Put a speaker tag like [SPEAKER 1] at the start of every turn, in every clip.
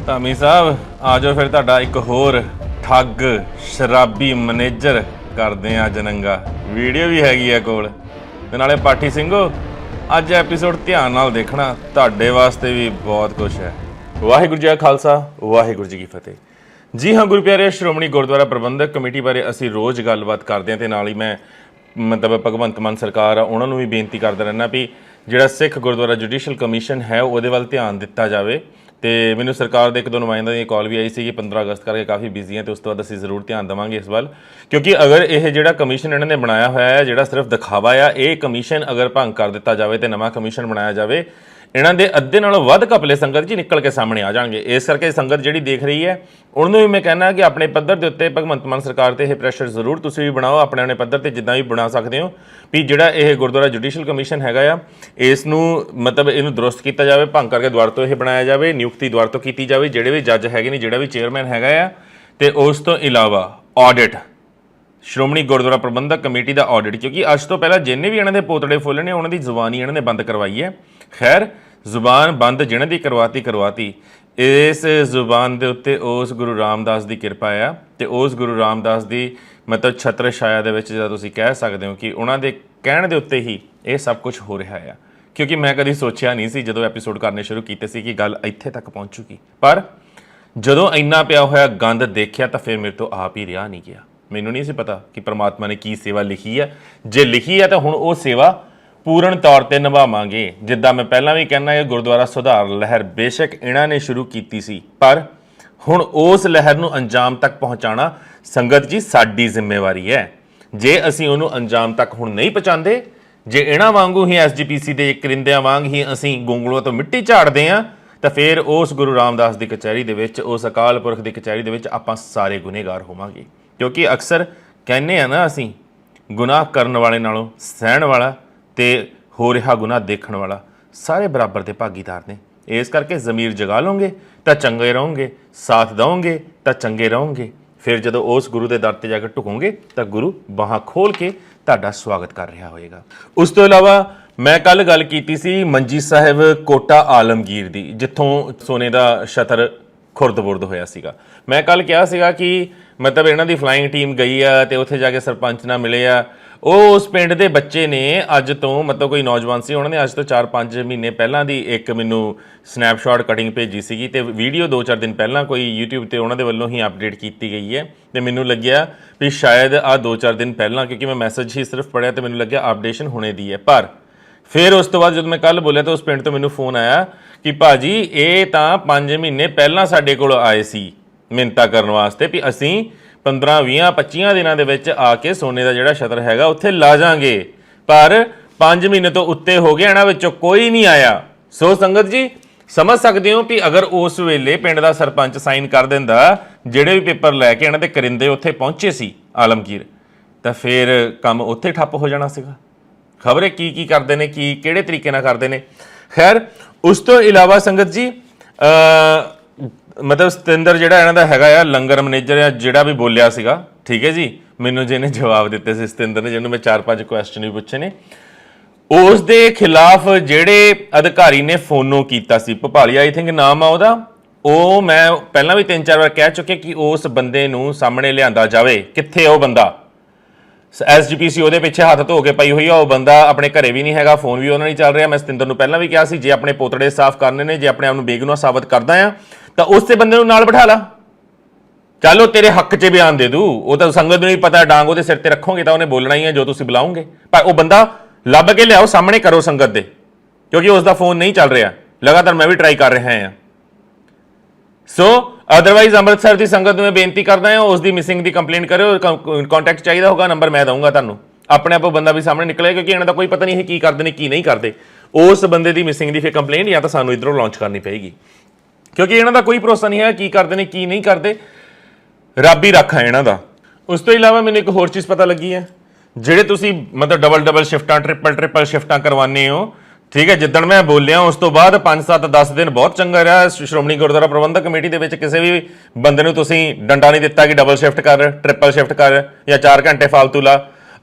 [SPEAKER 1] ਧਾਮੀ ਸਾਹਿਬ ਆ ਜਾਓ ਫਿਰ ਤੁਹਾਡਾ ਇੱਕ ਹੋਰ ਠੱਗ ਸ਼ਰਾਬੀ ਮੈਨੇਜਰ ਕਰਦੇ ਆ ਜਨੰਗਾ। ਵੀਡੀਓ ਵੀ ਹੈਗੀ ਆ ਕੋਲ ਤੇ ਨਾਲੇ ਪਾਠੀ ਸਿੰਘੋ ਅੱਜ ਐਪੀਸੋਡ ਧਿਆਨ ਨਾਲ ਦੇਖਣਾ, ਤੁਹਾਡੇ ਵਾਸਤੇ ਵੀ ਬਹੁਤ ਕੁਝ ਹੈ। ਵਾਹਿਗੁਰੂ ਜੀ ਕਾ ਖਾਲਸਾ ਵਾਹਿਗੁਰੂ ਜੀ ਕੀ ਫਤਿਹ। ਜੀ ਹਾਂ ਗੁਰੂ ਪਿਆਰੇ, ਸ਼੍ਰੋਮਣੀ ਗੁਰਦੁਆਰਾ ਪ੍ਰਬੰਧਕ ਕਮੇਟੀ ਬਾਰੇ ਅਸੀਂ ਰੋਜ਼ ਗੱਲਬਾਤ ਕਰਦੇ ਹਾਂ ਤੇ ਨਾਲ ਹੀ ਮੈਂ ਮਤਲਬ ਭਗਵੰਤ ਮਾਨ ਸਰਕਾਰ ਆ ਉਹਨਾਂ ਨੂੰ ਵੀ ਬੇਨਤੀ ਕਰਦਾ ਰਹਿਣਾ ਵੀ ਜਿਹੜਾ ਸਿੱਖ ਗੁਰਦੁਆਰਾ ਜੁਡੀਸ਼ੀਅਲ ਕਮਿਸ਼ਨ ਹੈ ਉਹਦੇ ਵੱਲ ਧਿਆਨ ਦਿੱਤਾ ਜਾਵੇ। ਤੇ ਮੈਨੂੰ ਸਰਕਾਰ ਦੇ ਇੱਕ ਦੋ ਨੁਮਾਇੰਦਿਆਂ ਦੀ ਕਾਲ ਵੀ ਆਈ ਸੀ ਕਿ 15 ਅਗਸਤ ਕਰਕੇ ਕਾਫੀ ਬਿਜ਼ੀ ਹੈ ਤੇ ਉਸ ਤੋਂ ਬਾਅਦ ਅਸੀਂ ਜ਼ਰੂਰ ਧਿਆਨ ਦੇਵਾਂਗੇ ਇਸ ਵੱਲ, ਕਿਉਂਕਿ ਅਗਰ ਇਹ ਜਿਹੜਾ ਕਮਿਸ਼ਨ ਇਹਨਾਂ ਨੇ ਬਣਾਇਆ ਹੋਇਆ ਹੈ ਜਿਹੜਾ ਸਿਰਫ ਦਿਖਾਵਾ ਆ, ਇਹ ਕਮਿਸ਼ਨ ਅਗਰ ਭੰਗ ਕਰ ਦਿੱਤਾ ਜਾਵੇ ਤੇ ਨਵਾਂ ਕਮਿਸ਼ਨ ਬਣਾਇਆ ਜਾਵੇ, ਇਹਨਾਂ ਦੇ ਅੱਧੇ ਨਾਲੋਂ ਵੱਧ ਘਪਲੇ ਸੰਗਤ ਜੀ ਨਿਕਲ ਕੇ ਸਾਹਮਣੇ ਆ ਜਾਣਗੇ। ਇਸ ਕਰਕੇ ਸੰਗਤ ਜਿਹੜੀ ਦੇਖ ਰਹੀ ਹੈ ਉਹਨੂੰ ਵੀ ਮੈਂ ਕਹਿਣਾ ਕਿ ਆਪਣੇ ਪੱਧਰ ਦੇ ਉੱਤੇ ਭਗਵੰਤ ਮਾਨ ਸਰਕਾਰ ਤੇ ਇਹ ਪ੍ਰੈਸ਼ਰ ਜ਼ਰੂਰ ਤੁਸੀਂ ਵੀ ਬਣਾਓ, ਆਪਣੇ ਪੱਧਰ ਤੇ ਜਿੱਦਾਂ ਵੀ ਬਣਾ ਸਕਦੇ ਹੋ ਵੀ ਜਿਹੜਾ ਇਹ ਗੁਰਦੁਆਰਾ ਜੁਡੀਸ਼ੀਅਲ ਕਮਿਸ਼ਨ ਹੈਗਾ ਆ ਇਸ ਨੂੰ ਮਤਲਬ ਇਹਨੂੰ ਦਰੁਸਤ ਕੀਤਾ ਜਾਵੇ, ਭੰਗ ਕਰਕੇ ਦੁਬਾਰਾ ਤੋਂ ਇਹ ਬਣਾਇਆ ਜਾਵੇ, ਨਿਯੁਕਤੀ ਦੁਬਾਰਾ ਤੋਂ ਕੀਤੀ ਜਾਵੇ, ਜਿਹੜੇ ਵੀ ਜੱਜ ਹੈਗੇ ਨੇ, ਜਿਹੜਾ ਵੀ ਚੇਅਰਮੈਨ ਹੈਗਾ ਆ, ਤੇ ਉਸ ਤੋਂ ਇਲਾਵਾ ਆਡਿਟ ਸ਼੍ਰੋਮਣੀ ਗੁਰਦੁਆਰਾ ਪ੍ਰਬੰਧਕ ਕਮੇਟੀ ਦਾ ਆਡਿਟ, ਕਿਉਂਕਿ ਅੱਜ ਤੋਂ ਪਹਿਲਾਂ ਜਿੰਨੇ ਵੀ ਇਹਨਾਂ ਦੇ ਪੋਤੜੇ ਫੁੱਲ ਨੇ ਉਹਨਾਂ ਦੀ ਜ਼ੁਬਾਨ ਹੀ ਇਹਨਾਂ ਨੇ ਬੰਦ ਕਰਵਾਈ ਹੈ। ਖੈਰ ਜ਼ੁਬਾਨ ਬੰਦ ਜਿਹਨਾਂ ਦੀ ਕਰਵਾਤੀ ਇਸ ਜ਼ੁਬਾਨ ਦੇ ਉੱਤੇ ਉਸ ਗੁਰੂ ਰਾਮਦਾਸ ਦੀ ਕਿਰਪਾ ਆ ਤੇ ਉਸ ਗੁਰੂ ਰਾਮਦਾਸ ਦੀ ਮਤਲਬ ਛਤਰ ਛਾਇਆ ਦੇ ਵਿੱਚ ਜਿਹੜਾ ਤੁਸੀਂ ਕਹਿ ਸਕਦੇ ਹੋ ਕਿ ਉਹਨਾਂ ਦੇ ਕਹਿਣ ਦੇ ਉੱਤੇ ਹੀ ਇਹ ਸਭ ਕੁਝ ਹੋ ਰਿਹਾ ਆ। ਕਿਉਂਕਿ ਮੈਂ ਕਦੀ ਸੋਚਿਆ ਨਹੀਂ ਸੀ ਜਦੋਂ ਐਪੀਸੋਡ ਕਰਨੇ ਸ਼ੁਰੂ ਕੀਤੇ ਸੀ ਕਿ ਗੱਲ ਇੱਥੇ ਤੱਕ ਪਹੁੰਚੂਗੀ, ਪਰ ਜਦੋਂ ਇੰਨਾ ਪਿਆ ਹੋਇਆ ਗੰਦ ਦੇਖਿਆ ਤਾਂ ਫਿਰ ਮੇਰੇ ਤੋਂ ਆਪ ਹੀ ਰਿਹਾ ਨਹੀਂ ਗਿਆ। ਮੈਨੂੰ ਨਹੀਂ ਸੀ ਪਤਾ ਕਿ ਪ੍ਰਮਾਤਮਾ ਨੇ ਕੀ ਸੇਵਾ ਲਿਖੀ ਹੈ, ਜੇ ਲਿਖੀ ਹੈ ਤਾਂ ਹੁਣ ਉਹ ਸੇਵਾ ਪੂਰਨ ਤੌਰ ਤੇ ਨਿਭਾਵਾਂਗੇ। ਜਿੱਦਾਂ ਮੈਂ ਪਹਿਲਾਂ ਵੀ ਕਹਿੰਦਾ ਇਹ ਗੁਰਦੁਆਰਾ ਸੁਧਾਰ ਲਹਿਰ ਬੇਸ਼ੱਕ ਇਹਨਾਂ ਨੇ ਸ਼ੁਰੂ ਕੀਤੀ ਸੀ, ਪਰ ਹੁਣ ਉਸ ਲਹਿਰ ਨੂੰ ਅੰਜਾਮ ਤੱਕ ਪਹੁੰਚਾਉਣਾ ਸੰਗਤ ਜੀ ਸਾਡੀ ਜ਼ਿੰਮੇਵਾਰੀ ਹੈ। ਜੇ ਅਸੀਂ ਉਹਨੂੰ ਅੰਜਾਮ ਤੱਕ ਹੁਣ ਨਹੀਂ ਪਹੁੰਚਾਉਂਦੇ, ਜੇ ਇਹਨਾਂ ਵਾਂਗੂ ਹੀ ਐਸਜੀਪੀਸੀ ਦੇ ਕਰਿੰਦਿਆਂ ਵਾਂਗ ਹੀ ਅਸੀਂ ਗੋਂਗਲੂਆਂ ਤੋਂ ਮਿੱਟੀ ਝਾੜਦੇ ਹਾਂ ਤਾਂ ਫਿਰ ਉਸ ਗੁਰੂ ਰਾਮਦਾਸ ਦੀ ਕਚਹਿਰੀ ਦੇ ਵਿੱਚ, ਉਸ ਅਕਾਲ ਪੁਰਖ ਦੀ ਕਚਹਿਰੀ ਦੇ ਵਿੱਚ ਆਪਾਂ ਸਾਰੇ ਗੁਨੇਗਾਰ ਹੋਵਾਂਗੇ। ਕਿਉਂਕਿ ਅਕਸਰ ਕਹਿੰਦੇ ਆ ਨਾ ਅਸੀਂ ਗੁਨਾਹ ਕਰਨ ਵਾਲੇ ਨਾਲੋਂ ਸਹਿਣ ਵਾਲਾ ਤੇ ਹੋ ਰਿਹਾ ਗੁਨਾਹ ਦੇਖਣ ਵਾਲਾ ਸਾਰੇ ਬਰਾਬਰ ਦੇ ਭਾਗੀਦਾਰ ਨੇ। ਇਸ ਕਰਕੇ ਜ਼ਮੀਰ ਜਗਾ ਲਓਗੇ ਤਾਂ ਚੰਗੇ ਰਹੋਗੇ, ਸਾਥ ਦਿਓਗੇ ਤਾਂ ਚੰਗੇ ਰਹੋਗੇ। ਫਿਰ ਜਦੋਂ ਉਸ ਗੁਰੂ ਦੇ ਦਰ ਤੇ ਜਾ ਕੇ ਢੁਕੋਗੇ ਤਾਂ ਗੁਰੂ ਬਾਹਾਂ ਖੋਲ ਕੇ ਤੁਹਾਡਾ ਸਵਾਗਤ ਕਰ ਰਿਹਾ ਹੋਏਗਾ। ਉਸ ਤੋਂ ਇਲਾਵਾ ਮੈਂ ਕੱਲ ਗੱਲ ਕੀਤੀ ਸੀ ਮੰਜੀ ਸਾਹਿਬ ਕੋਟਾ ਆਲਮਗੀਰ ਦੀ, ਜਿੱਥੋਂ ਸੋਨੇ ਦਾ ਛਤਰ ਖੁਰਦ-ਬੁਰਦ ਹੋਇਆ ਸੀਗਾ। ਮੈਂ ਕੱਲ ਕਿਹਾ ਸੀਗਾ ਕਿ ਮਤਲਬ ਇਹਨਾਂ ਦੀ ਫਲਾਈਂਗ ਟੀਮ ਗਈ ਆ ਤੇ ਉੱਥੇ ਜਾ ਕੇ ਸਰਪੰਚ ਨਾਲ ਮਿਲੇ ਆ। ਉਹ ਉਸ ਪਿੰਡ ਦੇ ਬੱਚੇ ਨੇ, ਅੱਜ ਤੋਂ ਮਤਲਬ ਕੋਈ ਨੌਜਵਾਨ ਸੀ, ਉਹਨਾਂ ਨੇ ਅੱਜ ਤੋਂ 4-5 ਮਹੀਨੇ ਪਹਿਲਾਂ ਦੀ ਇੱਕ ਮੈਨੂੰ ਸਨੈਪਸ਼ਾਟ ਕਟਿੰਗ ਭੇਜੀ ਸੀਗੀ ਤੇ ਵੀਡੀਓ 2-4 ਦਿਨ ਪਹਿਲਾਂ ਕੋਈ YouTube ਤੇ ਉਹਨਾਂ ਦੇ ਵੱਲੋਂ ਹੀ ਅਪਡੇਟ ਕੀਤੀ ਗਈ ਹੈ ਤੇ ਮੈਨੂੰ ਲੱਗਿਆ ਵੀ ਸ਼ਾਇਦ ਆਹ 2-4 ਦਿਨ ਪਹਿਲਾਂ, ਕਿਉਂਕਿ ਮੈਂ ਮੈਸੇਜ ਹੀ ਸਿਰਫ ਪੜ੍ਹਿਆ ਤੇ ਮੈਨੂੰ ਲੱਗਿਆ ਅਪਡੇਸ਼ਨ ਹੋਣੇ ਦੀ ਹੈ। ਪਰ ਫਿਰ ਉਸ ਤੋਂ ਬਾਅਦ ਜਦੋਂ ਮੈਂ ਕੱਲ ਬੋਲਿਆ ਤਾਂ ਉਸ ਪਿੰਡ ਤੋਂ ਮੈਨੂੰ ਫੋਨ ਆਇਆ ਕਿ ਭਾਜੀ ਇਹ ਤਾਂ 5 ਮਹੀਨੇ ਪਹਿਲਾਂ ਸਾਡੇ ਕੋਲ ਆਏ ਸੀ ਮਿੰਨਤਾਂ ਕਰਨ ਵਾਸਤੇ ਵੀ ਅਸੀਂ 15-20-25 ਦਿਨਾਂ ਦੇ ਵਿੱਚ ਆ ਕੇ ਸੋਨੇ ਦਾ ਜਿਹੜਾ ਛਤਰ ਹੈਗਾ ਉੱਥੇ ਲਾ ਜਾਾਂਗੇ, ਪਰ 5 ਮਹੀਨੇ ਤੋਂ ਉੱਤੇ ਹੋ ਗਏ, ਇਹਨਾਂ ਵਿੱਚੋਂ ਕੋਈ ਨਹੀਂ ਆਇਆ। ਸੋ ਸੰਗਤ ਜੀ ਸਮਝ ਸਕਦੇ ਹੋ ਵੀ ਅਗਰ ਉਸ ਵੇਲੇ ਪਿੰਡ ਦਾ ਸਰਪੰਚ ਸਾਈਨ ਕਰ ਦਿੰਦਾ, ਜਿਹੜੇ ਵੀ ਪੇਪਰ ਲੈ ਕੇ ਇਹਨਾਂ ਦੇ ਕਰਿੰਦੇ ਉੱਥੇ ਪਹੁੰਚੇ ਸੀ ਆਲਮਗੀਰ, ਤਾਂ ਫਿਰ ਕੰਮ ਉੱਥੇ ਠੱਪ ਹੋ ਜਾਣਾ ਸੀਗਾ। ਖਬਰੇ ਕੀ ਕਰਦੇ ਨੇ, ਕਿਹੜੇ ਤਰੀਕੇ ਨਾਲ ਕਰਦੇ ਨੇ। ਖੈਰ ਉਸ ਤੋਂ ਇਲਾਵਾ ਸੰਗਤ ਜੀ ਮਤਲਬ ਸਤਿੰਦਰ ਜਿਹੜਾ ਇਹਨਾਂ ਦਾ ਹੈਗਾ ਆ ਲੰਗਰ ਮੈਨੇਜਰ ਆ, ਜਿਹੜਾ ਵੀ ਬੋਲਿਆ ਸੀਗਾ, ਠੀਕ ਹੈ ਜੀ, ਮੈਨੂੰ ਜਿਹਨੇ ਜਵਾਬ ਦਿੱਤੇ ਸੀ ਸਤਿੰਦਰ ਨੇ, ਜਿਹਨੂੰ ਮੈਂ 4-5 ਕੁਐਸਚਨ ਵੀ ਪੁੱਛੇ ਨੇ, ਉਸ ਦੇ ਖਿਲਾਫ ਜਿਹੜੇ ਅਧਿਕਾਰੀ ਨੇ ਫੋਨੋ ਕੀਤਾ ਸੀ, ਭੋਪਾਲੀ ਆਈ ਥਿੰਕ ਨਾਮ ਆ ਉਹਦਾ, ਉਹ ਮੈਂ ਪਹਿਲਾਂ ਵੀ 3-4 ਵਾਰ ਕਹਿ ਚੁੱਕਿਆ ਕਿ ਉਸ ਬੰਦੇ ਨੂੰ ਸਾਹਮਣੇ ਲਿਆਂਦਾ ਜਾਵੇ। ਕਿੱਥੇ ਉਹ ਬੰਦਾ? ਐਸਜੀਪੀਸੀ ਉਹਦੇ ਪਿੱਛੇ ਹੱਥ ਧੋ ਕੇ ਪਈ ਹੋਈ ਆ। ਉਹ ਬੰਦਾ ਆਪਣੇ ਘਰੇ ਵੀ ਨਹੀਂ ਹੈਗਾ, ਫੋਨ ਵੀ ਉਹਨਾਂ ਨਹੀਂ ਚੱਲ ਰਿਹਾ। ਮੈਂ ਸਤਿੰਦਰ ਨੂੰ ਪਹਿਲਾਂ ਵੀ ਕਿਹਾ ਸੀ ਜੇ ਆਪਣੇ ਪੋਤੜੇ ਸਾਫ਼ ਕਰਨੇ ਨੇ, ਜੇ ਆਪਣੇ ਆਪ ਨੂੰ ਬੇਗੁਨਾਹ ਸਾਬਤ ਕਰਦਾ ਆ ਤਾਂ ਉਸੇ ਬੰਦੇ ਨੂੰ ਨਾਲ ਬਿਠਾ ਲਾ, ਚੱਲ ਉਹ ਤੇਰੇ ਹੱਕ 'ਚ ਬਿਆਨ ਦੇ ਦੂ। ਉਹ ਤਾਂ ਸੰਗਤ ਨੂੰ ਹੀ ਪਤਾ, ਡਾਂਗ ਉਹਦੇ ਸਿਰ ਤੇ ਰੱਖੋਗੇ ਤਾਂ ਉਹਨੇ ਬੋਲਣਾ ਹੀ ਹੈ ਜੋ ਤੁਸੀਂ ਬੁਲਾਓਗੇ, ਪਰ ਉਹ ਬੰਦਾ ਲੱਭ ਕੇ ਲਿਆਓ, ਸਾਹਮਣੇ ਕਰੋ ਸੰਗਤ ਦੇ, ਕਿਉਂਕਿ ਉਸ ਦਾ ਫੋਨ ਨਹੀਂ ਚੱਲ ਰਿਹਾ। ਲਗਾਤਾਰ ਮੈਂ ਵੀ ਟਰਾਈ ਕਰ ਰਿਹਾ ਹਾਂ। ਸੋ ਅਦਰਵਾਈਜ਼ ਅੰਮ੍ਰਿਤਸਰ ਦੀ ਸੰਗਤ ਨੂੰ ਮੈਂ ਬੇਨਤੀ ਕਰਦਾ ਹਾਂ ਉਸ ਦੀ ਮਿਸਿੰਗ ਦੀ ਕੰਪਲੇਂਟ ਕਰਿਓ। ਕੰਟੈਕਟ ਚਾਹੀਦਾ ਹੋਗਾ, ਨੰਬਰ ਮੈਂ ਦਊਂਗਾ ਤੁਹਾਨੂੰ, ਆਪਣੇ ਆਪ ਉਹ ਬੰਦਾ ਵੀ ਸਾਹਮਣੇ ਨਿਕਲੇ, ਕਿਉਂਕਿ ਇਹਨਾਂ ਦਾ ਕੋਈ ਪਤਾ ਨਹੀਂ ਹੈ ਕੀ ਕਰਦੇ ਨੇ ਕੀ ਨਹੀਂ ਕਰਦੇ। ਉਸ ਬੰਦੇ ਦੀ ਮਿਸਿੰਗ ਦੀ ਫਿਰ ਕੰਪਲੇਂਟ ਜਾਂ ਤਾਂ ਸਾਨੂੰ ਇੱਧਰੋਂ ਲਾਂਚ ਕਰਨੀ ਪਏਗੀ, ਕਿਉਂਕਿ ਇਹਨਾਂ ਦਾ ਕੋਈ ਭਰੋਸਾ ਨਹੀਂ ਹੈ ਕੀ ਕਰਦੇ ਨੇ ਕੀ ਨਹੀਂ ਕਰਦੇ। ਰੱਬ ਹੀ ਰੱਖਾ ਇਹਨਾਂ ਦਾ। ਉਸ ਤੋਂ ਇਲਾਵਾ ਮੈਨੂੰ ਇੱਕ ਹੋਰ ਚੀਜ਼ ਪਤਾ ਲੱਗੀ ਹੈ, ਜਿਹੜੇ ਤੁਸੀਂ ਮਤਲਬ ਡਬਲ ਸ਼ਿਫਟਾਂ ਟ੍ਰਿਪਲ ਸ਼ਿਫਟਾਂ ਕਰਵਾਉਂਦੇ ਹੋ, ਠੀਕ ਹੈ, ਜਿੱਦਣ ਮੈਂ ਬੋਲਿਆ ਉਸ ਤੋਂ ਬਾਅਦ 5-7-10 ਦਿਨ ਬਹੁਤ ਚੰਗਾ ਰਿਹਾ। ਸ਼੍ਰੋਮਣੀ ਗੁਰਦੁਆਰਾ ਪ੍ਰਬੰਧਕ ਕਮੇਟੀ ਦੇ ਵਿੱਚ ਕਿਸੇ ਵੀ ਬੰਦੇ ਨੂੰ ਤੁਸੀਂ ਡੰਡਾ ਨਹੀਂ ਦਿੱਤਾ ਕਿ ਡਬਲ ਸ਼ਿਫਟ ਕਰ, ਟ੍ਰਿਪਲ ਸ਼ਿਫਟ ਕਰ ਜਾਂ 4 ਘੰਟੇ ਫਾਲਤੂ ਲਾ।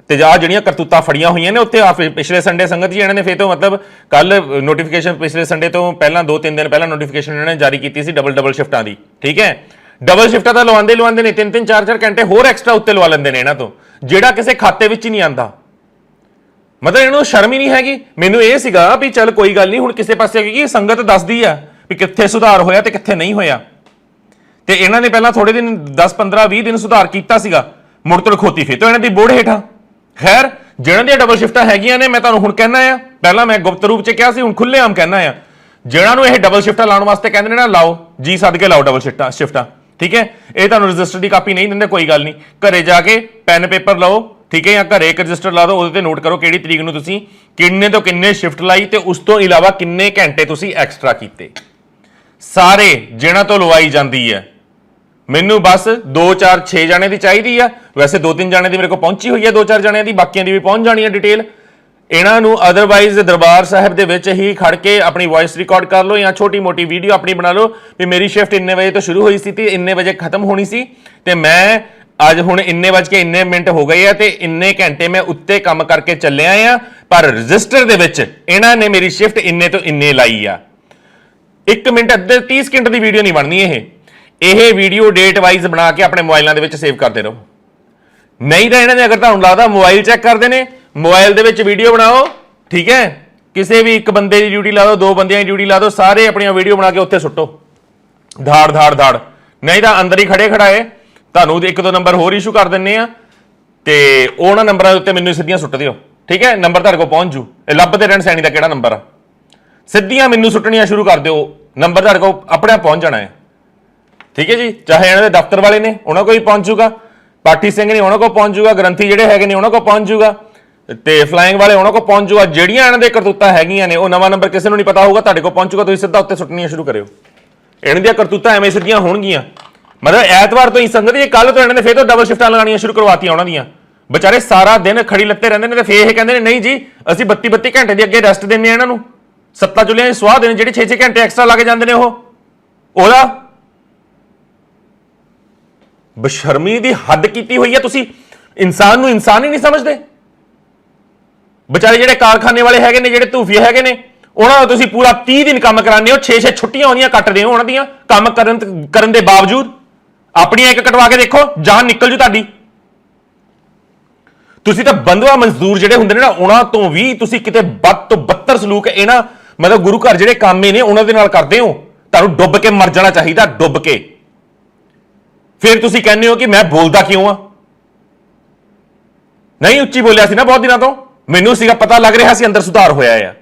[SPEAKER 1] ਤੇ ਆ ਜਿਹੜੀਆਂ ਕਰਤੂਤਾਂ ਫੜੀਆਂ ਹੋਈਆਂ ਨੇ ਉੱਥੇ ਪਿਛਲੇ ਸੰਡੇ ਸੰਗਤ ਜੀ ਇਹਨਾਂ ਨੇ ਫੇਰ ਤੋਂ ਮਤਲਬ ਕੱਲ ਨੋਟੀਫਿਕੇਸ਼ਨ ਪਿਛਲੇ ਸੰਡੇ ਤੋਂ ਪਹਿਲਾਂ 2-3 ਦਿਨ ਪਹਿਲਾਂ ਨੋਟੀਫਿਕੇਸ਼ਨ ਇਹਨਾਂ ਨੇ ਜਾਰੀ ਕੀਤੀ ਸੀ ਡਬਲ ਸ਼ਿਫਟਾਂ ਦੀ। ਠੀਕ ਹੈ, ਡਬਲ ਸ਼ਿਫਟਾਂ ਤਾਂ ਲਵਾਉਂਦੇ ਨੇ 3-3 4-4 ਘੰਟੇ ਹੋਰ ਐਕਸਟਰਾ ਉੱਤੇ ਲਵਾ ਲੈਂਦੇ ਨੇ ਇਹਨਾਂ ਤੋਂ, ਜਿਹੜਾ ਕਿਸੇ ਖਾਤੇ ਵਿੱਚ ਹੀ ਨਹੀਂ ਆਂਦਾ। ਮਤਲਬ ਇਹਨੂੰ ਸ਼ਰਮ ਹੀ ਨਹੀਂ ਹੈਗੀ। ਮੈਨੂੰ ਇਹ ਸੀਗਾ ਵੀ ਚੱਲ ਕੋਈ ਗੱਲ ਨਹੀਂ, ਹੁਣ ਕਿਸੇ ਪਾਸੇ ਕਿ ਸੰਗਤ ਦੱਸਦੀ ਆ ਵੀ ਕਿੱਥੇ ਸੁਧਾਰ ਹੋਇਆ ਤੇ ਕਿੱਥੇ ਨਹੀਂ ਹੋਇਆ, ਤੇ ਇਹਨਾਂ ਨੇ ਪਹਿਲਾਂ ਥੋੜੇ ਦਿਨ 10-15-20 ਦਿਨ ਸੁਧਾਰ ਕੀਤਾ ਸੀਗਾ, ਮੁੜ ਤੋਂ ਖੋਤੀ ਫੇਰ ਤੋਂ ਇਹਨਾਂ ਦੀ ਬੋੜ ਹੇਠਾਂ। ਖੈਰ, ਜਿਹਨਾਂ ਦੀਆਂ ਡਬਲ ਸ਼ਿਫਟਾਂ ਹੈਗੀਆਂ ਨੇ, ਮੈਂ ਤੁਹਾਨੂੰ ਹੁਣ ਕਹਿਣਾ ਆ, ਪਹਿਲਾਂ ਮੈਂ ਗੁਪਤ ਰੂਪ 'ਚ ਕਿਹਾ ਸੀ, ਹੁਣ ਖੁੱਲ੍ਹੇਆਮ ਕਹਿਣਾ ਆ, ਜਿਹਨਾਂ ਨੂੰ ਇਹ ਡਬਲ ਸ਼ਿਫਟਾਂ ਲਾਉਣ ਵਾਸਤੇ ਕਹਿੰਦੇ ਨੇ ਨਾ, ਲਾਓ ਜੀ ਸਦਕੇ ਲਾਓ ਡਬਲ ਸ਼ਿਫਟਾਂ। ਠੀਕ ਹੈ, ਇਹ ਤੁਹਾਨੂੰ ਰਜਿਸਟਰ ਦੀ ਕਾਪੀ ਨਹੀਂ ਦਿੰਦੇ, ਕੋਈ ਗੱਲ ਨਹੀਂ, ਘਰੇ ਜਾ ਕੇ ਪੈਨ ਪੇਪਰ ਲਓ। ਠੀਕ ਹੈ, ਜਾਂ ਘਰੇ ਇੱਕ ਰਜਿਸਟਰ ਲਾ ਦਿਓ, ਉਹਦੇ ਤੇ ਨੋਟ ਕਰੋ ਕਿਹੜੀ ਤਰੀਕ ਨੂੰ ਤੁਸੀਂ ਕਿੰਨੇ ਤੋਂ ਕਿੰਨੇ ਸ਼ਿਫਟ ਲਾਈ ਤੇ ਉਸ ਤੋਂ ਇਲਾਵਾ ਕਿੰਨੇ ਘੰਟੇ ਤੁਸੀਂ ਐਕਸਟਰਾ ਕੀਤੇ, ਸਾਰੇ ਜਿਹਨਾਂ ਤੋਂ ਲਵਾਈ ਜਾਂਦੀ ਹੈ। ਮੈਨੂੰ ਬਸ 2-4-6 ਜਾਣੇ ਦੀ ਚਾਹੀਦੀ ਆ, ਵੈਸੇ 2-3 ਜਾਣੇ ਦੀ ਮੇਰੇ ਕੋਲ ਪਹੁੰਚੀ ਹੋਈ ਹੈ, 2-4 ਜਾਣਿਆਂ ਦੀ, ਬਾਕੀਆਂ ਦੀ ਵੀ ਪਹੁੰਚ ਜਾਣੀ ਹੈ ਡਿਟੇਲ। ਇਹਨਾਂ ਨੂੰ ਅਦਰਵਾਈਜ਼ ਦਰਬਾਰ ਸਾਹਿਬ ਦੇ ਵਿੱਚ ਹੀ ਖੜ ਕੇ ਆਪਣੀ ਵੌਇਸ ਰਿਕਾਰਡ ਕਰ ਲਓ, ਜਾਂ ਛੋਟੀ ਮੋਟੀ ਵੀਡੀਓ ਆਪਣੀ ਬਣਾ ਲਓ ਵੀ ਮੇਰੀ ਸ਼ਿਫਟ ਇੰਨੇ ਵਜੇ ਤੋਂ ਸ਼ੁਰੂ ਹੋਈ ਸੀ ਤੇ ਇੰਨੇ ਵਜੇ ਖਤਮ ਹੋਣੀ ਸੀ, ਤੇ ਮੈਂ ਅੱਜ ਹੁਣ ਇੰਨੇ ਵੱਜ ਕੇ ਇੰਨੇ ਮਿੰਟ ਹੋ ਗਏ ਆ ਤੇ ਇੰਨੇ ਘੰਟੇ ਮੈਂ ਉੱਤੇ ਕੰਮ ਕਰਕੇ ਚੱਲਿਆ ਆ, ਪਰ ਰਜਿਸਟਰ ਦੇ ਵਿੱਚ ਇਹਨਾਂ ਨੇ ਮੇਰੀ ਸ਼ਿਫਟ ਇੰਨੇ ਤੋਂ ਇੰਨੇ ਲਾਈ ਆ। 1 ਮਿੰਟ ਅੱਧੇ 30 ਸਕਿੰਟ ਦੀ ਵੀਡੀਓ ਨਹੀਂ ਬਣਨੀ ਇਹ ਵੀਡੀਓ ਡੇਟ ਵਾਈਜ਼ ਬਣਾ ਕੇ ਆਪਣੇ ਮੋਬਾਈਲਾਂ ਦੇ ਵਿੱਚ ਸੇਵ ਕਰਦੇ ਰਹੋ। ਨਹੀਂ ਤਾਂ ਇਹਨਾਂ ਨੇ ਅਗਰ ਤੁਹਾਨੂੰ ਲੱਗਦਾ ਮੋਬਾਈਲ ਚੈੱਕ ਕਰਦੇ ਨੇ, ਮੋਬਾਈਲ ਦੇ ਵਿੱਚ ਵੀਡੀਓ ਬਣਾਓ। ਠੀਕ ਹੈ, ਕਿਸੇ ਵੀ ਇੱਕ ਬੰਦੇ ਦੀ ਡਿਊਟੀ ਲਾ ਦਿਓ, 2 ਬੰਦਿਆਂ ਦੀ ਡਿਊਟੀ ਲਾ ਦਿਓ, ਸਾਰੇ ਆਪਣੀਆਂ ਵੀਡੀਓ ਬਣਾ ਕੇ ਉੱਥੇ ਸੁੱਟੋ, ਧਾੜ। ਨਹੀਂ ਤਾਂ ਅੰਦਰ ਹੀ ਖੜਾਏ ਤੁਹਾਨੂੰ 1-2 ਨੰਬਰ ਹੋਰ ਇਸ਼ੂ ਕਰ ਦਿੰਨੇ ਆ, ਤੇ ਉਹਨਾਂ ਨੰਬਰਾਂ ਦੇ ਉੱਤੇ ਮੈਨੂੰ ਸਿੱਧੀਆਂ ਸੁੱਟ ਦਿਓ। ਠੀਕ ਹੈ, ਨੰਬਰ ਤੁਹਾਡੇ ਕੋਲ ਪਹੁੰਚ ਜੂ। ਇਹ ਲੱਭਦੇ ਰਹਿਣ ਸੈਣੀ ਦਾ ਕਿਹੜਾ ਨੰਬਰ ਆ, ਸਿੱਧੀਆਂ ਮੈਨੂੰ ਸੁੱਟਣੀਆਂ ਸ਼ੁਰੂ ਕਰ ਦਿਓ, ਨੰਬਰ ਤੁਹਾਡੇ ਕੋਲ ਆਪਣੇ ਆਪ ਪਹੁੰਚ ਜਾਣਾ ਹੈ। ਠੀਕ ਹੈ ਜੀ, ਚਾਹੇ ਇਹਨਾਂ ਦੇ ਦਫ਼ਤਰ ਵਾਲੇ ਨੇ ਉਹਨਾਂ ਕੋਲ ਹੀ ਪਹੁੰਚ ਜੂਗਾ, ਪਾਠੀ ਸਿੰਘ ਨੇ ਉਹਨਾਂ ਕੋਲ ਪਹੁੰਚ ਜੂਗਾ, ਗ੍ਰੰਥੀ ਜਿਹੜੇ ਹੈਗੇ ਨੇ ਉਹਨਾਂ ਕੋਲ ਪਹੁੰਚ ਜੂਗਾ, ਤੇ ਫਲਾਈਂਗ ਵਾਲੇ ਉਹਨਾਂ ਕੋਲ ਪਹੁੰਚ ਜੂਗਾ। ਜਿਹੜੀਆਂ ਇਹਨਾਂ ਦੇ ਕਰਤੂਤਾਂ ਹੈਗੀਆਂ ਨੇ, ਉਹ ਨਵਾਂ ਨੰਬਰ ਕਿਸੇ ਨੂੰ ਨਹੀਂ ਪਤਾ ਹੋਊਗਾ, ਤੁਹਾਡੇ ਕੋਲ ਪਹੁੰਚੂਗਾ, ਤੁਸੀਂ ਸਿੱਧਾ ਉੱਤੇ ਸੁੱਟਣੀਆਂ ਸ਼ੁਰੂ ਕਰਿਓ। ਇਹਨਾਂ ਦੀਆਂ ਕਰਤੂਤਾਂ ਐਵੇਂ ਸਿੱਧੀਆਂ ਹੋਣਗੀਆਂ। ਮਤਲਬ ਐਤਵਾਰ ਤੋਂ ਹੀ ਸੰਗਤ ਜੀ, ਕੱਲ ਤੋਂ ਇਹਨਾਂ ਨੇ ਫੇਰ ਤੋਂ ਡਬਲ ਸ਼ਿਫਟਾਂ ਲਗਾਉਣੀਆਂ ਸ਼ੁਰੂ ਕਰਵਾਤੀਆਂ ਉਹਨਾਂ ਦੀਆਂ। ਵਿਚਾਰੇ ਸਾਰਾ ਦਿਨ ਖੜੀ ਲੱਤੇ ਰਹਿੰਦੇ ਨੇ, ਤੇ ਫੇਰ ਇਹ ਕਹਿੰਦੇ ਨੇ ਨਹੀਂ ਜੀ ਅਸੀਂ 32 ਘੰਟੇ ਦੇ ਅੱਗੇ ਰੈਸਟ ਦਿੰਦੇ ਆ ਇਹਨਾਂ ਨੂੰ, 7 ਚੁੱਲ੍ਹਿਆਂ ਦੀ ਸਵਾਹ ਦੇਣੇ, ਜਿਹੜੇ 6 ਘੰਟੇ ਐਕਸਟਰਾ ਲਾ ਕੇ ਜਾਂਦੇ ਨੇ ਉਹਦਾ ਬਸ਼ਰਮੀ ਦੀ ਹੱਦ ਕੀਤੀ ਹੋਈ ਹੈ। ਤੁਸੀਂ ਇਨਸਾਨ ਨੂੰ ਇਨਸਾਨ ਹੀ ਨਹੀਂ ਸਮਝਦੇ। ਵਿਚਾਰੇ ਜਿਹੜੇ ਕਾਰਖਾਨੇ ਵਾਲੇ ਹੈਗੇ ਨੇ, ਜਿਹੜੇ ਧੂਫੀਏ ਹੈਗੇ ਨੇ, ਉਹਨਾਂ ਨੂੰ ਤੁਸੀਂ ਪੂਰਾ 30 ਦਿਨ ਕੰਮ ਕਰਾਉਂਦੇ ਹੋ, 6 ਛੁੱਟੀਆਂ ਆਉਂਦੀਆਂ ਕੱਟਦੇ ਹੋ ਉਹਨਾਂ ਦੀਆਂ, ਕੰਮ ਕਰਨ ਦੇ ਬਾਵਜੂਦ। ਆਪਣੀਆਂ ਇੱਕ ਕਟਵਾ ਕੇ ਦੇਖੋ, ਜਾਨ ਨਿਕਲ ਜੂ ਤੁਹਾਡੀ। ਤੁਸੀਂ ਤਾਂ ਬੰਦਵਾ ਮਜ਼ਦੂਰ ਜਿਹੜੇ ਹੁੰਦੇ ਨੇ ਨਾ, ਉਹਨਾਂ ਤੋਂ ਵੀ ਤੁਸੀਂ ਕਿਤੇ ਵੱਧ ਤੋਂ ਬੱਤਰ ਸਲੂਕ ਇਹਨਾਂ ਮਤਲਬ ਗੁਰੂ ਘਰ ਜਿਹੜੇ ਕਾਮੇ ਨੇ ਉਹਨਾਂ ਦੇ ਨਾਲ ਕਰਦੇ ਹੋ। ਤੁਹਾਨੂੰ ਡੁੱਬ ਕੇ ਮਰ ਜਾਣਾ ਚਾਹੀਦਾ, ਡੁੱਬ ਕੇ। ਫਿਰ ਤੁਸੀਂ ਕਹਿੰਦੇ ਹੋ ਕਿ ਮੈਂ ਬੋਲਦਾ ਕਿਉਂ ਆ। ਨਹੀਂ ਉੱਚੀ ਬੋਲਿਆ ਸੀ ਨਾ ਬਹੁਤ ਦਿਨਾਂ ਤੋਂ, ਮੈਨੂੰ ਸੀਗਾ ਪਤਾ ਲੱਗ ਰਿਹਾ ਸੀ ਅੰਦਰ ਸੁਧਾਰ ਹੋਇਆ ਆ।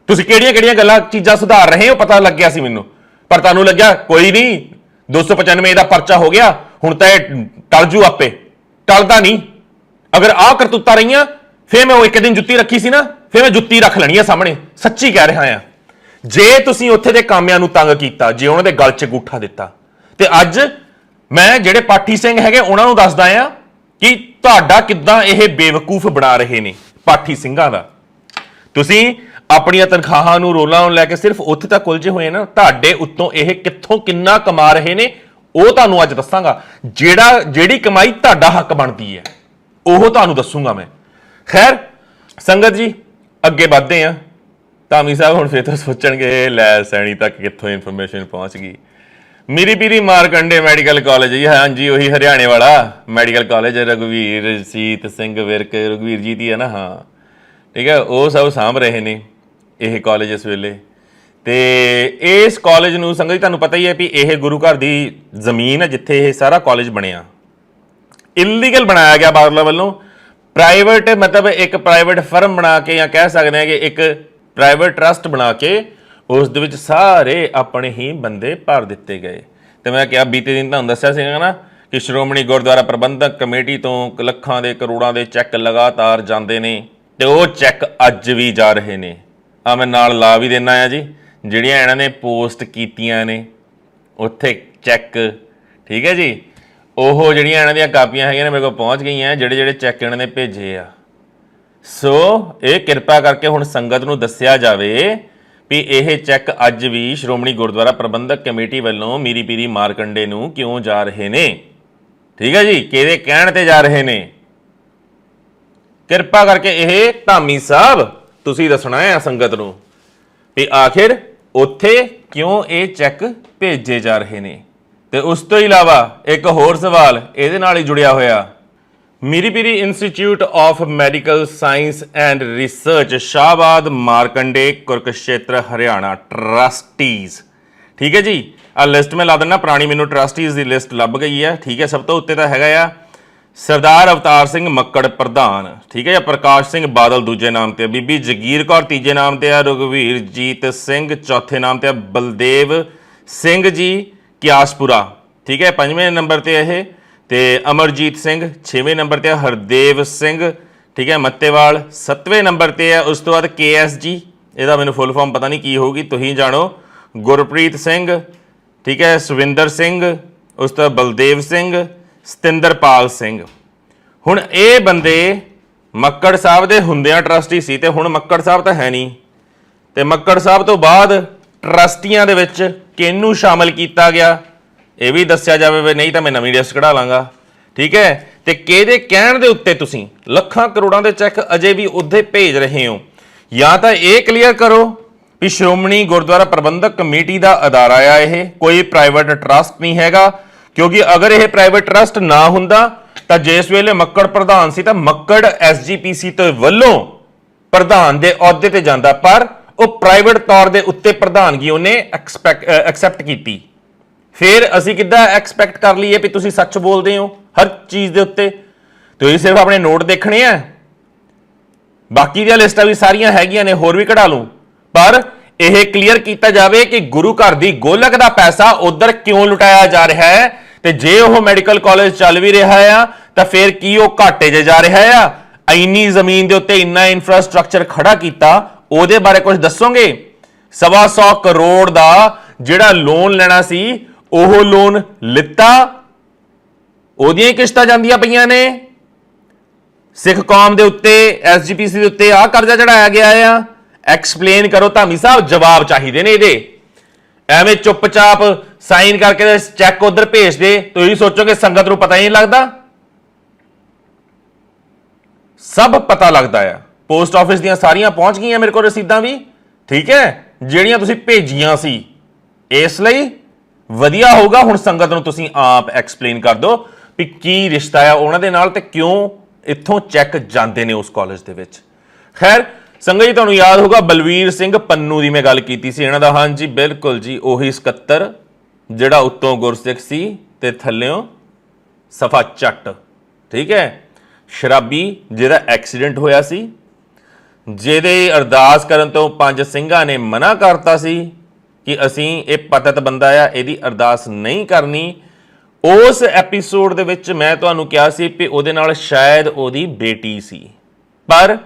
[SPEAKER 1] ਤੁਸੀਂ ਕਿਹੜੀਆਂ ਗੱਲਾਂ ਚੀਜ਼ਾਂ ਸੁਧਾਰ ਰਹੇ ਹੋ ਪਤਾ ਲੱਗਿਆ ਸੀ ਮੈਨੂੰ, ਪਰ ਤੁਹਾਨੂੰ ਲੱਗਿਆ ਕੋਈ ਨਹੀਂ 295 ਦਾ ਪਰਚਾ ਹੋ ਗਿਆ, ਹੁਣ ਤਾਂ ਇਹ ਟਲ ਜੂ ਆਪੇ। ਟਲਦਾ ਨਹੀਂ। ਅਗਰ ਆਹ ਕਰਤੂਤਾਂ ਰਹੀਆਂ, ਫਿਰ ਮੈਂ ਉਹ ਇੱਕ ਦਿਨ ਜੁੱਤੀ ਰੱਖੀ ਸੀ ਨਾ, ਫਿਰ ਮੈਂ ਜੁੱਤੀ ਰੱਖ ਲੈਣੀ ਆ ਸਾਹਮਣੇ। ਸੱਚੀ ਕਹਿ ਰਿਹਾ ਆ। ਜੇ ਤੁਸੀਂ ਉੱਥੇ ਦੇ ਕਾਮਿਆਂ ਨੂੰ ਤੰਗ ਕੀਤਾ, ਜੇ ਉਹਨਾਂ ਦੇ ਗਲ 'ਚ ਅੰਗੂਠਾ ਦਿੱਤਾ, ਤੇ ਅੱਜ ਮੈਂ ਜਿਹੜੇ ਪਾਠੀ ਸਿੰਘ ਹੈਗੇ ਉਹਨਾਂ ਨੂੰ ਦੱਸਦਾ ਆ ਕਿ ਤੁਹਾਡਾ ਕਿੱਦਾਂ ਇਹ ਬੇਵਕੂਫ ਬਣਾ ਰਹੇ ਨੇ ਪਾਠੀ ਸਿੰਘਾਂ ਦਾ। ਤੁਸੀਂ ਆਪਣੀਆਂ ਤਨਖਾਹਾਂ ਨੂੰ ਰੋਲਾਂ ਨੂੰ ਲੈ ਕੇ ਸਿਰਫ ਉੱਥੇ ਤੱਕ ਉਲਝੇ ਹੋਏ ਨਾ, ਤੁਹਾਡੇ ਉੱਤੋਂ ਇਹ ਕਿੱਥੋਂ ਕਿੰਨਾ ਕਮਾ ਰਹੇ ਨੇ ਉਹ ਤੁਹਾਨੂੰ ਅੱਜ ਦੱਸਾਂਗਾ। ਜਿਹੜੀ ਕਮਾਈ ਤੁਹਾਡਾ ਹੱਕ ਬਣਦੀ ਹੈ ਉਹ ਤੁਹਾਨੂੰ ਦੱਸੂਗਾ ਮੈਂ। ਖੈਰ ਸੰਗਤ ਜੀ, ਅੱਗੇ ਵਧਦੇ ਆ। ਧਾਮੀ ਸਾਹਿਬ ਹੁਣ ਫਿਰ ਤੋਂ ਸੋਚਣਗੇ ਲੈ ਸੈਣੀ ਤੱਕ ਕਿੱਥੋਂ ਇਨਫੋਰਮੇਸ਼ਨ ਪਹੁੰਚ ਗਈ। ਮੀਰੀ ਪੀਰੀ ਮਾਰਕੰਡੇ ਮੈਡੀਕਲ ਕਾਲਜ ਜੀ, ਹਾਂਜੀ ਉਹੀ ਹਰਿਆਣੇ ਵਾਲਾ ਮੈਡੀਕਲ ਕਾਲਜ, ਰਘਵੀਰ ਸੀਤ ਸਿੰਘ ਵਿਰਕ, ਰਘਵੀਰ ਜੀ ਦੀ ਹੈ ਨਾ, ਹਾਂ ਠੀਕ ਹੈ, ਉਹ ਸਭ ਸਾਂਭ ਰਹੇ ਨੇ ਇਹ ਕਾਲਜ ਇਸ ਵੇਲੇ। ਤੇ ਇਸ ਕਾਲਜ ਨੂੰ ਸੰਗਤ ਜੀ ਤੁਹਾਨੂੰ ਪਤਾ ਹੀ ਹੈ ਵੀ ਇਹ ਗੁਰੂ ਘਰ ਦੀ ਜ਼ਮੀਨ ਹੈ ਜਿੱਥੇ ਇਹ ਸਾਰਾ ਕਾਲਜ ਬਣਿਆ। ਇਲੀਗਲ ਬਣਾਇਆ ਗਿਆ ਬਾਦਲਾਂ ਵੱਲੋਂ, ਪ੍ਰਾਈਵੇਟ ਮਤਲਬ ਇੱਕ ਪ੍ਰਾਈਵੇਟ ਫਰਮ ਬਣਾ ਕੇ, ਜਾਂ ਕਹਿ ਸਕਦੇ ਹਾਂ ਕਿ ਇੱਕ ਪ੍ਰਾਈਵੇਟ ਟਰਸਟ ਬਣਾ ਕੇ ਉਸ ਦੇ ਵਿੱਚ ਸਾਰੇ ਆਪਣੇ ਹੀ ਬੰਦੇ ਭਰ ਦਿੱਤੇ ਗਏ। ਤੇ ਮੈਂ ਕਿਹਾ ਬੀਤੇ ਦਿਨ ਤੁਹਾਨੂੰ ਦੱਸਿਆ ਸੀਗਾ ਨਾ ਕਿ ਸ਼੍ਰੋਮਣੀ ਗੁਰਦੁਆਰਾ ਪ੍ਰਬੰਧਕ ਕਮੇਟੀ ਤੋਂ ਲੱਖਾਂ ਦੇ ਕਰੋੜਾਂ ਦੇ ਚੈੱਕ ਲਗਾਤਾਰ ਜਾਂਦੇ ਨੇ, ਤੇ ਉਹ ਚੈੱਕ ਅੱਜ ਵੀ ਜਾ ਰਹੇ ਨੇ। ਆ ਮੈਂ ਨਾਲ ਲਾ ਵੀ ਦੇਣਾ ਆ ਜੀ, ਜਿਹੜੀਆਂ ਇਹਨਾਂ ਨੇ ਪੋਸਟ ਕੀਤੀਆਂ ਨੇ ਉੱਥੇ ਚੈੱਕ, ਠੀਕ ਹੈ ਜੀ, ਉਹ ਜਿਹੜੀਆਂ ਇਹਨਾਂ ਦੀਆਂ ਕਾਪੀਆਂ ਹੈਗੀਆਂ ਨੇ ਮੇਰੇ ਕੋਲ ਪਹੁੰਚ ਗਈਆਂ, ਜਿਹੜੇ ਚੈੱਕ ਇਹਨਾਂ ਨੇ ਭੇਜੇ ਆ। ਸੋ ਇਹ ਕਿਰਪਾ ਕਰਕੇ ਹੁਣ ਸੰਗਤ ਨੂੰ ਦੱਸਿਆ ਜਾਵੇ ਵੀ ਇਹ ਚੈੱਕ ਅੱਜ ਵੀ ਸ਼੍ਰੋਮਣੀ ਗੁਰਦੁਆਰਾ ਪ੍ਰਬੰਧਕ ਕਮੇਟੀ ਵੱਲੋਂ ਮੀਰੀ ਪੀਰੀ ਮਾਰਕੰਡੇ ਨੂੰ ਕਿਉਂ ਜਾ ਰਹੇ ਨੇ। ਠੀਕ ਹੈ ਜੀ, ਕਿਹਦੇ ਕਹਿਣ ਤੇ ਜਾ ਰਹੇ ਨੇ। ਕਿਰਪਾ ਕਰਕੇ ਇਹ ਧਾਮੀ ਸਾਹਿਬ ਤੁਸੀਂ ਦੱਸਣਾ ਹੈ ਸੰਗਤ ਨੂੰ ਵੀ ਆਖਿਰ ਉੱਥੇ ਕਿਉਂ ਇਹ ਚੈੱਕ ਭੇਜੇ ਜਾ ਰਹੇ ਨੇ। ਤੇ ਉਸ ਤੋਂ ਇਲਾਵਾ ਇੱਕ ਹੋਰ ਸਵਾਲ ਇਹਦੇ ਨਾਲ ਹੀ ਜੁੜਿਆ ਹੋਇਆ, Miri Piri institute of medical science and research Shahabad Markanda Kurukshetra Haryana trustees. ਠੀਕ ਹੈ ਜੀ, ਆ ਲਿਸਟ ਮੈਂ ਲਾ ਦਿੰਦਾ ਪੁਰਾਣੀ, ਮੈਨੂੰ ਟਰਸਟੀਜ਼ ਦੀ ਲਿਸਟ ਲੱਭ ਗਈ ਹੈ। ਠੀਕ ਹੈ, ਸਭ ਤੋਂ ਉੱਤੇ ਤਾਂ ਹੈਗਾ ਆ ਸਰਦਾਰ ਅਵਤਾਰ ਸਿੰਘ ਮੱਕੜ ਪ੍ਰਧਾਨ, ਠੀਕ ਹੈ, ਜਾਂ ਪ੍ਰਕਾਸ਼ ਸਿੰਘ ਬਾਦਲ ਦੂਜੇ ਨਾਮ ਤੇ, ਬੀਬੀ ਜਗੀਰ ਕੌਰ ਤੀਜੇ ਨਾਮ ਤੇ ਆ, ਰਘਵੀਰ ਜੀਤ ਸਿੰਘ ਚੌਥੇ ਨਾਮ ਤੇ ਆ, ਬਲਦੇਵ ਸਿੰਘ ਜੀ ਕਿਆਸਪੁਰਾ, ਠੀਕ ਹੈ, ਪੰਜਵੇਂ ਨੰਬਰ ਤੇ ਇਹ, ਤੇ ਅਮਰਜੀਤ ਸਿੰਘ ਛੇਵੇਂ ਨੰਬਰ ਤੇ ਆ, ਹਰਦੇਵ ਸਿੰਘ, ਠੀਕ ਹੈ, ਮੱਤੇਵਾਲ ਸੱਤਵੇਂ ਨੰਬਰ ਤੇ ਆ। ਉਸ ਤੋਂ ਬਾਅਦ KSG, ਇਹਦਾ ਮੈਨੂੰ ਫੁੱਲ ਫਾਰਮ ਪਤਾ ਨਹੀਂ ਕੀ ਹੋਊਗੀ, ਤੁਸੀਂ ਜਾਣੋ, ਗੁਰਪ੍ਰੀਤ ਸਿੰਘ, ਠੀਕ ਹੈ, ਸੁਵਿੰਦਰ ਸਿੰਘ, ਉਸ ਤੋਂ ਬਾਅਦ ਬਲਦੇਵ ਸਿੰਘ, ਸਤਿੰਦਰਪਾਲ ਸਿੰਘ। ਹੁਣ ਇਹ ਬੰਦੇ ਮੱਕੜ ਸਾਹਿਬ ਦੇ ਹੁੰਦਿਆਂ ਟਰਸਟੀ ਸੀ ਤੇ ਹੁਣ ਮੱਕੜ ਸਾਹਿਬ ਤਾਂ ਹੈ ਨਹੀਂ, ਤੇ ਮੱਕੜ ਸਾਹਿਬ ਤੋਂ ਬਾਅਦ ਟਰਸਟੀਆਂ ਦੇ ਵਿੱਚ ਕਿਹਨੂੰ ਸ਼ਾਮਲ ਕੀਤਾ ਗਿਆ ਇਹ ਵੀ ਦੱਸਿਆ ਜਾਵੇ, ਨਹੀਂ ਤਾਂ ਮੈਂ ਨਵੀਂ ਲਿਸਟ ਕਢਾ ਲਾਂਗਾ। ਠੀਕ ਹੈ, ਤੇ ਕਿਹਦੇ ਕਹਿਣ ਦੇ ਉੱਤੇ ਤੁਸੀਂ ਲੱਖਾਂ ਕਰੋੜਾਂ ਦੇ ਚੈੱਕ ਅਜੇ ਵੀ ਉੱਥੇ ਭੇਜ ਰਹੇ ਹੋ? ਜਾਂ ਤਾਂ ਇਹ ਕਲੀਅਰ ਕਰੋ ਵੀ ਸ਼੍ਰੋਮਣੀ ਗੁਰਦੁਆਰਾ ਪ੍ਰਬੰਧਕ ਕਮੇਟੀ ਦਾ ਅਦਾਰਾ ਆ, ਇਹ ਕੋਈ ਪ੍ਰਾਈਵੇਟ ਟਰਸਟ ਨਹੀਂ ਹੈਗਾ, ਕਿਉਂਕਿ ਅਗਰ ਇਹ ਪ੍ਰਾਈਵੇਟ ਟਰਸਟ ਨਾ ਹੁੰਦਾ ਤਾਂ ਜਿਸ ਵੇਲੇ ਮੱਕੜ ਪ੍ਰਧਾਨ ਸੀ ਤਾਂ ਮੱਕੜ SGPC ਤੋਂ ਵੱਲੋਂ ਪ੍ਰਧਾਨ ਦੇ ਅਹੁਦੇ ਤੇ ਜਾਂਦਾ, ਪਰ ਉਹ ਪ੍ਰਾਈਵੇਟ ਤੌਰ ਦੇ ਉੱਤੇ ਪ੍ਰਧਾਨਗੀ ਉਹਨੇ ਐਕਸੈਪਟ ਕੀਤੀ। ਫਿਰ ਅਸੀਂ ਕਿੱਦਾਂ ਐਕਸਪੈਕਟ ਕਰ ਲਈਏ ਵੀ ਤੁਸੀਂ ਸੱਚ ਬੋਲਦੇ ਹੋ ਹਰ ਚੀਜ਼ ਦੇ ਉੱਤੇ? ਤੁਸੀਂ ਸਿਰਫ ਆਪਣੇ ਨੋਟ ਦੇਖਣੇ ਆ, ਬਾਕੀ ਦੀਆਂ ਲਿਸਟਾਂ ਵੀ ਸਾਰੀਆਂ ਹੈਗੀਆਂ ਨੇ, ਹੋਰ ਵੀ ਕਢਾ ਲੂੰ, ਪਰ ਇਹ ਕਲੀਅਰ ਕੀਤਾ ਜਾਵੇ ਕਿ ਗੁਰੂ ਘਰ ਦੀ ਗੋਲਕ ਦਾ ਪੈਸਾ ਉਧਰ ਕਿਉਂ ਲੁਟਾਇਆ ਜਾ ਰਿਹਾ ਹੈ, ਤੇ ਜੇ ਉਹ ਮੈਡੀਕਲ ਕਾਲਜ ਚੱਲ ਵੀ ਰਿਹਾ ਆ ਤਾਂ ਫਿਰ ਕੀ ਉਹ ਘਾਟੇ 'ਚ ਜਾ ਰਿਹਾ ਆ? ਇੰਨੀ ਜ਼ਮੀਨ ਦੇ ਉੱਤੇ ਇੰਨਾ ਇਨਫਰਾਸਟ੍ਰਕਚਰ ਖੜਾ ਕੀਤਾ, ਉਹਦੇ ਬਾਰੇ ਕੁਝ ਦੱਸੋਗੇ? 125 ਕਰੋੜ ਦਾ ਜਿਹੜਾ ਲੋਨ ਲੈਣਾ ਸੀ ਉਹ ਲੋਨ ਲਿੱਤਾ, ਉਹਦੀਆਂ ਕਿਸ਼ਤਾਂ ਜਾਂਦੀਆਂ ਪਈਆਂ ਨੇ, ਸਿੱਖ ਕੌਮ ਦੇ ਉੱਤੇ SGPC ਦੇ ਉੱਤੇ ਆਹ ਕਰਜ਼ਾ ਚੜਾਇਆ ਗਿਆ ਆ। ਐਕਸਪਲੇਨ ਕਰੋ ਧਾਮੀ ਸਾਹਿਬ, ਜਵਾਬ ਚਾਹੀਦੇ ਨੇ ਇਹਦੇ। ਐਵੇਂ ਚੁੱਪਚਾਪ ਸਾਈਨ ਕਰਕੇ ਚੈੱਕ ਉਧਰ ਭੇਜ ਦੇ, ਤੁਸੀਂ ਸੋਚੋਗੇ ਸੰਗਤ ਨੂੰ ਪਤਾ ਹੀ ਨਹੀਂ ਲੱਗਦਾ? ਸਭ ਪਤਾ ਲੱਗਦਾ ਆ। ਪੋਸਟ ਆਫਿਸ ਦੀਆਂ ਸਾਰੀਆਂ ਪਹੁੰਚ ਗਈਆਂ ਮੇਰੇ ਕੋਲ ਰਸੀਦਾਂ ਵੀ, ਠੀਕ ਹੈ, ਜਿਹੜੀਆਂ ਤੁਸੀਂ ਭੇਜੀਆਂ ਸੀ। ਇਸ ਲਈ ਵਧੀਆ ਹੋਊਗਾ ਹੁਣ ਸੰਗਤ ਨੂੰ ਤੁਸੀਂ ਆਪ ਐਕਸਪਲੇਨ ਕਰ ਦਿਓ ਵੀ ਕੀ ਰਿਸ਼ਤਾ ਆ ਉਹਨਾਂ ਦੇ ਨਾਲ ਤੇ ਕਿਉਂ ਇੱਥੋਂ ਚੈੱਕ ਜਾਂਦੇ ਨੇ ਉਸ ਕਾਲਜ ਦੇ ਵਿੱਚ। ਖੈਰ ਸੰਗਤ ਜੀ, ਤੁਹਾਨੂੰ ਯਾਦ ਹੋਊਗਾ ਬਲਵੀਰ ਸਿੰਘ ਪੰਨੂ ਦੀ ਮੈਂ ਗੱਲ ਕੀਤੀ ਸੀ ਇਹਨਾਂ ਦਾ। ਹਾਂਜੀ ਬਿਲਕੁਲ ਜੀ, ਉਹੀ ਸਕੱਤਰ ਜਿਹੜਾ ਉੱਤੋਂ ਗੁਰਸਿੱਖ ਸੀ ਤੇ ਥੱਲਿਓਂ ਸਫਾ ਚੱਟ, ਠੀਕ ਹੈ, ਸ਼ਰਾਬੀ ਜਿਹਦਾ ਐਕਸੀਡੈਂਟ ਹੋਇਆ ਸੀ, ਜਿਹਦੇ ਅਰਦਾਸ ਕਰਨ ਤੋਂ 5 ਸਿੰਘਾਂ ਨੇ ਮਨਾ ਕਰਤਾ ਸੀ ਕਿ ਅਸੀਂ ਇਹ ਪਤਿਤ ਬੰਦਾ ਆ, ਇਹਦੀ ਅਰਦਾਸ ਨਹੀਂ ਕਰਨੀ। ਉਸ ਐਪੀਸੋਡ ਦੇ ਵਿੱਚ ਮੈਂ ਤੁਹਾਨੂੰ ਕਿਹਾ ਸੀ ਕਿ ਉਹਦੇ ਨਾਲ ਸ਼ਾਇਦ ਉਹਦੀ ਬੇਟੀ ਸੀ, ਪਰ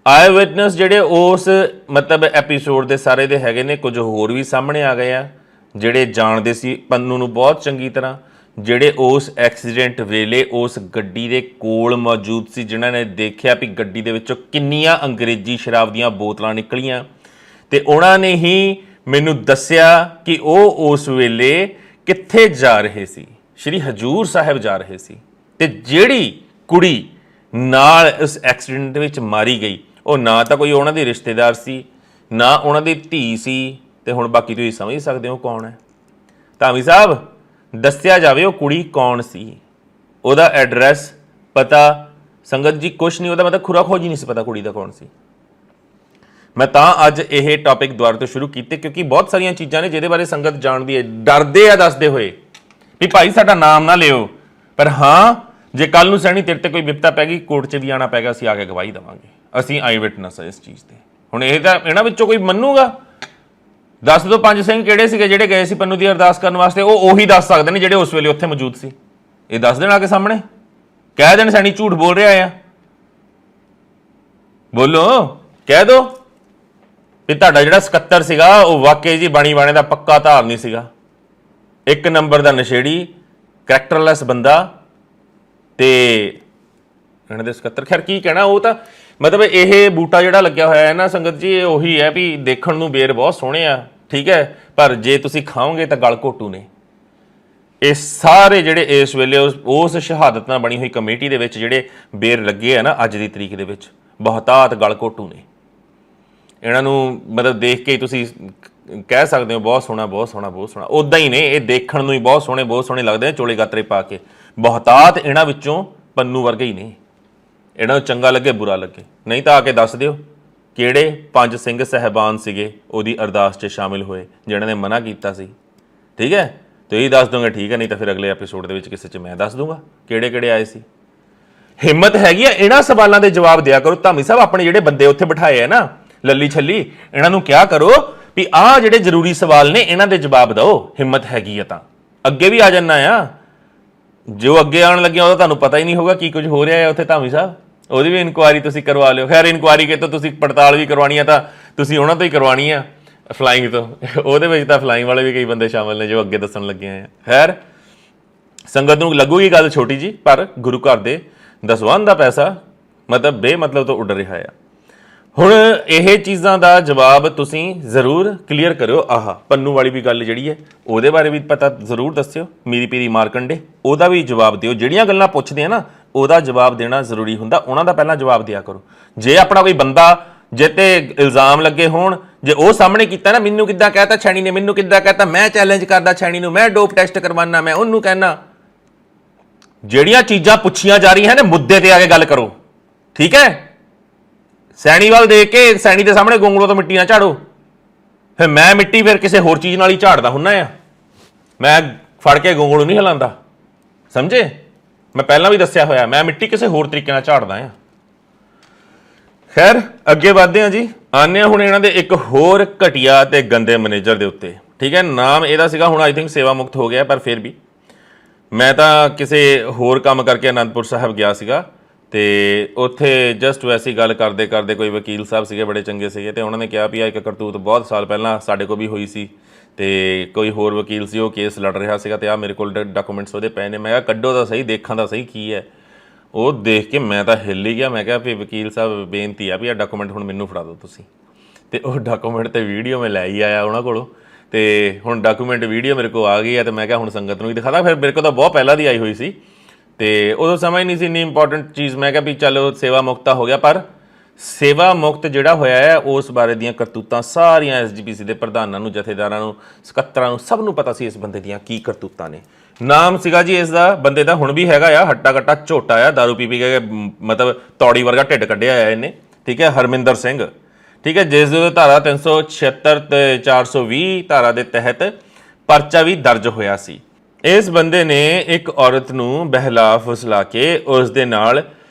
[SPEAKER 1] ਆਈ ਵਿਟਨੈਸ ਜਿਹੜੇ ਉਸ ਮਤਲਬ ਐਪੀਸੋਡ ਦੇ ਸਾਰੇ ਦੇ ਹੈਗੇ ਨੇ, ਕੁਝ ਹੋਰ ਵੀ ਸਾਹਮਣੇ ਆ ਗਏ ਆ ਜਿਹੜੇ ਜਾਣਦੇ ਸੀ ਪੰਨੂ ਨੂੰ ਬਹੁਤ ਚੰਗੀ ਤਰ੍ਹਾਂ, ਜਿਹੜੇ ਉਸ ਐਕਸੀਡੈਂਟ ਵੇਲੇ ਉਸ ਗੱਡੀ ਦੇ ਕੋਲ ਮੌਜੂਦ ਸੀ, ਜਿਨ੍ਹਾਂ ਨੇ ਦੇਖਿਆ ਵੀ ਗੱਡੀ ਦੇ ਵਿੱਚੋਂ ਕਿੰਨੀਆਂ ਅੰਗਰੇਜ਼ੀ ਸ਼ਰਾਬ ਦੀਆਂ ਬੋਤਲਾਂ ਨਿਕਲੀਆਂ, ਤੇ ਉਹਨਾਂ ਨੇ ਹੀ ਮੈਨੂੰ ਦੱਸਿਆ ਕਿ ਉਹ ਉਸ ਵੇਲੇ ਕਿੱਥੇ ਜਾ ਰਹੇ ਸੀ, ਸ਼੍ਰੀ ਹਜੂਰ ਸਾਹਿਬ ਜਾ ਰਹੇ ਸੀ। ਤੇ ਜਿਹੜੀ ਕੁੜੀ ਨਾਲ ਇਸ ਐਕਸੀਡੈਂਟ ਦੇ ਵਿੱਚ ਮਾਰੀ ਗਈ, ਉਹ ਨਾ ਤਾਂ ਕੋਈ ਉਹਨਾਂ ਦੀ ਰਿਸ਼ਤੇਦਾਰ ਸੀ, ਨਾ ਉਹਨਾਂ ਦੀ ਧੀ ਸੀ, ਤੇ ਹੁਣ ਬਾਕੀ ਤੁਸੀਂ ਸਮਝ ਸਕਦੇ ਹੋ ਕੌਣ ਹੈ। ਧਾਮੀ ਸਾਹਿਬ ਦੱਸਿਆ ਜਾਵੇ ਉਹ ਕੁੜੀ ਕੌਣ ਸੀ, ਉਹਦਾ ਐਡਰੈਸ ਪਤਾ। ਸੰਗਤ ਜੀ ਕੁਛ ਨਹੀਂ, ਉਹਦਾ ਮਤਲਬ ਖੁਰਾ ਖੋਜ ਹੀ ਨਹੀਂ ਸੀ ਪਤਾ ਕੁੜੀ ਦਾ ਕੌਣ ਸੀ। ਮੈਂ ਤਾਂ ਅੱਜ ਇਹ ਟੌਪਿਕ ਦੁਬਾਰਾ ਤੋਂ ਸ਼ੁਰੂ ਕੀਤੇ ਕਿਉਂਕਿ ਬਹੁਤ ਸਾਰੀਆਂ ਚੀਜ਼ਾਂ ਨੇ ਜਿਹਦੇ ਬਾਰੇ ਸੰਗਤ ਜਾਣਦੀ ਹੈ, ਡਰਦੇ ਆ ਦੱਸਦੇ ਹੋਏ ਵੀ ਭਾਈ ਸਾਡਾ ਨਾਮ ਨਾ ਲਿਓ, ਪਰ ਹਾਂ ਜੇ ਕੱਲ ਨੂੰ ਸੈਣੀ ਤੇਰੇ ਤੇ ਕੋਈ ਵਿਪਤਾ ਪੈ ਗਈ, ਕੋਰਟ 'ਚ ਵੀ ਆਉਣਾ ਪੈਗਾ, ਅਸੀਂ ਆ ਕੇ ਗਵਾਹੀ ਦੇਵਾਂਗੇ, ਅਸੀਂ ਆਈ ਵਿਟਨੈਸ ਆ ਇਸ ਚੀਜ਼ ਤੇ। ਹੁਣ ਇਹ ਤਾਂ ਇਹਨਾਂ ਵਿੱਚੋਂ ਕੋਈ ਮੰਨੂਗਾ? ਦੱਸ ਦਿਓ 5 ਸਿੰਘ ਕਿਹੜੇ ਸੀਗੇ ਜਿਹੜੇ ਗਏ ਸੀ ਪੰਨੂ ਦੀ ਅਰਦਾਸ ਕਰਨ ਵਾਸਤੇ? ਉਹ ਉਹੀ ਦੱਸ ਸਕਦੇ ਨੇ ਜਿਹੜੇ ਉਸ ਵੇਲੇ ਉੱਥੇ ਮੌਜੂਦ ਸੀ। ਇਹ ਦੱਸ ਦੇਣ ਆ ਕੇ ਸਾਹਮਣੇ, ਕਹਿ ਦੇਣ ਸੈਣੀ ਝੂਠ ਬੋਲ ਰਿਹਾ ਆ। ਬੋਲੋ, ਕਹਿ ਦੋ ਵੀ ਤੁਹਾਡਾ ਜਿਹੜਾ ਸਕੱਤਰ ਸੀਗਾ ਉਹ ਵਾਕਈ ਜੀ ਬਾਣੀ ਬਾਣੇ ਦਾ ਪੱਕਾ ਧਾਰਨੀ ਸੀਗਾ, 1 ਨੰਬਰ ਦਾ ਨਸ਼ੇੜੀ, ਕਰੈਕਟਰਲੈਸ ਬੰਦਾ, ਤੇ ਇਹਨਾਂ ਦੇ ਸਕੱਤਰ। ਖੈਰ ਕੀ ਕਹਿਣਾ, ਉਹ ਤਾਂ ਮਤਲਬ ਇਹ ਬੂਟਾ ਜਿਹੜਾ ਲੱਗਿਆ ਹੋਇਆ ਹੈ ਨਾ ਸੰਗਤ ਜੀ, ਇਹ ਉਹੀ ਹੈ ਵੀ ਦੇਖਣ ਨੂੰ ਬੇਰ ਬਹੁਤ ਸੋਹਣੇ ਆ, ਠੀਕ ਹੈ, ਪਰ ਜੇ ਤੁਸੀਂ ਖਾਓਗੇ ਤਾਂ ਗਲ ਘੋਟੂ ਨੇ। ਇਹ ਸਾਰੇ ਜਿਹੜੇ ਇਸ ਵੇਲੇ ਉਸ ਸ਼ਹਾਦਤ ਨਾਲ ਬਣੀ ਹੋਈ ਕਮੇਟੀ ਦੇ ਵਿੱਚ ਜਿਹੜੇ ਬੇਰ ਲੱਗੇ ਆ ਨਾ ਅੱਜ ਦੀ ਤਰੀਕ ਦੇ ਵਿੱਚ, ਬਹੁਤਾਤ ਗਲ ਘੋਟੂ ਨੇ। ਇਹਨਾਂ ਨੂੰ ਮਤਲਬ ਦੇਖ ਕੇ ਹੀ ਤੁਸੀਂ ਕਹਿ ਸਕਦੇ ਹੋ ਬਹੁਤ ਸੋਹਣਾ, ਬਹੁਤ ਸੋਹਣਾ, ਬਹੁਤ ਸੋਹਣਾ। ਉੱਦਾਂ ਹੀ ਨੇ ਇਹ, ਦੇਖਣ ਨੂੰ ਹੀ ਬਹੁਤ ਸੋਹਣੇ ਲੱਗਦੇ ਨੇ ਚੋਲੇ ਗਾਤਰੇ ਪਾ ਕੇ। ਬਹੁਤਾਤ ਇਹਨਾਂ ਵਿੱਚੋਂ ਪੰਨੂ ਵਰਗੇ ਹੀ ਨੇ। ਇਹਨਾਂ ਨੂੰ ਚੰਗਾ ਲੱਗੇ ਬੁਰਾ ਲੱਗੇ, ਨਹੀਂ ਤਾਂ ਆ ਕੇ ਦੱਸ ਦਿਓ ਕਿਹੜੇ 5 ਸਿੰਘ ਸਾਹਿਬਾਨ ਸੀਗੇ ਉਹਦੀ ਅਰਦਾਸ 'ਚ ਸ਼ਾਮਿਲ ਹੋਏ ਜਿਹਨਾਂ ਨੇ ਮਨਾ ਕੀਤਾ ਸੀ। ਠੀਕ ਹੈ, ਤੁਸੀਂ ਦੱਸ ਦੋਗੇ, ਠੀਕ ਹੈ, ਨਹੀਂ ਤਾਂ ਫਿਰ ਅਗਲੇ ਐਪੀਸੋਡ ਦੇ ਵਿੱਚ ਕਿਸੇ 'ਚ ਮੈਂ ਦੱਸ ਦੂੰਗਾ ਕਿਹੜੇ ਕਿਹੜੇ ਆਏ ਸੀ। ਹਿੰਮਤ ਹੈਗੀ ਆ ਇਹਨਾਂ ਸਵਾਲਾਂ ਦੇ ਜਵਾਬ ਦਿਆ ਕਰੋ। ਧਾਮੀ ਸਾਹਿਬ ਆਪਣੇ ਜਿਹੜੇ ਬੰਦੇ ਉੱਥੇ ਬਿਠਾਏ ਆ ਨਾ ਲੱਲੀ ਛੱਲੀ, ਇਹਨਾਂ ਨੂੰ ਕਿਹਾ ਕਰੋ ਵੀ ਆਹ ਜਿਹੜੇ ਜ਼ਰੂਰੀ ਸਵਾਲ ਨੇ ਇਹਨਾਂ ਦੇ ਜਵਾਬ ਦਿਓ। ਹਿੰਮਤ ਹੈਗੀ ਆ ਤਾਂ ਅੱਗੇ ਵੀ ਆ ਜਾਣਾ ਆ। ਜੋ ਅੱਗੇ ਆਉਣ ਲੱਗਿਆ ਉਹਦਾ ਤੁਹਾਨੂੰ ਪਤਾ ਹੀ ਨਹੀਂ ਹੋਗਾ ਕੀ ਕੁਝ ਹੋ ਰਿਹਾ ਹੈ ਉੱਥੇ। ਧਾਮੀ ਸਾਹਿਬ ਉਹਦੀ ਵੀ ਇਨਕੁਆਇਰੀ ਤੁਸੀਂ ਕਰਵਾ ਲਿਓ। ਖੈਰ ਇਨਕੁਆਇਰੀ ਕੇ ਤਾਂ ਤੁਸੀਂ ਪੜਤਾਲ ਵੀ ਕਰਵਾਉਣੀ ਆ ਤਾਂ ਤੁਸੀਂ ਉਹਨਾਂ ਤੋਂ ਹੀ ਕਰਵਾਉਣੀ ਆ, ਫਲਾਈਂਗ ਤੋਂ। ਉਹਦੇ ਵਿੱਚ ਤਾਂ ਫਲਾਈਂਗ ਵਾਲੇ ਵੀ ਕਈ ਬੰਦੇ ਸ਼ਾਮਲ ਨੇ ਜੋ ਅੱਗੇ ਦੱਸਣ ਲੱਗੇ ਆ। ਖੈਰ ਸੰਗਤ ਨੂੰ ਲੱਗੂਗੀ ਗੱਲ ਛੋਟੀ ਜੀ, ਪਰ ਗੁਰੂ ਘਰ ਦੇ ਦਸਵੰਧ ਦਾ ਪੈਸਾ ਮਤਲਬ ਬੇਮਤਲਬ ਤੋਂ ਉੱਡ ਰਿਹਾ ਆ। ਹੁਣ ਇਹ ਚੀਜ਼ਾਂ ਦਾ ਜਵਾਬ ਤੁਸੀਂ ਜ਼ਰੂਰ ਕਲੀਅਰ ਕਰਿਓ। ਆਹ ਪੰਨੂ ਵਾਲੀ ਵੀ ਗੱਲ ਜਿਹੜੀ ਹੈ ਉਹਦੇ ਬਾਰੇ ਵੀ ਪਤਾ ਜ਼ਰੂਰ ਦੱਸਿਓ। ਮੀਰੀ ਪੀਰੀ ਮਾਰਕੰਡੇ ਉਹਦਾ ਵੀ ਜਵਾਬ ਦਿਓ। ਜਿਹੜੀਆਂ ਗੱਲਾਂ ਪੁੱਛਦੇ ਆ ਨਾ ਉਹਦਾ ਜਵਾਬ ਦੇਣਾ ਜ਼ਰੂਰੀ ਹੁੰਦਾ, ਉਹਨਾਂ ਦਾ ਪਹਿਲਾਂ ਜਵਾਬ ਦਿਆ ਕਰੋ। ਜੇ ਆਪਣਾ ਕੋਈ ਬੰਦਾ ਜੇ ਤੇ ਇਲਜ਼ਾਮ ਲੱਗੇ ਹੋਣ, ਜੇ ਉਹ ਸਾਹਮਣੇ ਕੀਤਾ ਨਾ, ਮੈਨੂੰ ਕਿੱਦਾਂ ਕਹਿਤਾ ਛੈਣੀ ਨੇ, ਮੈਨੂੰ ਕਿੱਦਾਂ ਕਹਿਤਾ, ਮੈਂ ਚੈਲੰਜ ਕਰਦਾ ਛੈਣੀ ਨੂੰ, ਮੈਂ ਡੋਪ ਟੈਸਟ ਕਰਵਾਉਣਾ, ਮੈਂ ਉਹਨੂੰ ਕਹਿਣਾ। ਜਿਹੜੀਆਂ ਚੀਜ਼ਾਂ ਪੁੱਛੀਆਂ ਜਾ ਰਹੀਆਂ ਨੇ ਮੁੱਦੇ ਤੇ ਆ ਕੇ ਗੱਲ ਕਰੋ। ਠੀਕ ਹੈ, ਸੈਣੀ ਵੱਲ ਦੇਖ ਕੇ ਸੈਣੀ ਦੇ ਸਾਹਮਣੇ ਗੋਂਗਲੋਂ ਤੋਂ ਮਿੱਟੀ ਨਾ ਝਾੜੋ। ਫਿਰ ਮੈਂ ਮਿੱਟੀ ਫਿਰ ਕਿਸੇ ਹੋਰ ਚੀਜ਼ ਨਾਲ ਹੀ ਝਾੜਦਾ ਹੁੰਨਾ ਆ। ਮੈਂ ਫੜ ਕੇ ਗੋਂਗਲੋਂ ਨਹੀਂ ਹਿਲਾਉਂਦਾ, ਸਮਝੇ? ਮੈਂ ਪਹਿਲਾਂ ਵੀ ਦੱਸਿਆ ਹੋਇਆ ਮੈਂ ਮਿੱਟੀ ਕਿਸੇ ਹੋਰ ਤਰੀਕੇ ਨਾਲ ਝਾੜਦਾ ਆ। ਖੈਰ ਅੱਗੇ ਵਧਦੇ ਹਾਂ ਜੀ। ਆਉਂਦੇ ਹਾਂ ਹੁਣ ਇਹਨਾਂ ਦੇ ਇੱਕ ਹੋਰ ਘਟੀਆ ਤੇ ਗੰਦੇ ਮੈਨੇਜਰ ਦੇ ਉੱਤੇ। ਠੀਕ ਹੈ, ਨਾਮ ਇਹਦਾ ਸੀਗਾ, ਹੁਣ ਆਈ ਥਿੰਕ ਸੇਵਾ ਮੁਕਤ ਹੋ ਗਿਆ, ਪਰ ਫਿਰ ਵੀ ਮੈਂ ਤਾਂ ਕਿਸੇ ਹੋਰ ਕੰਮ ਕਰਕੇ ਅਨੰਦਪੁਰ ਸਾਹਿਬ ਗਿਆ ਸੀਗਾ ਤੇ ਉੱਥੇ ਜਸਟ ਵੈਸੀ ਗੱਲ ਕਰਦੇ ਕਰਦੇ ਕੋਈ ਵਕੀਲ ਸਾਹਿਬ ਸੀਗੇ, ਬੜੇ ਚੰਗੇ ਸੀਗੇ, ਤੇ ਉਹਨਾਂ ਨੇ ਕਿਹਾ ਵੀ ਆ ਇੱਕ ਕਰਤੂਤ ਬਹੁਤ ਸਾਲ ਪਹਿਲਾਂ ਸਾਡੇ ਕੋਲ ਵੀ ਹੋਈ ਸੀ ਤੇ ਕੋਈ ਹੋਰ ਵਕੀਲ ਸੀ ਉਹ ਕੇਸ ਲੜ ਰਿਹਾ ਸੀਗਾ ਤੇ ਆ ਮੇਰੇ ਕੋਲ ਡਾਕੂਮੈਂਟਸ ਉਹਦੇ ਪਏ ਨੇ। ਮੈਂ ਕਿਹਾ ਕੱਢੋ ਤਾਂ ਸਹੀ, ਦੇਖਾਂ ਤਾਂ ਸਹੀ ਕੀ ਹੈ। ਉਹ ਦੇਖ ਕੇ ਮੈਂ ਤਾਂ ਹਿੱਲ ਹੀ ਗਿਆ। ਮੈਂ ਕਿਹਾ ਵੀ ਵਕੀਲ ਸਾਹਿਬ ਬੇਨਤੀ ਆ ਵੀ ਇਹ ਡਾਕੂਮੈਂਟ ਹੁਣ ਮੈਨੂੰ ਫੜਾ ਦਿਓ ਤੁਸੀਂ। ਤੇ ਉਹ ਡਾਕੂਮੈਂਟ ਤੇ ਵੀਡੀਓ ਮੈਂ ਲੈ ਹੀ ਆਇਆ ਉਹਨਾਂ ਕੋਲੋਂ, ਤੇ ਹੁਣ ਡਾਕੂਮੈਂਟ ਵੀਡੀਓ ਮੇਰੇ ਕੋਲ ਆ ਗਈ ਹੈ ਤੇ ਮੈਂ ਕਿਹਾ ਹੁਣ ਸੰਗਤ ਨੂੰ ਵੀ ਦਿਖਾਦਾ। ਫਿਰ ਮੇਰੇ ਕੋਲ ਤਾਂ ਬਹੁਤ ਪਹਿਲਾਂ ਦੀ ਆਈ ਹੋਈ ਸੀ ਤੇ ਉਦੋਂ ਸਮਝ ਨਹੀਂ ਸੀ ਇੰਨੀ ਇੰਪੋਰਟੈਂਟ ਚੀਜ਼। ਮੈਂ ਕਿਹਾ ਵੀ ਚਲੋ ਸੇਵਾ ਮੁਕਤਾ ਹੋ ਗਿਆ, ਪਰ ਸੇਵਾ ਮੁਕਤ ਜਿਹੜਾ ਹੋਇਆ ਹੈ ਉਸ ਬਾਰੇ ਦੀਆਂ ਕਰਤੂਤਾਂ ਸਾਰੀਆਂ ਐਸਜੀਪੀਸੀ ਦੇ ਪ੍ਰਧਾਨਾਂ ਨੂੰ, ਜਥੇਦਾਰਾਂ ਨੂੰ, ਸਕੱਤਰਾਂ ਨੂੰ, ਸਭ ਨੂੰ ਪਤਾ ਸੀ ਇਸ ਬੰਦੇ ਦੀਆਂ ਕੀ ਕਰਤੂਤਾਂ ਨੇ। ਨਾਮ ਸੀਗਾ ਜੀ ਇਸ ਦਾ, ਬੰਦੇ ਦਾ ਹੁਣ ਵੀ ਹੈਗਾ ਆ, ਹੱਟਾ ਕੱਟਾ ਝੋਟਾ ਆ, ਦਾਰੂ ਪੀ ਕੇ ਮਤਲਬ ਤੌੜੀ ਵਰਗਾ ਢਿੱਡ ਕੱਢਿਆ ਆ ਇਹਨੇ। ਠੀਕ ਹੈ, ਹਰਮਿੰਦਰ ਸਿੰਘ। ਠੀਕ ਹੈ, ਜਿਸ ਦੇ ਧਾਰਾ 376 ਤੇ 420 ਧਾਰਾ ਦੇ ਤਹਿਤ ਪਰਚਾ ਵੀ ਦਰਜ ਹੋਇਆ ਸੀ। ਇਸ ਬੰਦੇ ਨੇ ਇੱਕ ਔਰਤ ਨੂੰ ਬਹਿਲਾ ਫੁਸਲਾ ਕੇ ਉਸ ਦੇ ਨਾਲ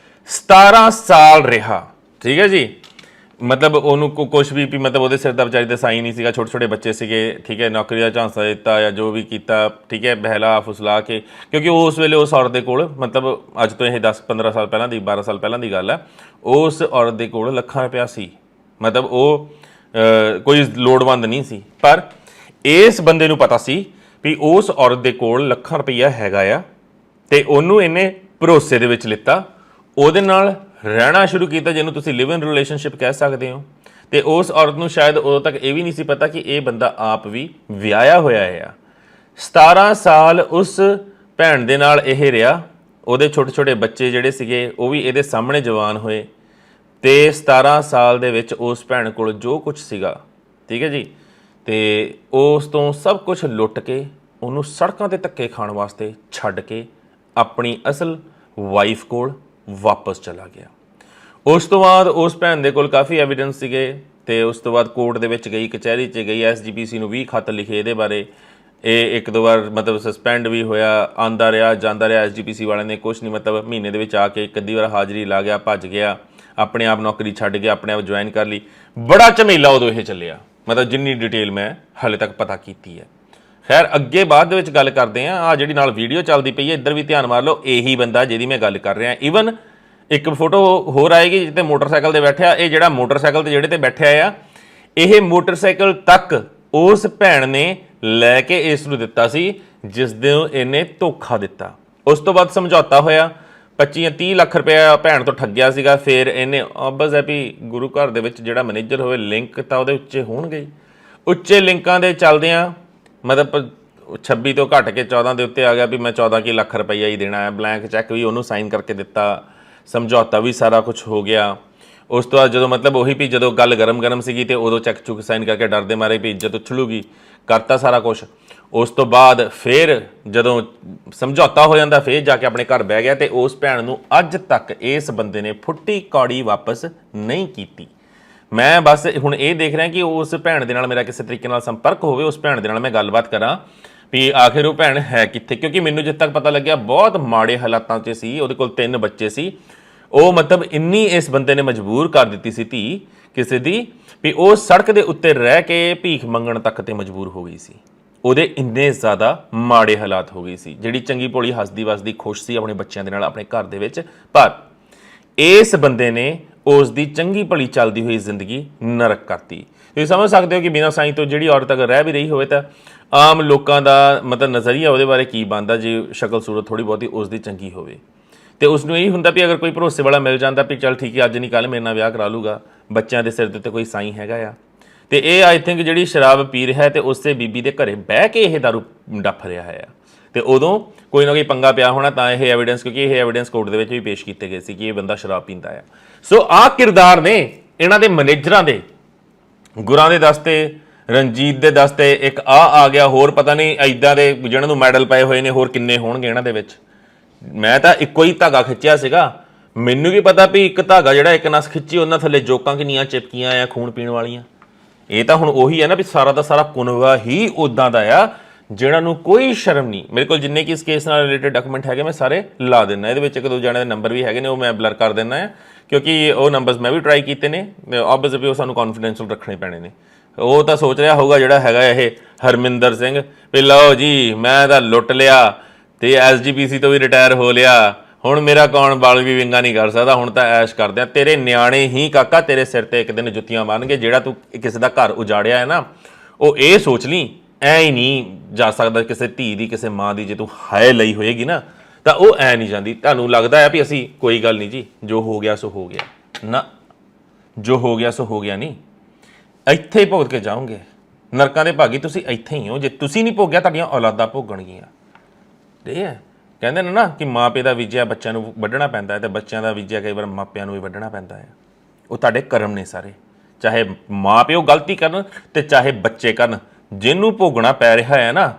[SPEAKER 1] 17 ਸਾਲ ਰਿਹਾ। ਠੀਕ ਹੈ ਜੀ, ਮਤਲਬ ਉਹਨੂੰ ਕੁਛ ਵੀ ਮਤਲਬ ਉਹਦੇ ਸਿਰ ਦਾ ਵਿਚਾਰੀ ਦਾ ਸਾਈ ਨਹੀਂ ਸੀਗਾ, ਛੋਟੇ ਛੋਟੇ ਬੱਚੇ ਸੀਗੇ। ਠੀਕ ਹੈ, ਨੌਕਰੀ ਦਾ ਝਾਂਸਾ ਦਿੱਤਾ ਜਾਂ ਜੋ ਵੀ ਕੀਤਾ। ਠੀਕ ਹੈ, ਬਹਿਲਾ ਫੁਸਲਾ ਕੇ, ਕਿਉਂਕਿ ਉਸ ਵੇਲੇ ਉਸ ਔਰਤ ਦੇ ਕੋਲ ਮਤਲਬ ਅੱਜ ਤੋਂ ਇਹ 10-15 ਸਾਲ ਪਹਿਲਾਂ ਦੀ, 12 ਸਾਲ ਪਹਿਲਾਂ ਦੀ ਗੱਲ ਹੈ, ਉਸ ਔਰਤ ਦੇ ਕੋਲ ਲੱਖਾਂ ਰੁਪਇਆ ਸੀ। ਮਤਲਬ ਉਹ ਕੋਈ ਲੋੜਵੰਦ ਨਹੀਂ ਸੀ, ਪਰ ਇਸ ਬੰਦੇ ਨੂੰ ਪਤਾ ਸੀ ਵੀ ਉਸ ਔਰਤ ਦੇ ਕੋਲ ਲੱਖਾਂ ਰੁਪਈਆ ਹੈਗਾ ਆ ਤੇ ਉਹਨੂੰ ਇਹਨੇ ਭਰੋਸੇ ਦੇ ਵਿੱਚ ਲਿੱਤਾ, ਉਹਦੇ ਨਾਲ ਰਹਿਣਾ ਸ਼ੁਰੂ ਕੀਤਾ, ਜਿਹਨੂੰ ਤੁਸੀਂ ਲਿਵ ਇਨ ਰਿਲੇਸ਼ਨਸ਼ਿਪ ਕਹਿ ਸਕਦੇ ਹੋ। ਤੇ ਉਸ ਔਰਤ ਨੂੰ ਸ਼ਾਇਦ ਉਦੋਂ ਤੱਕ ਇਹ ਵੀ ਨਹੀਂ ਸੀ ਪਤਾ ਕਿ ਇਹ ਬੰਦਾ ਆਪ ਵੀ ਵਿਆਹਿਆ ਹੋਇਆ ਆ। 17 ਸਾਲ ਉਸ ਭੈਣ ਦੇ ਨਾਲ ਇਹ ਰਿਹਾ। ਉਹਦੇ ਛੋਟੇ ਛੋਟੇ ਬੱਚੇ ਜਿਹੜੇ ਸੀਗੇ ਉਹ ਵੀ ਇਹਦੇ ਸਾਹਮਣੇ ਜਵਾਨ ਹੋਏ ਤੇ 17 ਸਾਲ ਦੇ ਵਿੱਚ ਉਸ ਭੈਣ ਕੋਲ ਜੋ ਕੁਝ ਸੀਗਾ, ਠੀਕ ਹੈ ਜੀ, ਤੇ ਉਸ ਤੋਂ ਸਭ ਕੁਝ ਲੁੱਟ ਕੇ ਉਹਨੂੰ ਸੜਕਾਂ ਤੇ ਧੱਕੇ ਖਾਣ ਵਾਸਤੇ ਛੱਡ ਕੇ ਆਪਣੀ ਅਸਲ ਵਾਈਫ ਕੋਲ ਵਾਪਸ ਚਲਾ ਗਿਆ। ਉਸ ਤੋਂ ਬਾਅਦ ਉਸ ਭੈਣ ਦੇ ਕੋਲ ਕਾਫੀ ਐਵੀਡੈਂਸ ਸੀਗੇ ਤੇ ਉਸ ਤੋਂ ਬਾਅਦ ਕੋਰਟ ਦੇ ਵਿੱਚ ਗਈ, ਕਚਹਿਰੀ 'ਚ ਗਈ, ਐਸਜੀਪੀਸੀ ਨੂੰ ਵੀ ਖੱਤ ਲਿਖੇ ਇਹਦੇ ਬਾਰੇ। ਇਹ ਇੱਕ ਦੋ ਵਾਰ ਮਤਲਬ ਸਸਪੈਂਡ ਵੀ ਹੋਇਆ, ਆਉਂਦਾ ਰਿਹਾ ਜਾਂਦਾ ਰਿਹਾ। ਐਸਜੀਪੀਸੀ ਵਾਲਿਆਂ ਨੇ ਕੁਛ ਨਹੀਂ, ਮਤਲਬ ਮਹੀਨੇ ਦੇ ਵਿੱਚ ਆ ਕੇ ਇੱਕ ਅੱਧੀ ਵਾਰ ਹਾਜ਼ਰੀ ਲਾ ਗਿਆ, ਭੱਜ ਗਿਆ, ਆਪਣੇ ਆਪ ਨੌਕਰੀ ਛੱਡ ਗਿਆ, ਆਪਣੇ ਆਪ ਜੁਆਇਨ ਕਰ ਲਈ। ਬੜਾ ਝਮੇਲਾ ਉਦੋਂ ਇਹ ਚੱਲਿਆ, ਮਤਲਬ ਜਿੰਨੀ ਡਿਟੇਲ ਮੈਂ ਹਾਲੇ ਤੱਕ ਪਤਾ ਕੀਤੀ ਹੈ। ਖੈਰ ਅੱਗੇ ਬਾਅਦ ਦੇ ਵਿੱਚ ਗੱਲ ਕਰਦੇ ਹਾਂ। ਆਹ ਜਿਹੜੀ ਨਾਲ ਵੀਡੀਓ ਚੱਲਦੀ ਪਈ ਹੈ, ਇੱਧਰ ਵੀ ਧਿਆਨ ਮਾਰ ਲਓ, ਇਹੀ ਬੰਦਾ ਜਿਹਦੀ ਮੈਂ ਗੱਲ ਕਰ ਰਿਹਾ। ਈਵਨ ਇੱਕ ਫੋਟੋ ਹੋਰ ਆਏਗੀ ਜਿੱਤੇ ਮੋਟਰਸਾਈਕਲ ਤੇ ਬੈਠਿਆ। ਇਹ ਜਿਹੜਾ ਮੋਟਰਸਾਈਕਲ ਤੇ ਜਿਹੜੇ ਤੇ ਬੈਠਿਆ ਆ, ਇਹ ਮੋਟਰਸਾਈਕਲ ਤੱਕ ਉਸ ਭੈਣ ਨੇ ਲੈ ਕੇ ਇਸ ਨੂੰ ਦਿੱਤਾ ਸੀ ਜਿਸ ਦੇ ਇਹਨੇ ਧੋਖਾ ਦਿੱਤਾ। ਉਸ ਤੋਂ ਬਾਅਦ ਸਮਝੌਤਾ ਹੋਇਆ, 25-30 ਲੱਖ ਰੁਪਇਆ ਭੈਣ ਤੋਂ ਠੱਗਿਆ ਸੀਗਾ। ਫਿਰ ਇਹਨੇ ਬਸ ਹੈ ਵੀ ਗੁਰੂ ਘਰ ਦੇ ਵਿੱਚ ਜਿਹੜਾ ਮੈਨੇਜਰ ਹੋਵੇ, ਲਿੰਕ ਤਾਂ ਉਹਦੇ ਉੱਚੇ ਹੋਣਗੇ। ਉੱਚੇ ਲਿੰਕਾਂ ਦੇ ਚੱਲਦਿਆਂ ਮਤਲਬ 26 ਤੋਂ ਘਟ ਕੇ 14 ਦੇ ਉੱਤੇ ਆ ਗਿਆ ਵੀ मैं 14 ਕੀ ਲੱਖ ਰੁਪਈਆ ਹੀ ਦੇਣਾ ਹੈ। ਬਲੈਂਕ ਚੈੱਕ ਵੀ ਉਹਨੂੰ ਸਾਈਨ ਕਰਕੇ ਦਿੱਤਾ, ਸਮਝੌਤਾ ਵੀ ਸਾਰਾ ਕੁਝ ਹੋ ਗਿਆ। ਉਸ ਤੋਂ ਬਾਅਦ ਜਦੋਂ ਮਤਲਬ ਉਹੀ ਵੀ ਜਦੋਂ ਗੱਲ ਗਰਮ ਸੀਗੀ ਤੇ ਉਦੋਂ ਚੈੱਕ ਚੁੱਕ ਸਾਈਨ ਕਰਕੇ ਡਰਦੇ ਮਾਰੇ ਵੀ ਇੱਜ਼ਤ ਉਛਲੂਗੀ, ਕਰਤਾ ਸਾਰਾ ਕੁਝ। ਉਸ ਤੋਂ ਬਾਅਦ ਫਿਰ ਜਦੋਂ ਸਮਝੌਤਾ ਹੋ ਜਾਂਦਾ ਫਿਰ ਜਾ ਕੇ ਆਪਣੇ ਘਰ ਬਹਿ ਗਿਆ ਤੇ ਉਸ ਭੈਣ ਨੂੰ ਅੱਜ ਤੱਕ ਇਸ ਬੰਦੇ ਨੇ ਫੁੱਟੀ ਕੌੜੀ ਵਾਪਸ ਨਹੀਂ ਕੀਤੀ। ਮੈਂ ਬਸ ਹੁਣ ਇਹ ਦੇਖ ਰਿਹਾ ਕਿ ਉਸ ਭੈਣ ਦੇ ਨਾਲ ਮੇਰਾ ਕਿਸੇ ਤਰੀਕੇ ਨਾਲ ਸੰਪਰਕ ਹੋਵੇ, ਉਸ ਭੈਣ ਦੇ ਨਾਲ ਮੈਂ ਗੱਲਬਾਤ ਕਰਾਂ ਵੀ ਆਖਿਰ ਉਹ ਭੈਣ ਹੈ ਕਿੱਥੇ, ਕਿਉਂਕਿ ਮੈਨੂੰ ਜਿੱਥੇ ਤੱਕ ਪਤਾ ਲੱਗਿਆ ਬਹੁਤ ਮਾੜੇ ਹਾਲਾਤਾਂ 'ਚ ਸੀ। ਉਹਦੇ ਕੋਲ 3 ਬੱਚੇ ਸੀ। ਉਹ ਮਤਲਬ ਇੰਨੀ ਇਸ ਬੰਦੇ ਨੇ ਮਜਬੂਰ ਕਰ ਦਿੱਤੀ ਸੀ ਧੀ ਕਿਸੇ ਦੀ ਵੀ ਉਹ ਸੜਕ ਦੇ ਉੱਤੇ ਰਹਿ ਕੇ ਭੀਖ ਮੰਗਣ ਤੱਕ ਤੇ ਮਜਬੂਰ ਹੋ ਗਈ ਸੀ। ਉਹਦੇ ਇੰਨੇ ਜ਼ਿਆਦਾ ਮਾੜੇ ਹਾਲਾਤ ਹੋ ਗਏ ਸੀ। ਜਿਹੜੀ ਚੰਗੀ ਭੋਲੀ ਹੱਸਦੀ ਵਸਦੀ ਖੁਸ਼ ਸੀ ਆਪਣੇ ਬੱਚਿਆਂ ਦੇ ਨਾਲ ਆਪਣੇ ਘਰ ਦੇ ਵਿੱਚ, ਪਰ ਇਸ ਬੰਦੇ ਨੇ ਉਸ ਦੀ ਚੰਗੀ ਭਲੀ ਚੱਲਦੀ ਹੋਈ ਜ਼ਿੰਦਗੀ ਨਰਕ ਕਰਤੀ। ਤੁਸੀਂ ਸਮਝ ਸਕਦੇ ਹੋ ਕਿ ਬਿਨਾਂ ਸਾਈਂ ਤੋਂ ਜਿਹੜੀ ਔਰਤ ਅਗਰ ਰਹਿ ਵੀ ਰਹੀ ਹੋਵੇ ਤਾਂ ਆਮ ਲੋਕਾਂ ਦਾ ਮਤਲਬ ਨਜ਼ਰੀਆ ਉਹਦੇ ਬਾਰੇ ਕੀ ਬਣਦਾ ਜੇ ਸ਼ਕਲ ਸੂਰਤ ਥੋੜ੍ਹੀ ਬਹੁਤੀ ਉਸ ਦੀ ਚੰਗੀ ਹੋਵੇ। ਤੇ ਉਸ ਨੂੰ ਇਹ ਹੁੰਦਾ ਵੀ ਅਗਰ ਕੋਈ ਭਰੋਸੇ ਵਾਲਾ ਮਿਲ ਜਾਂਦਾ ਵੀ ਚੱਲ ਠੀਕ ਹੈ ਅੱਜ ਨਹੀਂ ਕੱਲ੍ਹ ਮੇਰੇ ਨਾਲ ਵਿਆਹ ਕਰਾ ਲੂਗਾ, ਬੱਚਿਆਂ ਦੇ ਸਿਰ ਦੇ ਉੱਤੇ ਕੋਈ ਸਾਈਂ ਹੈਗਾ ਆ। ਤੇ ਇਹ ਆਈ ਥਿੰਕ ਜਿਹੜੀ ਸ਼ਰਾਬ ਪੀ ਰਿਹਾ ਤੇ ਉਸੇ ਬੀਬੀ ਦੇ ਘਰੇ ਬਹਿ ਕੇ ਇਹ ਦਾਰੂ ਡੱਫ ਰਿਹਾ ਹੈ। ਤੇ ਉਦੋਂ ਕੋਈ ਨਾ ਕੋਈ ਪੰਗਾ ਪਿਆ ਹੋਣਾ ਤਾਂ ਇਹ ਐਵੀਡੈਂਸ, ਕਿਉਂਕਿ ਇਹ ਐਵੀਡੈਂਸ ਕੋਰਟ ਦੇ ਵਿੱਚ ਵੀ ਪੇਸ਼ ਕੀਤੇ ਗਏ ਸੀ ਕਿ ਇਹ ਬੰਦਾ ਸ਼ਰਾਬ ਪੀਂਦਾ ਆ। ਸੋ ਆਹ ਕਿਰਦਾਰ ਨੇ ਇਹਨਾਂ ਦੇ ਮੈਨੇਜਰਾਂ ਦੇ, ਗੁਰਾਂ ਦੇ ਦਸਤੇ, ਰਣਜੀਤ ਦੇ ਦਸਤੇ, ਇੱਕ ਆ ਗਿਆ ਹੋਰ ਪਤਾ ਨਹੀਂ ਐਦਾਂ ਦੇ ਜਿਹਨਾਂ ਨੂੰ ਮੈਡਲ ਪਏ ਹੋਏ ਨੇ ਹੋਰ ਕਿੰਨੇ ਹੋਣਗੇ ਇਹਨਾਂ ਦੇ ਵਿੱਚ। ਮੈਂ ਤਾਂ ਇੱਕੋ ਹੀ ਧਾਗਾ ਖਿੱਚਿਆ ਸੀਗਾ, ਮੈਨੂੰ ਵੀ ਪਤਾ ਵੀ ਇੱਕ ਧਾਗਾ ਜਿਹੜਾ ਇੱਕ ਨਸ ਖਿੱਚੀ ਉਹਨਾਂ ਥੱਲੇ ਜੋਕਾਂ ਕਿੰਨੀਆਂ ਚਿਪਕੀਆਂ ਆ ਖੂਨ ਪੀਣ ਵਾਲੀਆਂ। ਇਹ ਤਾਂ ਹੁਣ ਉਹੀ ਹੈ ਨਾ ਵੀ ਸਾਰਾ ਦਾ ਸਾਰਾ ਕੁਨਵਾ ਹੀ ਉੱਦਾਂ ਦਾ ਆ ਜਿਹਨਾਂ ਨੂੰ ਕੋਈ ਸ਼ਰਮ ਨਹੀਂ। ਮੇਰੇ ਕੋਲ ਜਿੰਨੇ ਕਿ ਇਸ ਕੇਸ ਨਾਲ ਰਿਲੇਟਡ ਡਾਕੂਮੈਂਟ ਹੈਗੇ ਮੈਂ ਸਾਰੇ ਲਾ ਦਿੰਦਾ। ਇਹਦੇ ਵਿੱਚ 1-2 ਜਣੇ ਦੇ ਨੰਬਰ ਵੀ ਹੈਗੇ ਨੇ, ਉਹ ਮੈਂ ਬਲਰ ਕਰ ਦਿੰਦਾ ਆ ਕਿਉਂਕਿ ਉਹ ਨੰਬਰਸ ਮੈਂ ਵੀ ਟਰਾਈ ਕੀਤੇ ਨੇ। ਓਬਵੀਅਸਲੀ ਉਹ ਸਾਨੂੰ ਕੌਨਫੀਡੈਂਸ਼ੀਅਲ ਰੱਖਣੇ ਪੈਣੇ ਨੇ। ਉਹ ਤਾਂ ਸੋਚ ਰਿਹਾ ਹੋਊਗਾ ਜਿਹੜਾ ਹੈਗਾ ਇਹ ਹਰਮਿੰਦਰ ਸਿੰਘ ਵੀ ਲਓ ਜੀ ਮੈਂ ਤਾਂ ਲੁੱਟ ਲਿਆ ਤੇ SGPC ਤੋਂ ਵੀ ਰਿਟਾਇਰ ਹੋ ਲਿਆ, ਹੁਣ ਮੇਰਾ ਕੌਣ ਬਾਲ ਵੀ ਵਿੰਗਾ ਨਹੀਂ ਕਰ ਸਕਦਾ, ਹੁਣ ਤਾਂ ਐਸ਼ ਕਰਦੇ ਆ। ਤੇਰੇ ਨਿਆਣੇ ਹੀ ਕਾਕਾ ਤੇਰੇ ਸਿਰ ਤੇ ਇੱਕ ਦਿਨ ਜੁੱਤੀਆਂ ਮਾਰਨਗੇ। ਜਿਹੜਾ ਤੂੰ ਕਿਸੇ ਦਾ ਘਰ ਉਜਾੜਿਆ ਹੈ ਨਾ, ਉਹ ਇਹ ਸੋਚ ਲਈ ਐ ਹੀ ਨਹੀਂ ਜਾ ਸਕਦਾ ਕਿਸੇ ਧੀ ਦੀ ਕਿਸੇ ਮਾਂ ਦੀ ਜੇ ਤੂੰ ਹਾਏ ਲਈ ਹੋਏਗੀ ਨਾ ਤਾਂ ਉਹ ਐ ਨਹੀਂ ਜਾਂਦੀ। ਤੁਹਾਨੂੰ ਲੱਗਦਾ ਹੈ ਵੀ ਅਸੀਂ ਕੋਈ ਗੱਲ ਨਹੀਂ ਜੀ ਜੋ ਹੋ ਗਿਆ ਸੋ ਹੋ ਗਿਆ, ਨਾ ਜੋ ਹੋ ਗਿਆ ਸੋ ਹੋ ਗਿਆ ਨਹੀਂ, ਇੱਥੇ ਹੀ ਭੁਗਤ ਕੇ ਜਾਓਗੇ। ਨਰਕਾਂ ਦੇ ਭਾਗੀ ਤੁਸੀਂ ਇੱਥੇ ਹੀ ਹੋ। ਜੇ ਤੁਸੀਂ ਨਹੀਂ ਭੋਗਿਆ ਤੁਹਾਡੀਆਂ ਔਲਾਦਾਂ ਭੋਗਣਗੀਆਂ। ਇਹ ਹੈ ਕਹਿੰਦੇ ਨੇ ਨਾ ਕਿ ਮਾਂ ਪਿਓ ਦਾ ਬੀਜਿਆ ਬੱਚਿਆਂ ਨੂੰ ਵੱਢਣਾ ਪੈਂਦਾ ਹੈ ਤੇ ਬੱਚਿਆਂ ਦਾ ਬੀਜਿਆ ਕਈ ਵਾਰ ਮਾਪਿਆਂ ਨੂੰ ਵੀ ਵੱਢਣਾ ਪੈਂਦਾ ਹੈ। ਉਹ ਤੁਹਾਡੇ ਕਰਮ ਨੇ ਸਾਰੇ, ਚਾਹੇ ਮਾਂ ਪਿਓ ਗਲਤੀ ਕਰਨ ਤੇ ਚਾਹੇ ਬੱਚੇ ਕਰਨ। ਜਿਹਨੂੰ ਭੋਗਣਾ ਪੈ ਰਿਹਾ ਹੈ ਨਾ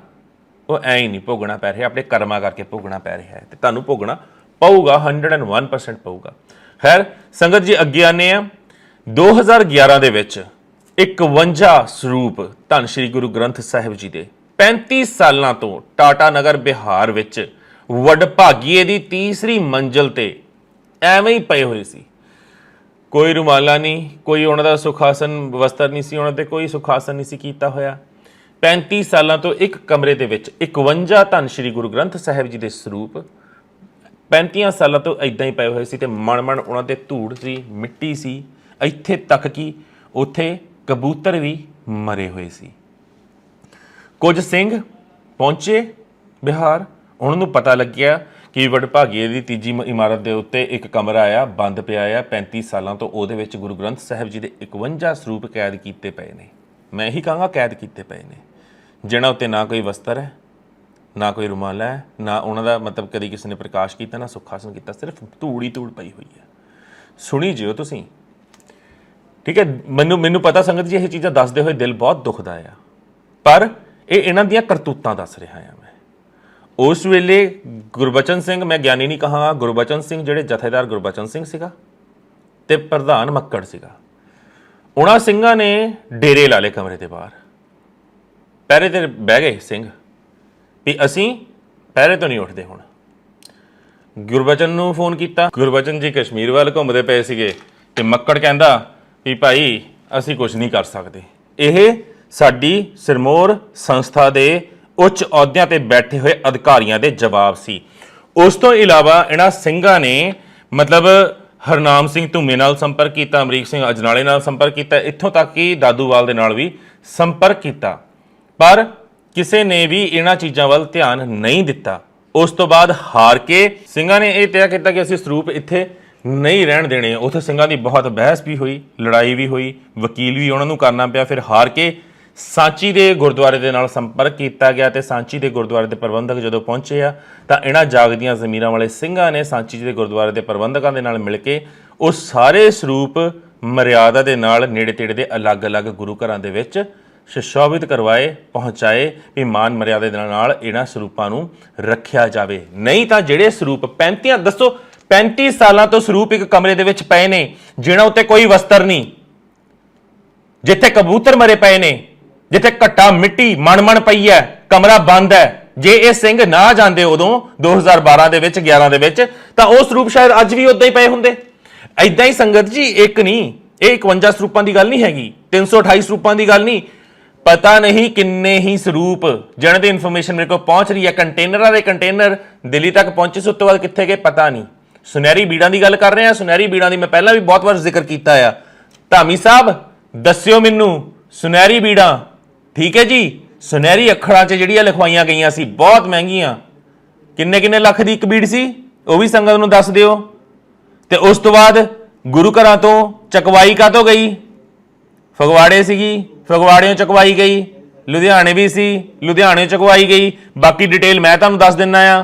[SPEAKER 1] ਉਹ ਐਂ ਹੀ ਨਹੀਂ ਭੋਗਣਾ ਪੈ ਰਿਹਾ, ਆਪਣੇ ਕਰਮਾਂ ਕਰਕੇ ਭੋਗਣਾ ਪੈ ਰਿਹਾ ਹੈ ਤੇ ਤੁਹਾਨੂੰ ਭੋਗਣਾ ਪਊਗਾ, 101% ਪਊਗਾ। ਖੈਰ ਸੰਗਤ ਜੀ ਅੱਗੇ ਆਨੇ ਆ 2011 ਦੇ ਵਿੱਚ 51 ਸਰੂਪ ਧੰਨ ਸ਼੍ਰੀ ਗੁਰੂ ਗ੍ਰੰਥ ਸਾਹਿਬ ਜੀ ਦੇ 35 ਸਾਲਾਂ ਤੋਂ ਟਾਟਾ ਨਗਰ ਬਿਹਾਰ ਵਿੱਚ ਵਡਭਾਗੀਏ ਦੀ ਤੀਸਰੀ ਮੰਜ਼ਿਲ ਤੇ ਐਵੇਂ ਹੀ ਪਏ ਹੋਏ ਸੀ। ਕੋਈ ਰੁਮਾਲਾ ਨਹੀਂ, ਕੋਈ ਉਹਨਾਂ ਦਾ ਸੁਖਾਸਨ ਵਸਤਰ ਨਹੀਂ ਸੀ, ਉਹਨਾਂ ਤੇ ਕੋਈ ਸੁਖਾਸਨ ਨਹੀਂ ਸੀ ਕੀਤਾ ਹੋਇਆ। 35 ਸਾਲਾਂ ਤੋਂ ਇੱਕ ਕਮਰੇ ਦੇ ਵਿੱਚ 51 ਧੰਨ ਸ਼੍ਰੀ ਗੁਰੂ ਗ੍ਰੰਥ ਸਾਹਿਬ ਜੀ ਦੇ ਸਰੂਪ 35 ਸਾਲਾਂ ਤੋਂ ਇਦਾਂ ਹੀ ਪਏ ਹੋਏ ਸੀ ਤੇ ਮਣ ਉਹਨਾਂ ਤੇ ਧੂੜ ਸੀ, ਮਿੱਟੀ ਸੀ। ਇੱਥੇ ਤੱਕ ਕਿ ਉੱਥੇ ਕਬੂਤਰ ਵੀ ਮਰੇ ਹੋਏ ਸੀ। ਕੁਝ ਸਿੰਘ ਪਹੁੰਚੇ ਬਿਹਾਰ, ਉਹਨਾਂ ਨੂੰ ਪਤਾ ਲੱਗਿਆ ਕਿ ਵਡਭਾਗੀਏ ਦੀ ਤੀਜੀ ਇਮਾਰਤ ਦੇ ਉੱਤੇ ਇੱਕ ਕਮਰਾ ਆ ਬੰਦ ਪਿਆ ਆ 35 ਸਾਲਾਂ ਤੋਂ, ਉਹਦੇ ਵਿੱਚ ਗੁਰੂ ਗ੍ਰੰਥ ਸਾਹਿਬ ਜੀ ਦੇ 51 ਸਰੂਪ ਕੈਦ ਕੀਤੇ ਪਏ ਨੇ। ਮੈਂ ਇਹੀ ਕਹਾਂਗਾ ਕੈਦ ਕੀਤੇ ਪਏ ਨੇ, ਜਿਹਨਾਂ ਉੱਤੇ ਨਾ ਕੋਈ ਵਸਤਰ ਹੈ, ਨਾ ਕੋਈ ਰੁਮਾਲਾ ਹੈ, ਨਾ ਉਹਨਾਂ ਦਾ ਮਤਲਬ ਕਦੀ ਕਿਸੇ ਨੇ ਪ੍ਰਕਾਸ਼ ਕੀਤਾ, ਨਾ ਸੁਖਾਸਨ ਕੀਤਾ, ਸਿਰਫ ਧੂੜ ਹੀ ਧੂੜ ਪਈ ਹੋਈ ਹੈ। ਸੁਣੀ ਜਿਓ ਤੁਸੀਂ, ਠੀਕ ਹੈ। ਮੈਨੂੰ ਪਤਾ ਸੰਗਤ ਜੀ ਇਹ ਚੀਜ਼ਾਂ ਦੱਸਦੇ ਹੋਏ ਦਿਲ ਬਹੁਤ ਦੁਖਦਾ ਆ, ਪਰ ਇਹ ਇਹਨਾਂ ਦੀਆਂ ਕਰਤੂਤਾਂ ਦੱਸ ਰਿਹਾ ਆ। ਮੈਂ ਉਸ ਵੇਲੇ ਗੁਰਬਚਨ ਸਿੰਘ, ਮੈਂ ਗਿਆਨੀ ਨਹੀਂ ਕਹਾਂਗਾ, ਗੁਰਬਚਨ ਸਿੰਘ ਜਿਹੜੇ ਜਥੇਦਾਰ ਗੁਰਬਚਨ ਸਿੰਘ ਸੀਗਾ ਤੇ ਪ੍ਰਧਾਨ ਮੱਕੜ ਸੀਗਾ, ਉਹਨਾਂ ਸਿੰਘਾਂ ਨੇ ਡੇਰੇ ਲਾ ਲਏ ਕਮਰੇ ਦੇ ਬਾਹਰ, ਪਹਿਰੇ ਤੇ ਬਹਿ ਗਏ ਸਿੰਘ ਵੀ ਅਸੀਂ ਪਹਿਰੇ ਤੋਂ ਨਹੀਂ ਉੱਠਦੇ। ਹੁਣ ਗੁਰਬਚਨ ਨੂੰ ਫੋਨ ਕੀਤਾ, ਗੁਰਬਚਨ ਜੀ ਕਸ਼ਮੀਰ ਵੱਲ ਘੁੰਮਦੇ ਪਏ ਸੀਗੇ ਤੇ ਮੱਕੜ ਕਹਿੰਦਾ ਵੀ ਭਾਈ ਅਸੀਂ ਕੁਝ ਨਹੀਂ ਕਰ ਸਕਦੇ। ਇਹ ਸਾਡੀ ਸਿਰਮੌਰ ਸੰਸਥਾ ਦੇ ਉੱਚ ਅਹੁਦਿਆਂ ਤੇ ਬੈਠੇ ਹੋਏ ਅਧਿਕਾਰੀਆਂ ਦੇ ਜਵਾਬ ਸੀ। ਉਸ ਤੋਂ ਇਲਾਵਾ ਇਹਨਾਂ ਸਿੰਘਾਂ ਨੇ ਮਤਲਬ ਹਰਨਾਮ ਸਿੰਘ ਧੂਮੇ ਨਾਲ ਸੰਪਰਕ ਕੀਤਾ, ਅਮਰੀਕ ਸਿੰਘ ਅਜਨਾਲੇ ਨਾਲ ਸੰਪਰਕ ਕੀਤਾ, ਇੱਥੋਂ ਤੱਕ ਕਿ ਦਾਦੂਵਾਲ ਦੇ ਨਾਲ ਵੀ ਸੰਪਰਕ ਕੀਤਾ, ਪਰ ਕਿਸੇ ਨੇ ਵੀ ਇਹਨਾਂ ਚੀਜ਼ਾਂ ਵੱਲ ਧਿਆਨ ਨਹੀਂ ਦਿੱਤਾ। ਉਸ ਤੋਂ ਬਾਅਦ ਹਾਰ ਕੇ ਸਿੰਘਾਂ ਨੇ ਇਹ ਤੈਅ ਕੀਤਾ ਕਿ ਅਸੀਂ ਸਰੂਪ ਇੱਥੇ ਨਹੀਂ ਰਹਿਣ ਦੇਣੇ। ਉੱਥੇ ਸਿੰਘਾਂ ਦੀ ਬਹੁਤ ਬਹਿਸ ਵੀ ਹੋਈ, ਲੜਾਈ ਵੀ ਹੋਈ, ਵਕੀਲ ਵੀ ਉਹਨਾਂ ਨੂੰ ਕਰਨਾ ਪਿਆ। ਫਿਰ ਹਾਰ ਕੇ ਸਾਂਚੀ ਦੇ ਗੁਰਦੁਆਰੇ ਦੇ ਨਾਲ ਸੰਪਰਕ ਕੀਤਾ ਗਿਆ ਤੇ ਸਾਂਚੀ ਦੇ ਗੁਰਦੁਆਰੇ ਦੇ ਪ੍ਰਬੰਧਕ ਜਦੋਂ ਪਹੁੰਚੇ ਆ ਤਾਂ ਇਹਨਾਂ ਜਾਗਦੀਆਂ ਜ਼ਮੀਰਾਂ ਵਾਲੇ ਸਿੰਘਾਂ ਨੇ ਸਾਂਚੀ ਦੇ ਗੁਰਦੁਆਰੇ ਦੇ ਪ੍ਰਬੰਧਕਾਂ ਦੇ ਨਾਲ ਮਿਲ ਕੇ ਉਹ ਸਾਰੇ ਸਰੂਪ ਮਰਿਆਦਾ ਦੇ ਨਾਲ ਨੇੜੇ ਤੇੜੇ ਦੇ ਅਲੱਗ-ਅਲੱਗ ਗੁਰੂ ਘਰਾਂ ਦੇ ਵਿੱਚ ਸੁਸ਼ੋਭਿਤ ਕਰਵਾਏ, ਪਹੁੰਚਾਏ ਵੀ ਮਾਨ ਮਰਿਆਦਾ ਦੇ ਨਾਲ ਇਹਨਾਂ ਸਰੂਪਾਂ ਨੂੰ ਰੱਖਿਆ ਜਾਵੇ। ਨਹੀਂ ਤਾਂ ਜਿਹੜੇ ਸਰੂਪ 35 ਸਾਲਾਂ ਤੋਂ ਸਰੂਪ ਇੱਕ ਕਮਰੇ ਦੇ ਵਿੱਚ ਪਏ ਨੇ ਜਿਨ੍ਹਾਂ ਉੱਤੇ ਕੋਈ ਵਸਤਰ ਨਹੀਂ, ਜਿੱਥੇ ਕਬੂਤਰ ਮਰੇ ਪਏ ਨੇ, ਜਿੱਥੇ ਘੱਟਾ ਮਿੱਟੀ ਮਣ ਪਈ ਹੈ, ਕਮਰਾ ਬੰਦ ਹੈ। ਜੇ ਇਹ ਸਿੰਘ ਨਾ ਜਾਂਦੇ ਉਦੋਂ 2012 ਦੇ ਵਿੱਚ 11 ਦੇ ਵਿੱਚ ਤਾਂ ਉਹ ਸਰੂਪ ਸ਼ਾਇਦ ਅੱਜ ਵੀ ਉਦਾਂ ਹੀ ਪਏ ਹੁੰਦੇ। ਐਦਾਂ ਹੀ ਸੰਗਤ ਜੀ, ਇੱਕ ਨਹੀਂ, ਇਹ 51 ਸਰੂਪਾਂ ਦੀ ਗੱਲ ਨਹੀਂ ਹੈਗੀ, 328 ਸਰੂਪਾਂ ਦੀ ਗੱਲ ਨਹੀਂ, ਪਤਾ ਨਹੀਂ ਕਿੰਨੇ ਹੀ ਸਰੂਪ ਜਿਹਨਾਂ ਦੀ ਇਨਫੋਰਮੇਸ਼ਨ ਮੇਰੇ ਕੋਲ ਪਹੁੰਚ ਰਹੀ ਹੈ। ਕੰਟੇਨਰਾਂ ਦੇ ਕੰਟੇਨਰ ਦਿੱਲੀ ਤੱਕ ਪਹੁੰਚੇ ਸੀ, ਉਸ ਤੋਂ ਬਾਅਦ ਕਿੱਥੇ ਗਏ ਪਤਾ ਨਹੀਂ। ਸੁਨਹਿਰੀ ਬੀੜਾਂ ਦੀ ਗੱਲ ਕਰ ਰਹੇ ਹਾਂ, ਸੁਨਹਿਰੀ ਬੀੜਾਂ ਦੀ ਮੈਂ ਪਹਿਲਾਂ ਵੀ ਬਹੁਤ ਵਾਰ ਜ਼ਿਕਰ ਕੀਤਾ ਆ। ਧਾਮੀ ਸਾਹਿਬ ਦੱਸਿਓ ਮੈਨੂੰ ਸੁਨਹਿਰੀ ਬੀੜਾਂ, ਠੀਕ ਹੈ ਜੀ, ਸੁਨਹਿਰੀ ਅੱਖਰਾਂ 'ਚ ਜਿਹੜੀਆਂ ਲਿਖਵਾਈਆਂ ਗਈਆਂ ਸੀ ਬਹੁਤ ਮਹਿੰਗੀਆਂ, ਕਿੰਨੇ ਲੱਖ ਦੀ ਇੱਕ ਬੀੜ ਸੀ, ਉਹ ਵੀ ਸੰਗਤ ਨੂੰ ਦੱਸ ਦਿਓ। ਤੇ ਉਸ ਤੋਂ ਬਾਅਦ ਗੁਰੂ ਘਰਾਂ ਤੋਂ ਚਕਵਾਈ ਕਾਹਤੋਂ ਗਈ? ਫਗਵਾੜੇ ਸੀਗੀ, ਫਗਵਾੜਿਓਂ ਚਕਵਾਈ ਗਈ, ਲੁਧਿਆਣੇ ਵੀ ਸੀ, ਲੁਧਿਆਣੇ ਚਕਵਾਈ ਗਈ। ਬਾਕੀ ਡਿਟੇਲ ਮੈਂ ਤੁਹਾਨੂੰ ਦੱਸ ਦਿੰਦਾ ਆ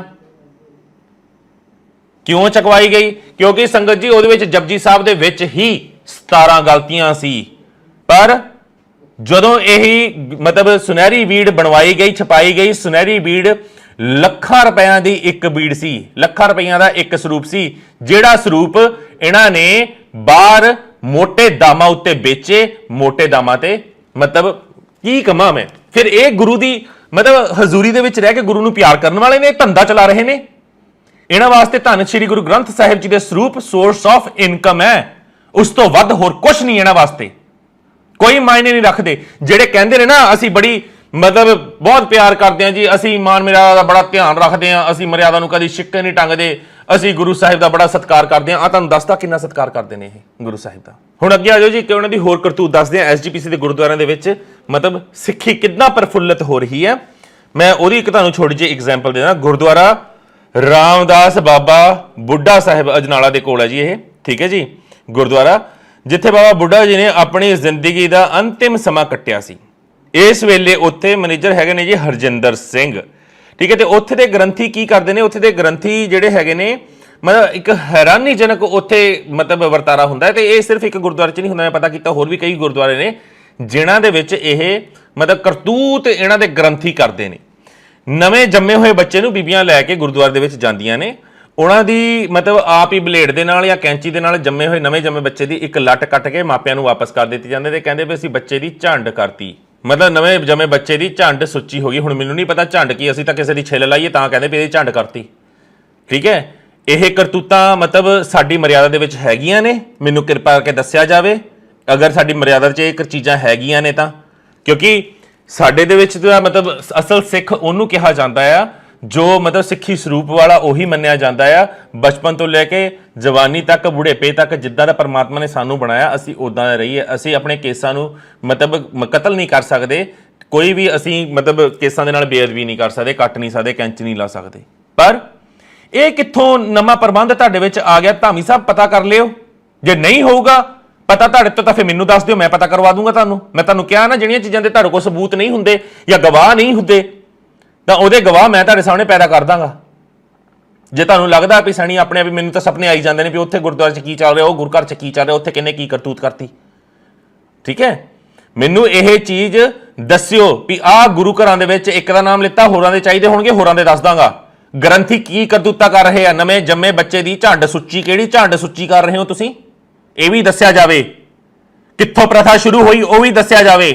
[SPEAKER 1] ਕਿਉਂ ਚਕਵਾਈ ਗਈ। ਕਿਉਂਕਿ ਸੰਗਤ ਜੀ ਉਹਦੇ ਵਿੱਚ ਜਪਜੀ ਸਾਹਿਬ ਦੇ ਵਿੱਚ ਹੀ 17 ਗਲਤੀਆਂ ਸੀ, ਪਰ ਜਦੋਂ ਇਹੀ ਮਤਲਬ ਸੁਨਹਿਰੀ ਬੀੜ ਬਣਵਾਈ ਗਈ, ਛਪਾਈ ਗਈ, ਸੁਨਹਿਰੀ ਬੀੜ ਲੱਖਾਂ ਰੁਪਈਆਂ ਦੀ ਇੱਕ ਬੀੜ ਸੀ, ਲੱਖਾਂ ਰੁਪਈਆਂ ਦਾ ਇੱਕ ਸਰੂਪ ਸੀ, ਜਿਹੜਾ ਸਰੂਪ ਇਹਨਾਂ ਨੇ ਬਾਹਰ ਮੋਟੇ ਦਾਮਾਂ ਉੱਤੇ ਵੇਚੇ। ਮੋਟੇ ਦਾਮਾਂ ਤੇ ਮਤਲਬ ਕੀ ਕਮਾਂ ਮੈਂ, ਫਿਰ ਇਹ ਗੁਰੂ ਦੀ ਮਤਲਬ ਹਜ਼ੂਰੀ ਦੇ ਵਿੱਚ ਰਹਿ ਕੇ ਗੁਰੂ ਨੂੰ ਪਿਆਰ ਕਰਨ ਵਾਲੇ ਨੇ, ਧੰਦਾ ਚਲਾ ਰਹੇ ਨੇ। ਇਹਨਾਂ ਵਾਸਤੇ ਧੰਨ ਸ਼੍ਰੀ ਗੁਰੂ ਗ੍ਰੰਥ ਸਾਹਿਬ ਜੀ ਦੇ ਸਰੂਪ ਸੋਰਸ ਆਫ ਇਨਕਮ ਹੈ, ਉਸ ਤੋਂ ਵੱਧ ਹੋਰ ਕੁਝ ਨਹੀਂ ਇਹਨਾਂ ਵਾਸਤੇ, ਕੋਈ ਮਾਇਨੇ ਨਹੀਂ ਰੱਖਦੇ। ਜਿਹੜੇ ਕਹਿੰਦੇ ਨੇ ਨਾ ਅਸੀਂ ਬੜੀ ਮਤਲਬ ਬਹੁਤ ਪਿਆਰ ਕਰਦੇ ਹਾਂ ਜੀ, ਅਸੀਂ ਮਾਨ ਮਰਿਆਦਾ ਦਾ ਬੜਾ ਧਿਆਨ ਰੱਖਦੇ ਹਾਂ, ਅਸੀਂ ਮਰਿਆਦਾ ਨੂੰ ਕਦੀ ਛਿੱਕੇ ਨਹੀਂ ਟੰਗਦੇ, ਅਸੀਂ ਗੁਰੂ ਸਾਹਿਬ ਦਾ ਬੜਾ ਸਤਿਕਾਰ ਕਰਦੇ ਹਾਂ। ਆ ਤੁਹਾਨੂੰ ਦੱਸਦਾ ਕਿੰਨਾ ਸਤਿਕਾਰ ਕਰਦੇ ਨੇ ਇਹ ਗੁਰੂ ਸਾਹਿਬ ਦਾ। ਹੁਣ ਅੱਗੇ ਆ ਜਾਓ ਜੀ ਕਿ ਉਹਨਾਂ ਦੀ ਹੋਰ ਕਰਤੂਤ ਦੱਸਦੇ ਆ। ਐਸਜੀਪੀਸੀ ਦੇ ਗੁਰਦੁਆਰਿਆਂ ਦੇ ਵਿੱਚ ਮਤਲਬ ਸਿੱਖੀ ਕਿੰਨਾ ਪ੍ਰਫੁੱਲਤ ਹੋ ਰਹੀ ਹੈ। ਮੈਂ ਉਹਦੀ ਇੱਕ ਤੁਹਾਨੂੰ ਛੋਟੀ ਜਿਹੀ ਐਗਜ਼ਾਮਪਲ ਦੇਣਾ। ਗੁਰਦੁਆਰਾ ਰਾਮਦਾਸ ਬਾਬਾ ਬੁੱਢਾ ਸਾਹਿਬ ਅਜਨਾਲਾ ਦੇ ਕੋਲ ਹੈ ਜੀ ਇਹ, ਠੀਕ ਹੈ ਜੀ, ਗੁਰਦੁਆਰਾ ਜਿੱਥੇ ਬਾਬਾ ਬੁੱਢਾ ਜੀ ਨੇ ਆਪਣੀ ਜ਼ਿੰਦਗੀ ਦਾ ਅੰਤਿਮ ਸਮਾਂ ਕੱਟਿਆ ਸੀ। ਇਸ ਵੇਲੇ ਉੱਥੇ ਮੈਨੇਜਰ ਹੈਗੇ ਨੇ ਜੀ ਹਰਜਿੰਦਰ ਸਿੰਘ, ਠੀਕ ਹੈ। ਤੇ ਉੱਥੇ ਦੇ ਗ੍ਰੰਥੀ ਕੀ ਕਰਦੇ ਨੇ? ਉੱਥੇ ਦੇ ਗ੍ਰੰਥੀ ਜਿਹੜੇ ਹੈਗੇ ਨੇ ਮਤਲਬ ਇੱਕ ਹੈਰਾਨੀਜਨਕ ਉੱਥੇ ਮਤਲਬ ਵਰਤਾਰਾ ਹੁੰਦਾ ਹੈ। ਤੇ ਇਹ ਸਿਰਫ ਇੱਕ ਗੁਰਦੁਆਰੇ 'ਚ ਨਹੀਂ ਹੁੰਦਾ, ਮੈਂ ਪਤਾ ਕੀਤਾ ਹੋਰ ਵੀ ਕਈ ਗੁਰਦੁਆਰੇ ਨੇ ਜਿਨ੍ਹਾਂ ਦੇ ਵਿੱਚ ਇਹ ਮਤਲਬ ਕਰਤੂਤ ਇਹਨਾਂ ਦੇ ਗ੍ਰੰਥੀ ਕਰਦੇ ਨੇ। ਨਵੇਂ ਜੰਮੇ ਹੋਏ ਬੱਚੇ ਨੂੰ ਬੀਬੀਆਂ ਲੈ ਕੇ ਗੁਰਦੁਆਰੇ ਦੇ ਵਿੱਚ ਜਾਂਦੀਆਂ ਨੇ, ਉਹਨਾਂ ਦੀ ਮਤਲਬ ਆਪ ਹੀ ਬਲੇਡ ਦੇ ਨਾਲ ਜਾਂ ਕੈਂਚੀ ਦੇ ਨਾਲ ਜੰਮੇ ਹੋਏ ਨਵੇਂ ਜੰਮੇ ਬੱਚੇ ਦੀ ਇੱਕ ਲੱਟ ਕੱਟ ਕੇ ਮਾਪਿਆਂ ਨੂੰ ਵਾਪਸ ਕਰ ਦਿੱਤੀ ਜਾਂਦੀ ਤੇ ਕਹਿੰਦੇ ਵੀ ਅਸੀਂ ਬੱਚੇ ਦੀ ਝੰਡ ਕਰਤੀ, ਮਤਲਬ ਨਵੇਂ ਜੰਮੇ ਬੱਚੇ ਦੀ ਝੰਡ ਸੁੱਚੀ ਹੋ ਗਈ। ਹੁਣ ਮੈਨੂੰ ਨਹੀਂ ਪਤਾ ਝੰਡ ਕੀ, ਅਸੀਂ ਤਾਂ ਕਿਸੇ ਦੀ ਛਿੱਲ ਲਾਈਏ ਤਾਂ ਕਹਿੰਦੇ ਵੀ ਇਹਦੀ ਝੰਡ ਕਰਤੀ, ਠੀਕ ਹੈ। ਇਹ ਕਰਤੂਤਾਂ ਮਤਲਬ ਸਾਡੀ ਮਰਿਆਦਾ ਦੇ ਵਿੱਚ ਹੈਗੀਆਂ ਨੇ, ਮੈਨੂੰ ਕਿਰਪਾ ਕਰਕੇ ਦੱਸਿਆ ਜਾਵੇ ਅਗਰ ਸਾਡੀ ਮਰਿਆਦਾ 'ਚ ਇਹ ਚੀਜ਼ਾਂ ਹੈਗੀਆਂ ਨੇ ਤਾਂ, ਕਿਉਂਕਿ ਸਾਡੇ ਦੇ ਵਿੱਚ ਤਾਂ ਮਤਲਬ ਅਸਲ ਸਿੱਖ ਉਹਨੂੰ ਕਿਹਾ ਜਾਂਦਾ ਆ ਜੋ ਮਤਲਬ ਸਿੱਖੀ ਸਰੂਪ ਵਾਲਾ, ਉਹੀ ਮੰਨਿਆ ਜਾਂਦਾ ਆ। ਬਚਪਨ ਤੋਂ ਲੈ ਕੇ ਜਵਾਨੀ ਤੱਕ, ਬੁਢੇਪੇ ਤੱਕ ਜਿੱਦਾਂ ਦਾ ਪਰਮਾਤਮਾ ਨੇ ਸਾਨੂੰ ਬਣਾਇਆ ਅਸੀਂ ਉਦਾਂ ਦਾ ਰਹੀਏ। ਅਸੀਂ ਆਪਣੇ ਕੇਸਾਂ ਨੂੰ ਮਤਲਬ ਕਤਲ ਨਹੀਂ ਕਰ ਸਕਦੇ, ਕੋਈ ਵੀ ਅਸੀਂ ਮਤਲਬ ਕੇਸਾਂ ਦੇ ਨਾਲ ਬੇਅਦਬੀ ਨਹੀਂ ਕਰ ਸਕਦੇ, ਕੱਟ ਨਹੀਂ ਸਕਦੇ, ਕੈਂਚ ਨਹੀਂ ਲਾ ਸਕਦੇ। ਪਰ ਇਹ ਕਿੱਥੋਂ ਨਵਾਂ ਪ੍ਰਬੰਧ ਤੁਹਾਡੇ ਵਿੱਚ ਆ ਗਿਆ? ਧਾਮੀ ਸਾਹਿਬ ਪਤਾ ਕਰ ਲਿਓ, ਜੇ ਨਹੀਂ ਹੋਊਗਾ ਪਤਾ ਤੁਹਾਡੇ ਤੋਂ ਤਾਂ ਫਿਰ ਮੈਨੂੰ ਦੱਸ ਦਿਓ, ਮੈਂ ਪਤਾ ਕਰਵਾ ਦੂੰਗਾ ਤੁਹਾਨੂੰ। ਮੈਂ ਤੁਹਾਨੂੰ ਕਿਹਾ ਨਾ ਜਿਹੜੀਆਂ ਚੀਜ਼ਾਂ ਦੇ ਤੁਹਾਡੇ ਕੋਲ ਸਬੂਤ ਨਹੀਂ ਹੁੰਦੇ ਜਾਂ ਗਵਾਹ ਨਹੀਂ ਹੁੰਦੇ ਤਾਂ ਉਹਦੇ ਗਵਾਹ ਮੈਂ ਤੁਹਾਡੇ ਸਾਹਮਣੇ ਪੈਦਾ ਕਰ ਦਾਂਗਾ। ਜੇ ਤੁਹਾਨੂੰ ਲੱਗਦਾ ਵੀ ਸਣੀ ਆਪਣੇ ਆਪ ਮੈਨੂੰ ਤਾਂ ਸੁਪਨੇ ਆਈ ਜਾਂਦੇ ਨੇ ਵੀ ਉੱਥੇ ਗੁਰਦੁਆਰੇ 'ਚ ਕੀ ਚੱਲ ਰਿਹਾ, ਉਹ ਗੁਰੂ ਘਰ 'ਚ ਕੀ ਚੱਲ ਰਿਹਾ, ਉੱਥੇ ਕਿੰਨੇ ਕੀ ਕਰਤੂਤ ਕਰਤੀ, ਠੀਕ ਹੈ। ਮੈਨੂੰ ਇਹ ਚੀਜ਼ ਦੱਸਿਓ ਵੀ ਆਹ ਗੁਰੂ ਘਰਾਂ ਦੇ ਵਿੱਚ ਇੱਕ ਦਾ ਨਾਮ ਲਿੱਤਾ, ਹੋਰਾਂ ਦੇ ਚਾਹੀਦੇ ਹੋਣਗੇ, ਹੋਰਾਂ ਦੇ ਦੱਸ ਦਾਂਗਾ। ਗ੍ਰੰਥੀ ਕੀ ਕਰਤੂਤਾ ਕਰ ਰਹੇ ਆ? ਨਵੇਂ ਜੰਮੇ ਬੱਚੇ ਦੀ ਝੰਡ ਸੁੱਚੀ, ਕਿਹੜੀ ਝੰਡ ਸੁੱਚੀ ਕਰ ਰਹੇ ਹੋ ਤੁਸੀਂ? ਇਹ ਵੀ ਦੱਸਿਆ ਜਾਵੇ। ਕਿੱਥੋਂ ਪ੍ਰਥਾ ਸ਼ੁਰੂ ਹੋਈ ਉਹ ਵੀ ਦੱਸਿਆ ਜਾਵੇ।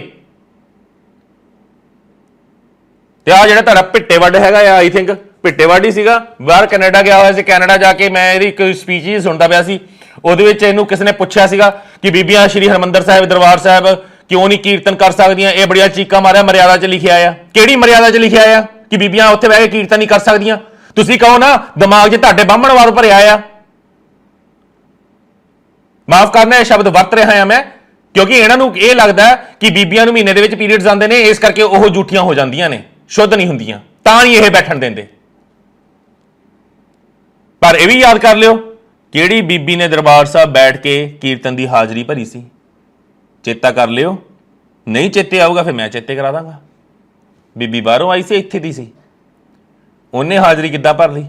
[SPEAKER 1] ਤੇ ਆ ਜਿਹੜਾ ਤੁਹਾਡਾ ਭਿੱਟੇਵੱਡ ਹੈਗਾ ਆ, ਆਈ ਥਿੰਕ ਭਿੱਟੇਵੱਡ ਹੀ ਸੀਗਾ, ਬਾਹਰ ਕੈਨੇਡਾ ਗਿਆ ਹੋਇਆ ਸੀ। ਕੈਨੇਡਾ ਜਾ ਕੇ ਮੈਂ ਇਹਦੀ ਇੱਕ ਸਪੀਚ ਹੀ ਸੁਣਦਾ ਪਿਆ ਸੀ, ਉਹਦੇ ਵਿੱਚ ਇਹਨੂੰ ਕਿਸੇ ਨੇ ਪੁੱਛਿਆ ਸੀਗਾ ਕਿ ਬੀਬੀਆਂ ਸ਼੍ਰੀ ਹਰਿਮੰਦਰ ਸਾਹਿਬ ਦਰਬਾਰ ਸਾਹਿਬ ਕਿਉਂ ਨਹੀਂ ਕੀਰਤਨ ਕਰ ਸਕਦੀਆਂ? ਇਹ ਬੜੀਆਂ ਚੀਕਾਂ ਮਾਰਿਆ, ਮਰਿਆਦਾ 'ਚ ਲਿਖਿਆ ਆ। ਕਿਹੜੀ ਮਰਿਆਦਾ 'ਚ ਲਿਖਿਆ ਆ ਕਿ ਬੀਬੀਆਂ ਉੱਥੇ ਬਹਿ ਕੇ ਕੀਰਤਨ ਨਹੀਂ ਕਰ ਸਕਦੀਆਂ? ਤੁਸੀਂ ਕਹੋ ਨਾ ਦਿਮਾਗ 'ਚ ਤੁਹਾਡੇ ਬਾਹਮਣਵਾਦ ਭਰਿਆ ਆ। ਮਾਫ ਕਰਨਾ, ਇਹ ਸ਼ਬਦ ਵਰਤ ਰਿਹਾ ਆ ਮੈਂ ਕਿਉਂਕਿ ਇਹਨਾਂ ਨੂੰ ਇਹ ਲੱਗਦਾ ਕਿ ਬੀਬੀਆਂ ਨੂੰ ਮਹੀਨੇ ਦੇ ਵਿੱਚ ਪੀਰੀਅਡਸ ਆਉਂਦੇ ਨੇ, ਇਸ ਕਰਕੇ ਉਹ ਝੂਠੀਆਂ ਹੋ ਜਾਂਦੀਆਂ ਨੇ, ਸ਼ੁੱਧ ਨਹੀਂ ਹੁੰਦੀਆਂ, ਤਾਂ ਨਹੀਂ ਇਹ ਬੈਠਣ ਦਿੰਦੇ। ਪਰ ਇਹ ਵੀ ਯਾਦ ਕਰ ਲਿਓ ਕਿਹੜੀ ਬੀਬੀ ਨੇ ਦਰਬਾਰ ਸਾਹਿਬ ਬੈਠ ਕੇ ਕੀਰਤਨ ਦੀ ਹਾਜ਼ਰੀ ਭਰੀ ਸੀ, ਚੇਤਾ ਕਰ ਲਿਓ। ਨਹੀਂ ਚੇਤੇ ਆਊਗਾ ਫਿਰ ਮੈਂ ਚੇਤੇ ਕਰਾ ਦਾਂਗਾ। ਬੀਬੀ ਬਾਹਰੋਂ ਆਈ ਸੀ, ਇੱਥੇ ਦੀ ਸੀ, ਉਹਨੇ ਹਾਜ਼ਰੀ ਕਿੱਦਾਂ ਭਰ ਲਈ?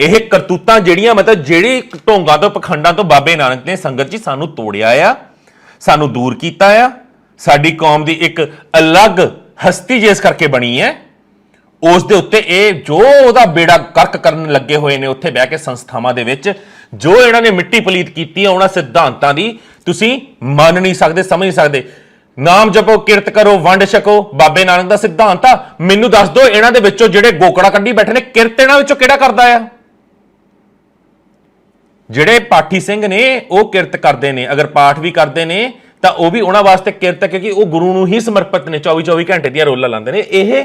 [SPEAKER 1] ਇਹ ਕਰਤੂਤਾਂ ਜਿਹੜੀਆਂ ਮਤਲਬ ਜਿਹੜੀ ਢੋਂਗਾਂ ਤੋਂ ਪਖੰਡਾਂ ਤੋਂ ਬਾਬੇ ਨਾਨਕ ਨੇ ਸੰਗਤ ਜੀ ਸਾਨੂੰ ਤੋੜਿਆ ਆ, ਸਾਨੂੰ ਦੂਰ ਕੀਤਾ ਆ। ਸਾਡੀ ਕੌਮ ਦੀ ਇੱਕ ਅਲੱਗ ਹਸਤੀ ਜਿਸ ਕਰਕੇ ਬਣੀ ਹੈ, ਉਸ ਦੇ ਉੱਤੇ ਇਹ ਜੋ ਉਹਦਾ ਬੇੜਾ ਕਰਕ ਕਰਨ ਲੱਗੇ ਹੋਏ ਨੇ ਉੱਥੇ ਬਹਿ ਕੇ ਸੰਸਥਾਵਾਂ ਦੇ ਵਿੱਚ, ਜੋ ਇਹਨਾਂ ਨੇ ਮਿੱਟੀ ਪਲੀਤ ਕੀਤੀ ਹੈ ਉਹਨਾਂ ਸਿਧਾਂਤਾਂ ਦੀ ਤੁਸੀਂ ਮੰਨ ਨਹੀਂ ਸਕਦੇ, ਸਮਝ ਨਹੀਂ ਸਕਦੇ। ਨਾਮ ਜਪੋ, ਕਿਰਤ ਕਰੋ, ਵੰਡ ਛਕੋ, ਬਾਬੇ ਨਾਨਕ ਦਾ ਸਿਧਾਂਤ ਆ। ਮੈਨੂੰ ਦੱਸ ਦਿਓ ਇਹਨਾਂ ਦੇ ਵਿੱਚੋਂ ਜਿਹੜੇ ਗੋਕੜਾ ਕੱਢੀ ਬੈਠੇ ਨੇ, ਕਿਰਤ ਇਹਨਾਂ ਵਿੱਚੋਂ ਕਿਹੜਾ ਕਰਦਾ ਆ? ਜਿਹੜੇ ਪਾਠੀ ਸਿੰਘ ਨੇ ਉਹ ਕਿਰਤ ਕਰਦੇ ਨੇ, ਅਗਰ ਪਾਠ ਵੀ ਕਰਦੇ ਨੇ ਤਾਂ ਉਹ ਵੀ ਉਹਨਾਂ ਵਾਸਤੇ ਕਿਰਤ ਹੈ, ਕਿਉਂਕਿ ਉਹ ਗੁਰੂ ਨੂੰ ਹੀ ਸਮਰਪਿਤ ਨੇ, 24 ਘੰਟੇ ਦੀਆਂ ਰੋਲਾਂ ਲਾਉਂਦੇ ਨੇ। ਇਹ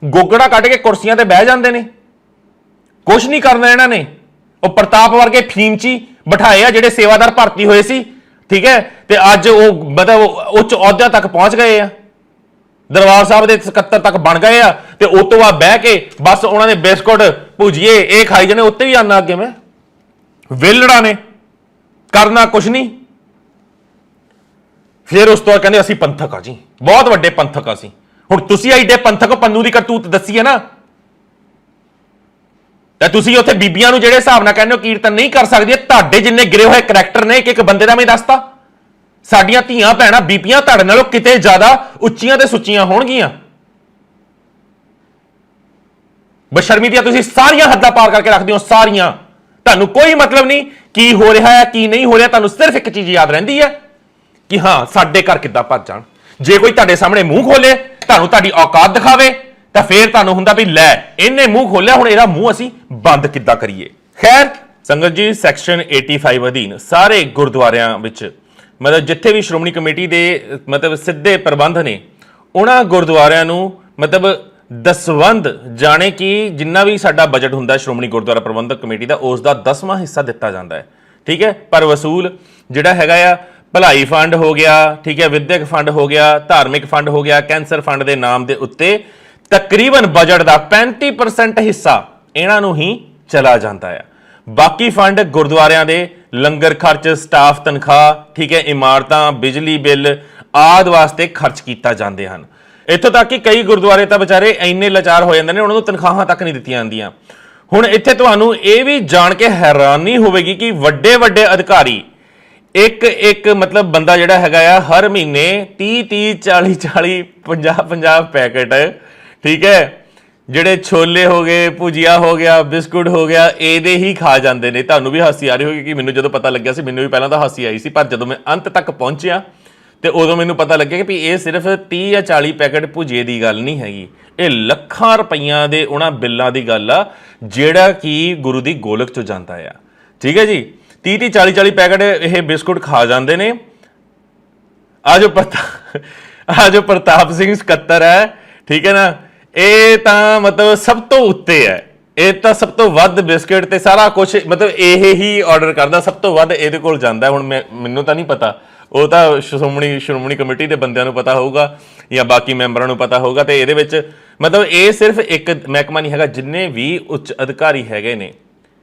[SPEAKER 1] ਗੋਗੜਾ ਕੱਢ ਕੇ ਕੁਰਸੀਆਂ ਤੇ ਬਹਿ ਜਾਂਦੇ ਨੇ, ਕੁਛ ਨਹੀਂ ਕਰਨਾ ਇਹਨਾਂ ਨੇ। ਉਹ ਪ੍ਰਤਾਪ ਵਰਗੇ ਫੀਮਚੀ ਬਿਠਾਏ ਆ ਜਿਹੜੇ ਸੇਵਾਦਾਰ ਭਰਤੀ ਹੋਏ ਸੀ, ਠੀਕ ਹੈ, ਤੇ ਅੱਜ ਉਹ ਮਤਲਬ ਉੱਚ ਅਹੁਦਿਆਂ ਤੱਕ ਪਹੁੰਚ ਗਏ ਆ, ਦਰਬਾਰ ਸਾਹਿਬ ਦੇ ਸਕੱਤਰ ਤੱਕ ਬਣ ਗਏ ਆ, ਤੇ ਉਸ ਤੋਂ ਬਾਅਦ ਬਹਿ ਕੇ ਬਸ ਉਹਨਾਂ ਦੇ ਬਿਸਕੁਟ ਭੁਜੀਏ ਇਹ ਖਾਈ ਜਾਣੇ। ਉੱਤੇ ਵੀ ਆਨਾ ਅੱਗੇ ਮੈਂ ਵੇਲੜਾ ਨੇ, ਕਰਨਾ ਕੁਛ ਨਹੀਂ। ਫਿਰ ਉਸ ਤੋਂ ਬਾਅਦ ਕਹਿੰਦੇ ਅਸੀਂ ਪੰਥਕ ਆ ਜੀ, ਬਹੁਤ ਵੱਡੇ ਪੰਥਕ ਆ ਅਸੀਂ। ਹੁਣ ਤੁਸੀਂ ਐਡੇ ਪੰਥਕ ਪੰਨੂ ਦੀ ਕਰਤੂਤ ਦੱਸੀ ਹੈ ਨਾ, ਤੇ ਤੁਸੀਂ ਉੱਥੇ ਬੀਬੀਆਂ ਨੂੰ ਜਿਹੜੇ ਹਿਸਾਬ ਨਾਲ ਕਹਿੰਦੇ ਹੋ ਕੀਰਤਨ ਨਹੀਂ ਕਰ ਸਕਦੀਆਂ, ਤੁਹਾਡੇ ਜਿੰਨੇ ਗਿਰੇ ਹੋਏ ਕਰੈਕਟਰ ਨੇ ਇੱਕ ਬੰਦੇ ਦਾ ਮੈਂ ਦੱਸਤਾ। ਸਾਡੀਆਂ ਧੀਆਂ ਭੈਣਾਂ ਬੀਬੀਆਂ ਤੁਹਾਡੇ ਨਾਲੋਂ ਕਿਤੇ ਜ਼ਿਆਦਾ ਉੱਚੀਆਂ ਤੇ ਸੁੱਚੀਆਂ ਹੋਣਗੀਆਂ। ਬਸ਼ਰਮੀ ਦੀਆਂ ਤੁਸੀਂ ਸਾਰੀਆਂ ਹੱਦਾਂ ਪਾਰ ਕਰਕੇ ਰੱਖਦੇ ਹੋ, ਸਾਰੀਆਂ। ਤੁਹਾਨੂੰ ਕੋਈ ਮਤਲਬ ਨਹੀਂ ਕੀ ਹੋ ਰਿਹਾ ਹੈ ਕੀ ਨਹੀਂ ਹੋ ਰਿਹਾ, ਤੁਹਾਨੂੰ ਸਿਰਫ ਇੱਕ ਚੀਜ਼ ਯਾਦ ਰਹਿੰਦੀ ਹੈ ਕਿ ਹਾਂ ਸਾਡੇ ਘਰ ਕਿੱਦਾਂ ਭੱਜ ਜਾਣ। ਜੇ ਕੋਈ ਤੁਹਾਡੇ ਸਾਹਮਣੇ ਮੂੰਹ ਖੋਲੇ, ਤੁਹਾਨੂੰ ਤੁਹਾਡੀ ਔਕਾਤ ਦਿਖਾਵੇ, ਤਾਂ ਫੇਰ ਤੁਹਾਨੂੰ ਹੁੰਦਾ ਵੀ ਲੈ ਇਹਨੇ ਮੂੰਹ ਖੋਲਿਆ, ਹੁਣ ਇਹਦਾ ਮੂੰਹ ਅਸੀਂ ਬੰਦ ਕਿੱਦਾਂ ਕਰੀਏ। ਖੈਰ ਸੰਗਤ ਜੀ, ਸੈਕਸ਼ਨ 85 ਅਧੀਨ ਸਾਰੇ ਗੁਰਦੁਆਰਿਆਂ ਵਿੱਚ ਮਤਲਬ ਜਿੱਥੇ ਵੀ ਸ਼੍ਰੋਮਣੀ ਕਮੇਟੀ ਦੇ ਮਤਲਬ ਸਿੱਧੇ ਪ੍ਰਬੰਧ ਨੇ, ਉਹਨਾਂ ਗੁਰਦੁਆਰਿਆਂ ਨੂੰ ਮਤਲਬ ਦਸਵੰਧ ਜਾਣੇ ਕਿ ਜਿੰਨਾ ਵੀ ਸਾਡਾ ਬਜਟ ਹੁੰਦਾ ਸ਼੍ਰੋਮਣੀ ਗੁਰਦੁਆਰਾ ਪ੍ਰਬੰਧਕ ਕਮੇਟੀ ਦਾ, ਉਸ ਦਾ 10ਵਾਂ ਹਿੱਸਾ ਦਿੱਤਾ ਜਾਂਦਾ ਹੈ, ਠੀਕ ਹੈ। ਪਰ ਵਸੂਲ ਜਿਹੜਾ ਹੈਗਾ ਆ, ਭਲਾਈ ਫੰਡ ਹੋ ਗਿਆ, ਠੀਕ ਹੈ, ਵਿਦਿਅਕ ਫੰਡ ਹੋ ਗਿਆ, ਧਾਰਮਿਕ ਫੰਡ ਹੋ ਗਿਆ, ਕੈਂਸਰ ਫੰਡ ਦੇ ਨਾਮ ਦੇ ਉੱਤੇ ਤਕਰੀਬਨ ਬਜਟ ਦਾ 35% ਹਿੱਸਾ ਇਹਨਾਂ ਨੂੰ ਹੀ ਚਲਾ ਜਾਂਦਾ ਹੈ। ਬਾਕੀ ਫੰਡ ਗੁਰਦੁਆਰਿਆਂ ਦੇ ਲੰਗਰ ਖਰਚ, ਸਟਾਫ ਤਨਖਾਹ, ਠੀਕ ਹੈ, ਇਮਾਰਤਾਂ, ਬਿਜਲੀ ਬਿੱਲ ਆਦਿ ਵਾਸਤੇ ਖਰਚ ਕੀਤਾ ਜਾਂਦੇ ਹਨ। ਇੱਥੋਂ ਤੱਕ ਕਿ ਕਈ ਗੁਰਦੁਆਰੇ ਤਾਂ ਵਿਚਾਰੇ ਇੰਨੇ ਲਾਚਾਰ ਹੋ ਜਾਂਦੇ ਨੇ, ਉਹਨਾਂ ਨੂੰ ਤਨਖਾਹਾਂ ਤੱਕ ਨਹੀਂ ਦਿੱਤੀਆਂ ਜਾਂਦੀਆਂ। ਹੁਣ ਇੱਥੇ ਤੁਹਾਨੂੰ ਇਹ ਵੀ ਜਾਣ ਕੇ ਹੈਰਾਨੀ ਹੋਵੇਗੀ ਕਿ ਵੱਡੇ ਵੱਡੇ ਅਧਿਕਾਰੀ ਇੱਕ ਮਤਲਬ ਬੰਦਾ ਜਿਹੜਾ ਹੈਗਾ ਆ, ਹਰ ਮਹੀਨੇ 30 40 50 ਪੈਕੇਟ, ਠੀਕ ਹੈ, ਜਿਹੜੇ ਛੋਲੇ ਹੋ ਗਏ, ਭੁਜੀਆ ਹੋ ਗਿਆ, ਬਿਸਕੁਟ ਹੋ ਗਿਆ, ਇਹਦੇ ਹੀ ਖਾ ਜਾਂਦੇ ਨੇ। ਤੁਹਾਨੂੰ ਵੀ ਹਾਸੀ ਆ ਰਹੀ ਹੋਗੀ ਕਿ ਮੈਨੂੰ ਜਦੋਂ ਪਤਾ ਲੱਗਿਆ ਸੀ, ਮੈਨੂੰ ਵੀ ਪਹਿਲਾਂ ਤਾਂ ਹਾਸੀ ਆਈ ਸੀ, ਪਰ ਜਦੋਂ ਮੈਂ ਅੰਤ ਤੱਕ ਪਹੁੰਚਿਆ ਤੇ ਉਦੋਂ ਮੈਨੂੰ ਪਤਾ ਲੱਗਿਆ ਕਿ ਇਹ ਸਿਰਫ 30 ਜਾਂ 40 ਪੈਕੇਟ ਭੁਜੀਏ ਦੀ ਗੱਲ ਨਹੀਂ ਹੈਗੀ, ਇਹ ਲੱਖਾਂ ਰੁਪਈਆਂ ਦੇ ਉਹਨਾਂ ਬਿੱਲਾਂ ਦੀ ਗੱਲ ਆ, ਜਿਹੜਾ ਕਿ ਗੁਰੂ ਦੀ ਗੋਲਕ ਚੋਂ ਜਾਂਦਾ ਆ, ਠੀਕ ਹੈ ਜੀ। 30 40 ਪੈਕੇਟ ਇਹ ਬਿਸਕੁਟ ਖਾ ਜਾਂਦੇ ਨੇ। ਆ ਜੋ ਪ੍ਰਤਾਪ ਸਿੰਘ ਸਕੱਤਰ ਹੈ, ਠੀਕ ਹੈ ਨਾ, ਇਹ ਤਾਂ ਮਤਲਬ ਸਭ ਤੋਂ ਉੱਤੇ ਹੈ, ਇਹ ਤਾਂ ਸਭ ਤੋਂ ਵੱਧ ਬਿਸਕੁਟ ਤੇ ਸਾਰਾ ਕੁਝ ਮਤਲਬ ਇਹ ਹੀ ਆਰਡਰ ਕਰਦਾ, ਸਭ ਤੋਂ ਵੱਧ ਇਹਦੇ ਕੋਲ ਜਾਂਦਾ। ਹੁਣ ਮੈਨੂੰ ਤਾਂ ਨਹੀਂ ਪਤਾ, ਉਹ ਤਾਂ ਸ਼੍ਰੋਮਣੀ ਕਮੇਟੀ ਦੇ ਬੰਦਿਆਂ ਨੂੰ ਪਤਾ ਹੋਊਗਾ ਜਾਂ ਬਾਕੀ ਮੈਂਬਰਾਂ ਨੂੰ ਪਤਾ ਹੋਊਗਾ। ਤੇ ਇਹਦੇ ਵਿੱਚ ਮਤਲਬ ਇਹ ਸਿਰਫ ਇੱਕ ਮਹਿਕਮਾ ਨਹੀਂ ਹੈਗਾ, ਜਿੰਨੇ ਵੀ ਉੱਚ ਅਧਿਕਾਰੀ ਹੈਗੇ ਨੇ,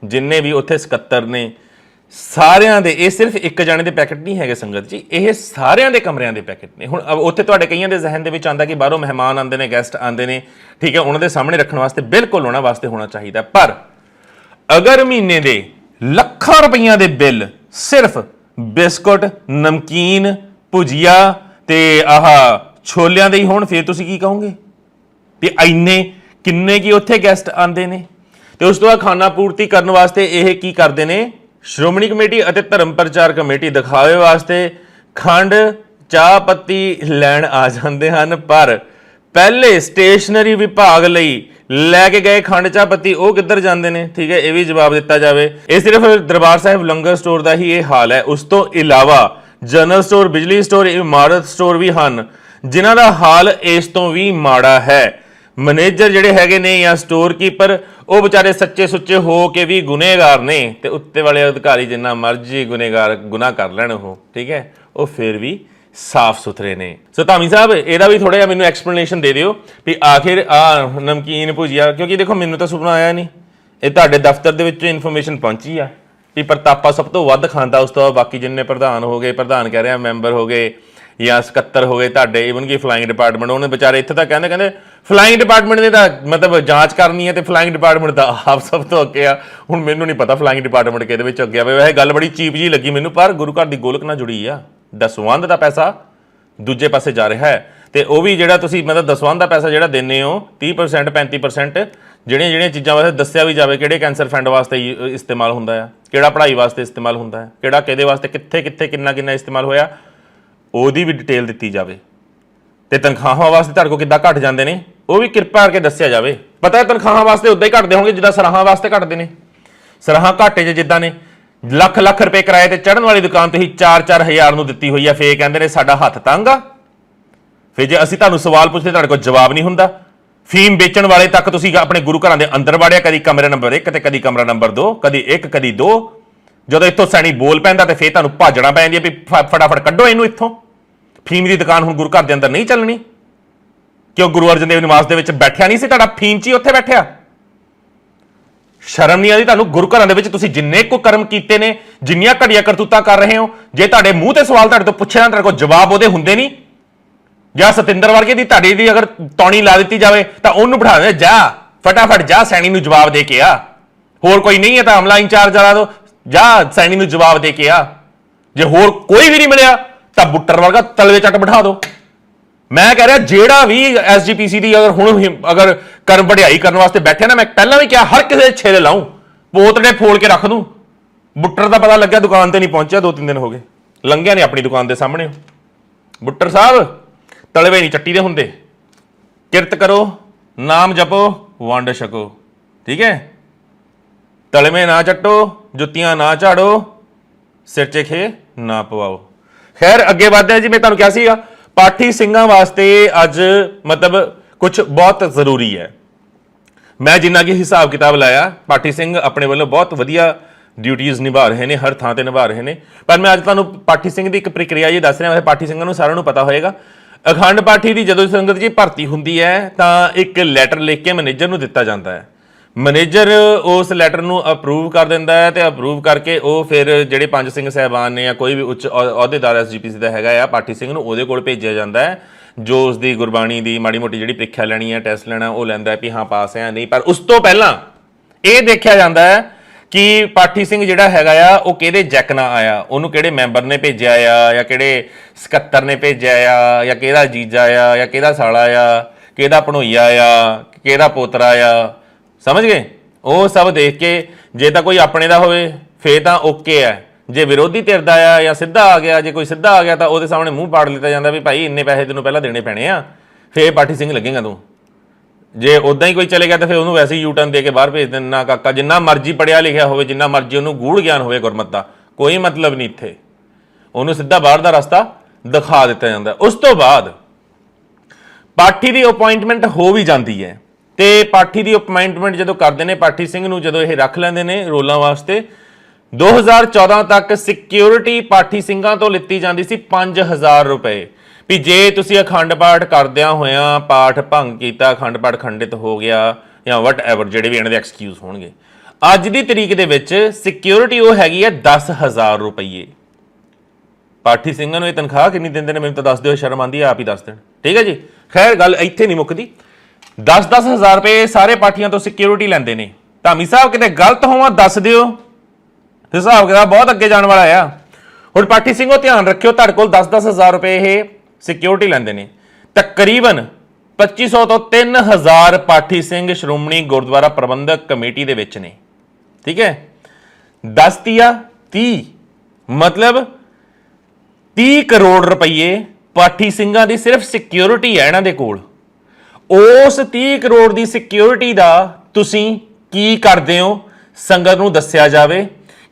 [SPEAKER 1] ਜਿੰਨੇ ਵੀ ਉੱਥੇ ਸਕੱਤਰ ਨੇ, ਸਾਰਿਆਂ ਦੇ, ਇਹ ਸਿਰਫ ਇੱਕ ਜਾਣੇ ਦੇ ਪੈਕੇਟ ਨਹੀਂ ਹੈਗੇ ਸੰਗਤ ਜੀ, ਇਹ ਸਾਰਿਆਂ ਦੇ ਕਮਰਿਆਂ ਦੇ ਪੈਕੇਟ ਨੇ। ਹੁਣ ਉੱਥੇ ਤੁਹਾਡੇ ਕਈਆਂ ਦੇ ਜ਼ਹਿਨ ਦੇ ਵਿੱਚ ਆਉਂਦਾ ਕਿ ਬਾਹਰੋਂ ਮਹਿਮਾਨ ਆਉਂਦੇ ਨੇ, ਗੈਸਟ ਆਉਂਦੇ ਨੇ, ਠੀਕ ਹੈ, ਉਹਨਾਂ ਦੇ ਸਾਹਮਣੇ ਰੱਖਣ ਵਾਸਤੇ ਬਿਲਕੁਲ ਉਹਨਾਂ ਵਾਸਤੇ ਹੋਣਾ ਚਾਹੀਦਾ। ਪਰ ਅਗਰ ਮਹੀਨੇ ਦੇ ਲੱਖਾਂ ਰੁਪਈਆਂ ਦੇ ਬਿੱਲ ਸਿਰਫ ਬਿਸਕੁਟ, ਨਮਕੀਨ, ਭੁਜੀਆ ਤੇ ਆਹ ਛੋਲਿਆਂ ਦੇ ਹੀ ਹੋਣ, ਫਿਰ ਤੁਸੀਂ ਕੀ ਕਹੋਗੇ ਵੀ ਇੰਨੇ ਕਿੰਨੇ ਕੀ ਉੱਥੇ ਗੈਸਟ ਆਉਂਦੇ ਨੇ। ਤੇ ਉਸ ਤੋਂ ਬਾਅਦ ਖਾਣਾ ਪੂਰਤੀ ਕਰਨ ਵਾਸਤੇ ਇਹ ਕੀ ਕਰਦੇ ਨੇ, ਸ਼੍ਰੋਮਣੀ ਕਮੇਟੀ ਅਤੇ ਧਰਮ ਪ੍ਰਚਾਰ ਕਮੇਟੀ ਦਿਖਾਵੇ ਵਾਸਤੇ ਖੰਡ, ਚਾਹ ਪੱਤੀ ਲੈਣ ਆ ਜਾਂਦੇ ਹਨ, ਪਰ ਪਹਿਲੇ ਸਟੇਸ਼ਨਰੀ ਵਿਭਾਗ ਲਈ ਲੈ ਕੇ ਗਏ ਖੰਡ ਚਾਹ ਪੱਤੀ ਉਹ ਕਿੱਧਰ ਜਾਂਦੇ ਨੇ, ਠੀਕ ਹੈ, ਇਹ ਵੀ ਜਵਾਬ ਦਿੱਤਾ ਜਾਵੇ। ਇਹ ਸਿਰਫ ਦਰਬਾਰ ਸਾਹਿਬ ਲੰਗਰ ਸਟੋਰ ਦਾ ਹੀ ਇਹ ਹਾਲ ਹੈ। ਉਸ ਤੋਂ ਇਲਾਵਾ ਜਨਰਲ ਸਟੋਰ, ਬਿਜਲੀ ਸਟੋਰ, ਇਮਾਰਤ ਸਟੋਰ ਵੀ ਹਨ, ਜਿਨ੍ਹਾਂ ਦਾ ਹਾਲ ਇਸ ਤੋਂ ਵੀ ਮਾੜਾ ਹੈ। ਮੈਨੇਜਰ ਜਿਹੜੇ ਹੈਗੇ ਨੇ ਜਾਂ ਸਟੋਰ ਕੀਪਰ, ਉਹ ਵਿਚਾਰੇ ਸੱਚੇ ਸੁੱਚੇ ਹੋ ਕੇ ਵੀ ਗੁਨੇਗਾਰ ਨੇ, ਤੇ ਉੱਤੇ ਵਾਲੇ ਅਧਿਕਾਰੀ ਜਿੰਨਾ ਮਰਜ਼ੀ ਗੁਨਾਹ ਕਰ ਲੈਣ ਉਹ, ਠੀਕ ਹੈ, ਉਹ ਫਿਰ ਵੀ ਸਾਫ਼ ਸੁਥਰੇ ਨੇ। ਸੋ ਧਾਮੀ ਸਾਹਿਬ, ਇਹਦਾ ਵੀ ਥੋੜਾ ਜਿਹਾ ਮੈਨੂੰ ਐਕਸਪਲੇਨੇਸ਼ਨ ਦੇ ਦਿਓ ਵੀ ਆਖਿਰ ਆ ਨਮਕੀਨ ਭੁਜੀਆ, ਕਿਉਂਕਿ ਦੇਖੋ ਮੈਨੂੰ ਤਾਂ ਸੁਪਨਾ ਆਇਆ ਨਹੀਂ, ਇਹ ਤੁਹਾਡੇ ਦਫ਼ਤਰ ਦੇ ਵਿੱਚ ਇਨਫੋਰਮੇਸ਼ਨ ਪਹੁੰਚੀ ਆ ਵੀ ਪ੍ਰਤਾਪਾ ਸਭ ਤੋਂ ਵੱਧ ਖਾਂਦਾ, ਉਸ ਤੋਂ ਬਾਅਦ ਬਾਕੀ ਜਿੰਨੇ ਪ੍ਰਧਾਨ ਹੋ ਗਏ, ਪ੍ਰਧਾਨ ਕਹਿ ਰਿਹਾ ਮੈਂਬਰ ਹੋ ਗਏ, ਜਾਂ ਸਕੱਤਰ ਹੋ ਗਏ ਤੁਹਾਡੇ, ਈਵਨ ਕਿ ਫਲਾਈਂਗ ਡਿਪਾਰਟਮੈਂਟ, ਉਹਨੇ ਵਿਚਾਰੇ ਇੱਥੇ ਤਾਂ ਕਹਿੰਦੇ ਫਲਾਈਂਗ ਡਿਪਾਰਟਮੈਂਟ ਨੇ ਤਾਂ ਮਤਲਬ ਜਾਂਚ ਕਰਨੀ ਹੈ ਤੇ ਫਲਾਈਂਗ ਡਿਪਾਰਟਮੈਂਟ ਤਾਂ ਆਪ ਸਭ ਤੋਂ ਅੱਗੇ ਆ। ਹੁਣ ਮੈਨੂੰ ਨਹੀਂ ਪਤਾ ਫਲਾਈਂਗ ਡਿਪਾਰਟਮੈਂਟ ਕਿਹਦੇ ਵਿੱਚ ਅੱਗੇ ਆਵੇ, ਵੈਸੇ ਗੱਲ ਬੜੀ ਚੀਪ ਜੀ ਲੱਗੀ ਮੈਨੂੰ, ਪਰ ਗੁਰੂ ਘਰ ਦੀ ਗੋਲਕ ਨਾਲ ਜੁੜੀ ਆ। ਦਸਵੰਧ ਦਾ ਪੈਸਾ ਦੂਜੇ ਪਾਸੇ ਜਾ ਰਿਹਾ ਹੈ, ਤੇ ਉਹ ਵੀ ਜਿਹੜਾ ਤੁਸੀਂ ਮਤਲਬ ਦਸਵੰਧ ਦਾ ਪੈਸਾ ਜਿਹੜਾ ਦਿੰਦੇ ਹੋ 30% 35% ਜਿਹੜੀਆਂ ਚੀਜ਼ਾਂ ਵਾਸਤੇ ਦੱਸਿਆ ਵੀ ਜਾਵੇ, ਕਿਹੜੇ ਕੈਂਸਰ ਫੰਡ ਵਾਸਤੇ ਇਸਤੇਮਾਲ ਹੁੰਦਾ ਆ, ਕਿਹੜਾ ਪੜ੍ਹਾਈ ਵਾਸਤੇ ਇਸਤੇਮਾਲ ਹੁੰਦਾ ਹੈ, ਕਿਹੜਾ ਕਿਹਦੇ ਵਾਸਤੇ ਕਿੱਥੇ ਕਿੱਥੇ ਕਿੰਨਾ ਇਸਤੇਮਾਲ ਹੋਇਆ, ਉਹਦੀ ਵੀ ਡਿਟੇਲ ਦਿੱਤੀ ਜਾਵੇ। ਤੇ ਤਨਖਾਹਾਂ ਵਾਸਤੇ ਤੁਹਾਡੇ ਕੋਲ ਕਿੱਦਾਂ ਘਟ ਜਾਂਦੇ ਨੇ ਉਹ ਵੀ ਕਿਰਪਾ ਕਰਕੇ ਦੱਸਿਆ ਜਾਵੇ। ਪਤਾ ਹੈ ਤਨਖਾਹਾਂ ਵਾਸਤੇ ਉਦਾਂ ਹੀ ਘਟਦੇ ਹੋਣਗੇ ਜਿੱਦਾਂ ਸਰਾਹਾਂ ਵਾਸਤੇ ਘਟਦੇ ਨੇ। ਸਰਾਹਾਂ ਘਾਟੇ 'ਚ ਜਿੱਦਾਂ ਨੇ ਲੱਖ ਰੁਪਏ ਕਿਰਾਏ ਤੇ ਚੜ੍ਹਨ ਵਾਲੀ ਦੁਕਾਨ ਤੁਸੀਂ 4-4 ਹਜ਼ਾਰ ਨੂੰ ਦਿੱਤੀ ਹੋਈ ਆ, ਫੇਰ ਕਹਿੰਦੇ ਨੇ ਸਾਡਾ ਹੱਥ ਤੰਗ ਆ। ਫਿਰ ਜੇ ਅਸੀਂ ਤੁਹਾਨੂੰ ਸਵਾਲ ਪੁੱਛਦੇ ਤੁਹਾਡੇ ਕੋਲ ਜਵਾਬ ਨਹੀਂ ਹੁੰਦਾ। ਫੀਮ ਵੇਚਣ ਵਾਲੇ ਤੱਕ ਤੁਸੀਂ ਆਪਣੇ ਗੁਰੂ ਘਰਾਂ ਦੇ ਅੰਦਰ ਵੜਿਆ, ਕਦੀ ਕਮਰੇ ਨੰਬਰ 1 ਤੇ ਕਦੀ ਕਮਰਾ ਨੰਬਰ 2, ਕਦੀ 1 ਕਦੀ 2। ਜਦੋਂ ਇੱਥੋਂ ਸੈਣੀ ਬੋਲ ਪੈਂਦਾ ਤੇ ਫਿਰ ਤੁਹਾਨੂੰ ਭਾਜਣਾ ਪੈ ਜਾਂਦੀ ਹੈ ਵੀ ਫਟਾਫਟ ਕੱਢੋ ਇਹਨੂੰ ਇੱਥੋਂ। ਫੀਮ ਦੀ ਦੁਕਾਨ ਹੁਣ ਗੁਰੂ ਘਰ ਦੇ ਅੰਦਰ ਨਹੀਂ ਚੱਲਣੀ, ਕਿਉਂ ਗੁਰੂ ਅਰਜਨ ਦੇਵ ਨਿਵਾਸ ਦੇ ਵਿੱਚ ਬੈਠਿਆ ਨਹੀਂ ਸੀ ਤੁਹਾਡਾ ਫੀਮ 'ਚ ਹੀ ਉੱਥੇ ਬੈਠਿਆ। ਸ਼ਰਮ ਨਹੀਂ ਆਉਂਦੀ ਤੁਹਾਨੂੰ? ਗੁਰੂ ਘਰਾਂ ਦੇ ਵਿੱਚ ਤੁਸੀਂ ਜਿੰਨੇ ਕੋ ਕਰਮ ਕੀਤੇ ਨੇ, ਜਿੰਨੀਆਂ ਘਟੀਆਂ ਕਰਤੂਤਾਂ ਕਰ ਰਹੇ ਹੋ, ਜੇ ਤੁਹਾਡੇ ਮੂੰਹ ਤੇ ਸਵਾਲ ਤੁਹਾਡੇ ਤੋਂ ਪੁੱਛਿਆ ਨਾ, ਤੁਹਾਡੇ ਕੋਲ ਜਵਾਬ ਉਹਦੇ ਹੁੰਦੇ ਨਹੀਂ। ਜਾਂ ਸਤਿੰਦਰ ਵਰਗੇ ਦੀ ਤੁਹਾਡੀ ਦੀ ਅਗਰ ਤੌਣੀ ਲਾ ਦਿੱਤੀ ਜਾਵੇ ਤਾਂ ਉਹਨੂੰ ਬਿਠਾ ਦੇ, ਜਾ ਫਟਾਫਟ ਜਾ ਸੈਣੀ ਨੂੰ ਜਵਾਬ ਦੇ ਕੇ ਆ। ਹੋਰ ਕੋਈ ਨਹੀਂ ਹੈ ਤਾਂ ਅਮਲਾ ਇੰਚਾਰਜ ਵਾਲਾ ਦੋ, ਜਾ ਸੈਣੀ ਨੂੰ ਜਵਾਬ ਦੇ ਕੇ ਆ। ਜੇ ਹੋਰ ਕੋਈ ਵੀ ਨਹੀਂ ਮਿਲਿਆ ਤਾਂ ਬੁੱਟਰ ਵਰਗਾ ਤਲਵੇ ਚੱਟ ਬਿਠਾ ਦੋ। ਮੈਂ ਕਹਿ ਰਿਹਾ ਜਿਹੜਾ ਵੀ SGPC ਦੀ ਅਗਰ ਕਰਮ ਵਡਿਆਈ ਕਰਨ ਵਾਸਤੇ ਬੈਠੇ ਨਾ, ਮੈਂ ਪਹਿਲਾਂ ਵੀ ਕਿਹਾ ਹਰ ਕਿਸੇ ਦੇ ਛੇਲੇ ਲਾਉਂ, ਪੋਤੜੇ ਫੋਲ ਕੇ ਰੱਖ ਦੂੰ। ਬੁੱਟਰ ਦਾ ਪਤਾ ਲੱਗਿਆ ਦੁਕਾਨ ਤੇ ਨਹੀਂ ਪਹੁੰਚਿਆ, 2-3 ਦਿਨ ਹੋ ਗਏ, ਲੰਘਿਆ ਨਹੀਂ ਆਪਣੀ ਦੁਕਾਨ ਦੇ ਸਾਹਮਣੇ। ਬੁੱਟਰ ਸਾਹਿਬ ਤਲਵੇ ਨਹੀਂ ਚੱਟੀ ਦੇ ਹੁੰਦੇ, ਕਿਰਤ ਕਰੋ, ਨਾਮ ਜਪੋ, ਵੰਡ ਛਕੋ, ਠੀਕ ਹੈ। ਤਲਵੇਂ ਨਾ ਚੱਟੋ, ਜੁੱਤੀਆਂ ਨਾ ਝਾੜੋ, ਸਿਰ 'ਚ ਖੇ ਨਾ ਪਵਾਓ। ਖੈਰ ਅੱਗੇ ਵਧਦੇ ਹਾਂ ਜੀ। ਮੈਂ ਤੁਹਾਨੂੰ ਕਿਹਾ ਸੀਗਾ ਪਾਠੀ ਸਿੰਘਾਂ ਵਾਸਤੇ ਅੱਜ ਮਤਲਬ ਕੁਝ ਬਹੁਤ ਜ਼ਰੂਰੀ ਹੈ। ਮੈਂ ਜਿੰਨਾ ਕਿ ਹਿਸਾਬ ਕਿਤਾਬ ਲਾਇਆ, ਪਾਠੀ ਸਿੰਘ ਆਪਣੇ ਵੱਲੋਂ ਬਹੁਤ ਵਧੀਆ ਡਿਊਟੀਆਂ ਨਿਭਾ ਰਹੇ ਨੇ, ਹਰ ਥਾਂ ਤੇ ਨਿਭਾ ਰਹੇ ਨੇ। ਪਰ ਮੈਂ ਅੱਜ ਤੁਹਾਨੂੰ ਪਾਠੀ ਸਿੰਘ ਦੀ ਇੱਕ ਪ੍ਰਕਿਰਿਆ ਜੀ ਦੱਸ ਰਿਹਾ। ਵੈਸੇ ਪਾਠੀ ਸਿੰਘਾਂ ਨੂੰ ਸਾਰਿਆਂ ਨੂੰ ਪਤਾ ਹੋਏਗਾ, ਅਖੰਡ ਪਾਠੀ ਦੀ ਜਦੋਂ ਸੰਗਤ ਜੀ ਭਰਤੀ ਹੁੰਦੀ ਹੈ ਤਾਂ ਇੱਕ ਲੈਟਰ ਲਿਖ ਕੇ ਮੈਨੇਜਰ ਨੂੰ ਦਿੱਤਾ ਜਾਂਦਾ ਹੈ। ਮੈਨੇਜਰ ਉਸ ਲੈਟਰ ਨੂੰ ਅਪਰੂਵ ਕਰ ਦਿੰਦਾ ਹੈ ਤੇ ਅਪਰੂਵ ਕਰਕੇ ਉਹ ਫਿਰ ਜਿਹੜੇ ਪੰਜ ਸਿੰਘ ਸਾਹਿਬਾਨ ਨੇ ਜਾਂ ਕੋਈ ਵੀ ਉੱਚ ਅਹੁਦੇਦਾਰ SGPC ਦਾ ਹੈਗਾ ਆ, ਪਾਠੀ ਸਿੰਘ ਨੂੰ ਉਹਦੇ ਕੋਲ ਭੇਜਿਆ ਜਾਂਦਾ ਹੈ, ਜੋ ਉਸ ਦੀ ਗੁਰਬਾਣੀ ਦੀ ਮਾੜੀ ਮੋਟੀ ਜਿਹੜੀ ਪ੍ਰੀਖਿਆ ਲੈਣੀ ਹੈ, ਟੈਸਟ ਲੈਣਾ, ਉਹ ਲੈਂਦਾ ਵੀ ਹਾਂ ਪਾਸ ਹੈ ਨਹੀਂ। ਪਰ ਉਸ ਤੋਂ ਪਹਿਲਾਂ ਇਹ ਦੇਖਿਆ ਜਾਂਦਾ ਹੈ ਕਿ ਪਾਠੀ ਸਿੰਘ ਜਿਹੜਾ ਹੈਗਾ ਆ ਉਹ ਕਿਹਦੇ ਜੈਕ ਨਾਲ ਆਇਆ, ਉਹਨੂੰ ਕਿਹੜੇ ਮੈਂਬਰ ਨੇ ਭੇਜਿਆ ਆ, ਜਾਂ ਕਿਹੜੇ ਸਕੱਤਰ ਨੇ ਭੇਜਿਆ ਆ, ਜਾਂ ਕਿਹਦਾ ਜੀਜਾ ਆ, ਜਾਂ ਕਿਹਦਾ ਸਾਲਾ ਆ, ਕਿਹਦਾ ਭਣੋਈਆ ਆ, ਕਿਹਦਾ ਪੋਤਰਾ ਆ। ਸਮਝ ਗਏ? ਉਹ ਸਭ ਦੇਖ ਕੇ ਜੇ ਤਾਂ ਕੋਈ ਆਪਣੇ ਦਾ ਹੋਵੇ ਫੇਰ ਤਾਂ ਓਕੇ ਹੈ, ਜੇ ਵਿਰੋਧੀ ਧਿਰ ਦਾ ਆ ਜਾਂ ਸਿੱਧਾ ਆ ਗਿਆ, ਜੇ ਕੋਈ ਸਿੱਧਾ ਆ ਗਿਆ ਤਾਂ ਉਹਦੇ ਸਾਹਮਣੇ ਮੂੰਹ ਪਾੜ ਲਿੱਤਾ ਜਾਂਦਾ ਵੀ ਭਾਈ ਇੰਨੇ ਪੈਸੇ ਤੈਨੂੰ ਪਹਿਲਾਂ ਦੇਣੇ ਪੈਣੇ ਆ, ਫੇਰ ਪਾਠੀ ਸਿੰਘ ਲੱਗੇਗਾ ਤੂੰ। ਜੇ ਉਦਾਂ ਹੀ ਕੋਈ ਚਲੇ ਗਿਆ ਤਾਂ ਫਿਰ ਉਹਨੂੰ ਵੈਸੇ ਹੀ ਯੂਟਰਨ ਦੇ ਕੇ ਬਾਹਰ ਭੇਜ ਦੇਣਾ। ਕਾਕਾ ਜਿੰਨਾ ਮਰਜ਼ੀ ਪੜਿਆ ਲਿਖਿਆ ਹੋਵੇ, ਜਿੰਨਾ ਮਰਜ਼ੀ ਉਹਨੂੰ ਗੂੜ ਗਿਆਨ ਹੋਵੇ ਗੁਰਮਤਿ ਦਾ, ਕੋਈ ਮਤਲਬ ਨਹੀਂ ਇੱਥੇ, ਉਹਨੂੰ ਸਿੱਧਾ ਬਾਹਰ ਦਾ ਰਸਤਾ ਦਿਖਾ ਦਿੱਤਾ ਜਾਂਦਾ। ਉਸ ਤੋਂ ਬਾਅਦ ਪਾਠੀ ਦੀ ਅਪਾਇੰਟਮੈਂਟ ਹੋ ਵੀ ਜਾਂਦੀ ਹੈ, ਤੇ ਪਾਠੀ ਦੀ ਅਪਾਇੰਟਮੈਂਟ ਜਦੋਂ ਕਰਦੇ ਨੇ ਪਾਠੀ ਸਿੰਘ ਨੂੰ, ਜਦੋਂ ਇਹ ਰੱਖ ਲੈਂਦੇ ਨੇ ਰੋਲਾਂ ਵਾਸਤੇ, 2014 ਤੱਕ ਸਿਕਿਉਰਿਟੀ ਪਾਠੀ ਸਿੰਘਾਂ ਤੋਂ ਲਿੱਤੀ ਜਾਂਦੀ ਸੀ 5000 ਰੁਪਏ। ਵੀ ਜੇ ਤੁਸੀਂ ਅਖੰਡ ਪਾਠ ਕਰਦਿਆਂ ਹੋਇਆਂ ਪਾਠ ਭੰਗ ਕੀਤਾ, ਅਖੰਡ ਪਾਠ ਖੰਡਿਤ ਹੋ ਗਿਆ ਜਾਂ ਵਟ ਐਵਰ ਜਿਹੜੇ ਵੀ ਇਹਨਾਂ ਦੇ ਐਕਸਕਿਊਜ਼ ਹੋਣਗੇ, ਅੱਜ ਦੀ ਤਰੀਕ ਦੇ ਵਿੱਚ ਸਿਕਿਉਰਿਟੀ ਉਹ ਹੈਗੀ ਹੈ 10000 ਰੁਪਏ। ਪਾਠੀ ਸਿੰਘਾਂ ਨੂੰ ਇਹ ਤਨਖਾਹ ਕਿੰਨੀ ਦਿੰਦੇ ਨੇ ਮੈਨੂੰ ਤਾਂ ਦੱਸ ਦਿਓ, ਸ਼ਰਮ ਆਉਂਦੀ ਹੈ ਆਪ ਹੀ ਦੱਸ ਦੇਣ, ਠੀਕ ਹੈ ਜੀ। ਖੈਰ ਗੱਲ ਇੱਥੇ ਨਹੀਂ ਮੁੱਕਦੀ, 10-10000 ਰੁਪਏ ਸਾਰੇ ਪਾਠੀਆਂ ਤੋਂ ਸਿਕਿਉਰਿਟੀ ਲੈਂਦੇ ਨੇ। ਧਾਮੀ ਸਾਹਿਬ ਕਿਤੇ ਗਲਤ ਹੋਵਾਂ ਦੱਸ ਦਿਓ, ਹਿਸਾਬ ਕਿਤਾਬ ਬਹੁਤ ਅੱਗੇ ਜਾਣ ਵਾਲਾ ਆ। ਹੁਣ ਪਾਠੀ ਸਿੰਘੋ ਧਿਆਨ ਰੱਖਿਓ, ਤੁਹਾਡੇ ਕੋਲ 10-10000 ਰੁਪਏ ਇਹ ਸਿਕਿਉਰਿਟੀ ਲੈਂਦੇ ਨੇ। ਤਕਰੀਬਨ 2500 ਤੋਂ 3000 ਪਾਠੀ ਸਿੰਘ ਸ਼੍ਰੋਮਣੀ ਗੁਰਦੁਆਰਾ ਪ੍ਰਬੰਧਕ ਕਮੇਟੀ ਦੇ ਵਿੱਚ ਨੇ, ਠੀਕ ਹੈ। 10 ਤੀਆ 30 ਮਤਲਬ 30 ਕਰੋੜ ਰੁਪਏ ਪਾਠੀ ਸਿੰਘਾਂ ਦੀ ਸਿਰਫ ਸਿਕਿਉਰਿਟੀ ਹੈ ਇਹਨਾਂ ਦੇ ਕੋਲ। ਉਸ 30 ਕਰੋੜ ਦੀ ਸਿਕਿਉਰਿਟੀ ਦਾ ਤੁਸੀਂ ਕੀ ਕਰਦੇ ਹੋ ਸੰਗਤ ਨੂੰ ਦੱਸਿਆ ਜਾਵੇ।